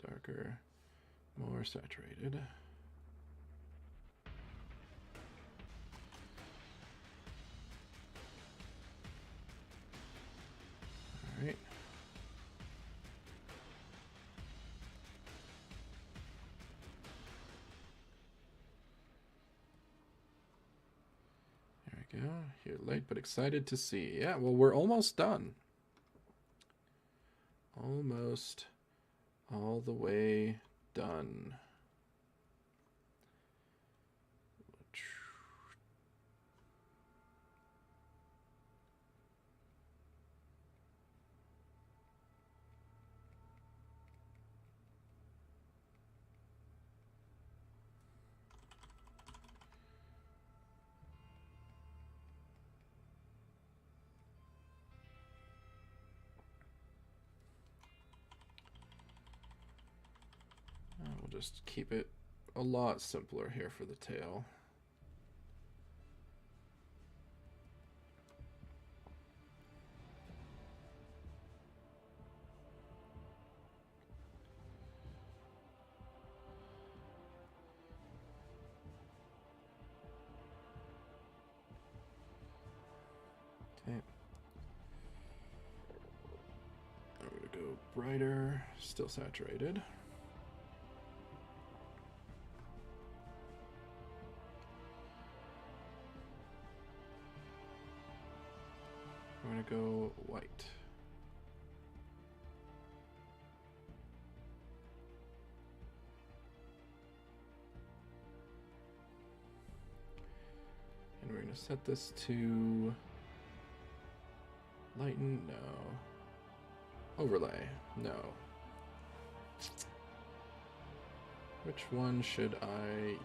Darker, more saturated. All right. There we go. Here, late but excited to see. Yeah, well, we're almost done. Almost all the way done. We'll just keep it a lot simpler here for the tail. Okay. I'm going to go brighter, still saturated. I'm going to go white. And we're going to set this to lighten, no. Overlay, no. Which one should I use?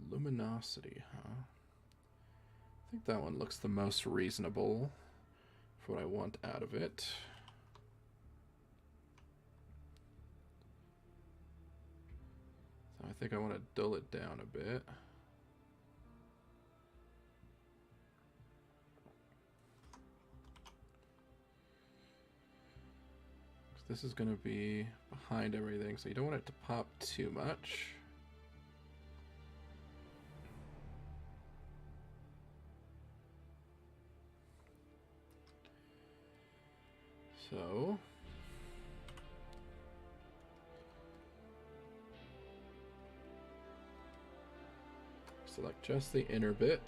Luminosity, huh? I think that one looks the most reasonable for what I want out of it. So I think I want to dull it down a bit. This is going to be behind everything, so you don't want it to pop too much. So select just the inner bit.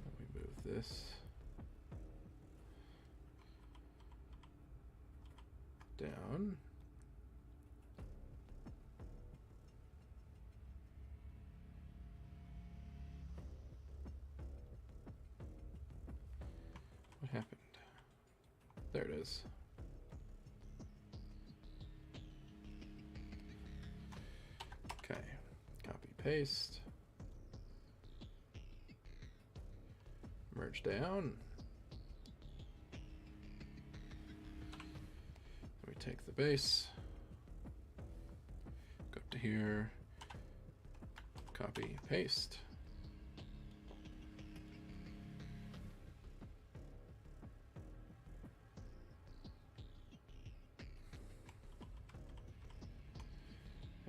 Let me move this down. What happened? There it is. Okay, copy, paste. Merge down. Let me take the base. Go up to here. Copy, paste.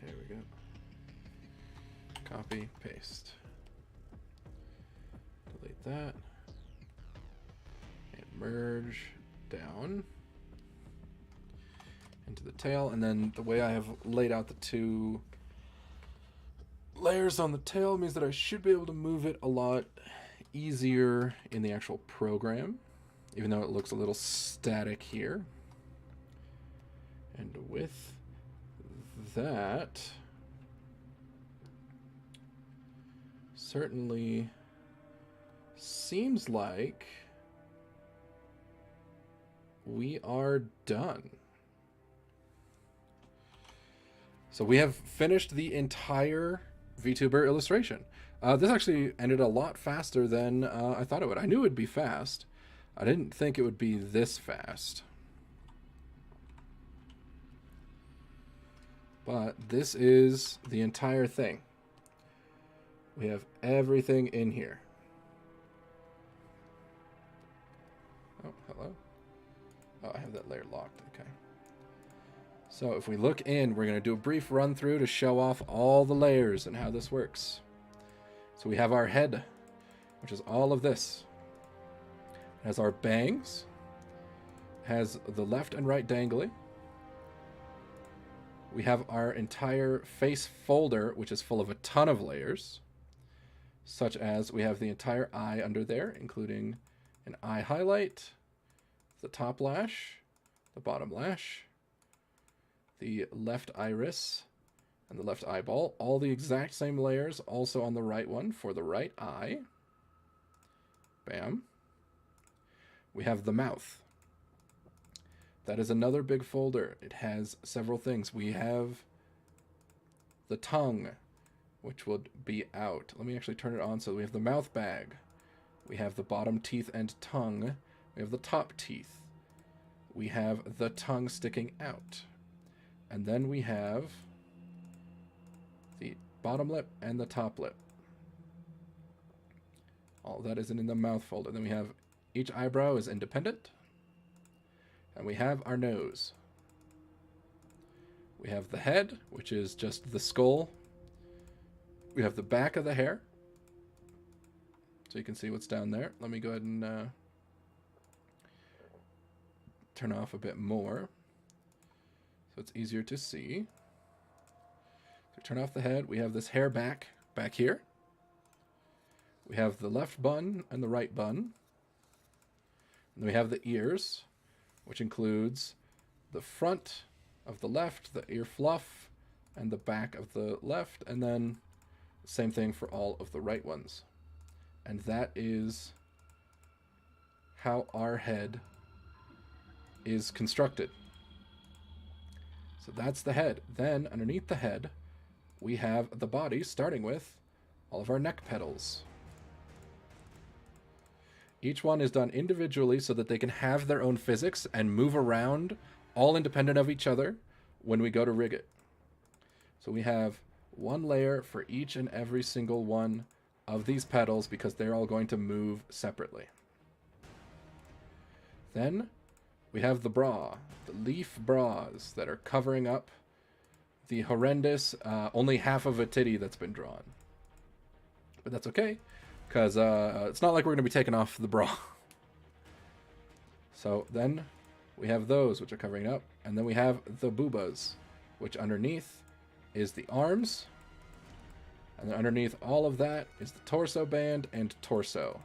There we go. Copy, paste. Delete that. And merge down. into the tail. And then the way I have laid out the 2 layers on the tail means that I should be able to move it a lot easier in the actual program, even though it looks a little static here. And with that, certainly seems like we are done. So we have finished the entire VTuber illustration. This actually ended a lot faster than I thought it would. I knew it would be fast. I didn't think it would be this fast. But this is the entire thing. We have everything in here. Oh, hello. Oh, I have that layer locked. Okay. So if we look in, we're going to do a brief run through to show off all the layers and how this works. So we have our head, which is all of this. It has our bangs. It has the left and right dangly. We have our entire face folder, which is full of a ton of layers, such as we have the entire eye under there, including an eye highlight, the top lash, the bottom lash, the left iris, and the left eyeball. All the exact same layers, also on the right one for the right eye. Bam. We have the mouth. That is another big folder. It has several things. We have the tongue, which would be out. Let me actually turn it on. So we have the mouth bag. We have the bottom teeth and tongue. We have the top teeth. We have the tongue sticking out. And then we have the bottom lip and the top lip. All that isn't in the mouth folder. Then we have each eyebrow is independent. And we have our nose. We have the head, which is just the skull. We have the back of the hair. So you can see what's down there. Let me go ahead and turn off a bit more so it's easier to see. So turn off the head. We have this hair back here. We have the left bun and the right bun. And then we have the ears, which includes the front of the left, the ear fluff, and the back of the left, and then same thing for all of the right ones. And that is how our head is constructed. So that's the head. Then underneath the head, we have the body, starting with all of our neck petals. Each one is done individually so that they can have their own physics and move around all independent of each other when we go to rig it. So we have one layer for each and every single one of these petals because they're all going to move separately. Then we have the bra, the leaf bras that are covering up the horrendous, only half of a titty that's been drawn. But that's okay, because it's not like we're going to be taking off the bra. So then we have those, which are covering up. And then we have the boobas, which underneath is the arms. And then underneath all of that is the torso band and torso.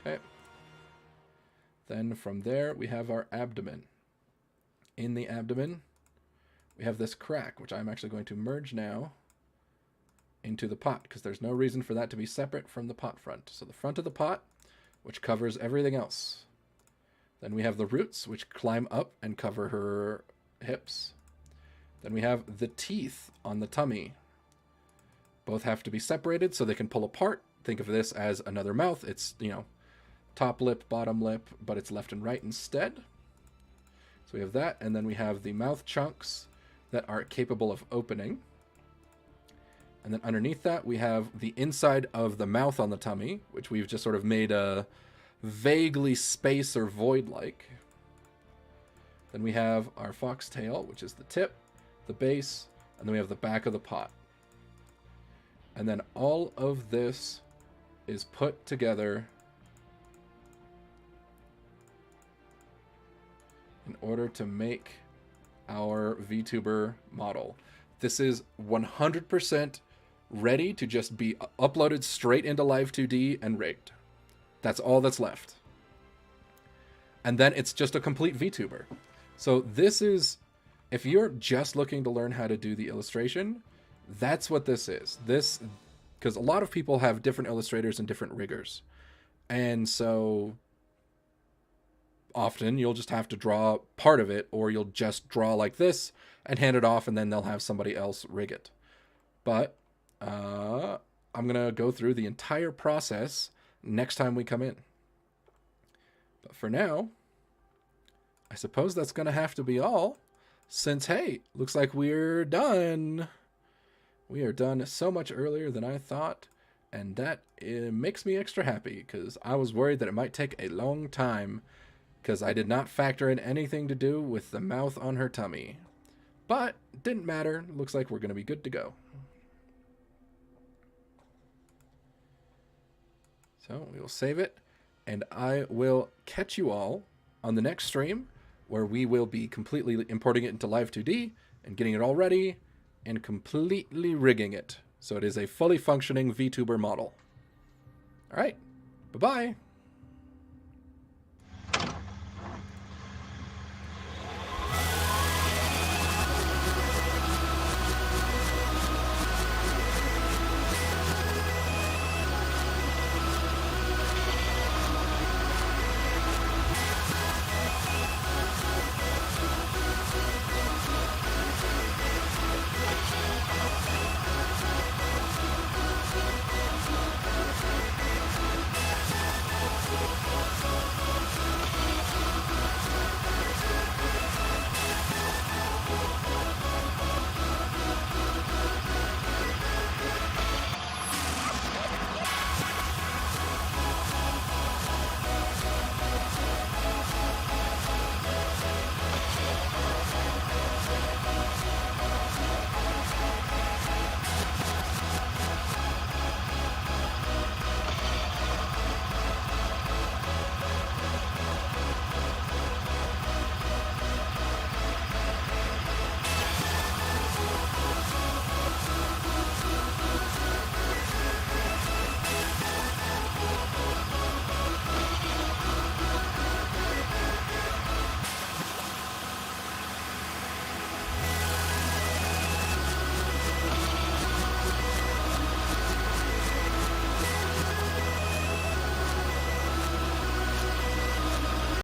Okay. Then from there, we have our abdomen. In the abdomen, we have this crack, which I'm actually going to merge now into the pot, because there's no reason for that to be separate from the pot front. So the front of the pot, which covers everything else. Then we have the roots, which climb up and cover her hips. Then we have the teeth on the tummy. Both have to be separated so they can pull apart. Think of this as another mouth. It's, top lip, bottom lip, but it's left and right instead. So we have that, and then we have the mouth chunks that are capable of opening. And then underneath that, we have the inside of the mouth on the tummy, which we've just sort of made a vaguely space or void-like. Then we have our foxtail, which is the tip, the base, and then we have the back of the pot. And then all of this is put together order to make our VTuber model. This is 100% ready to just be uploaded straight into Live 2D and rigged. That's all that's left. And then it's just a complete VTuber. So this is, if you're just looking to learn how to do the illustration, that's what this is. This, because a lot of people have different illustrators and different riggers. And so often you'll just have to draw part of it, or you'll just draw like this and hand it off, and then they'll have somebody else rig it. But I'm going to go through the entire process next time we come in. But for now, I suppose that's going to have to be all, since, hey, looks like we're done. We are done so much earlier than I thought, and that makes me extra happy, because I was worried that it might take a long time, because I did not factor in anything to do with the mouth on her tummy. But it didn't matter. Looks like we're going to be good to go. So we will save it, and I will catch you all on the next stream, where we will be completely importing it into Live 2D and getting it all ready and completely rigging it so it is a fully functioning VTuber model. All right, bye-bye.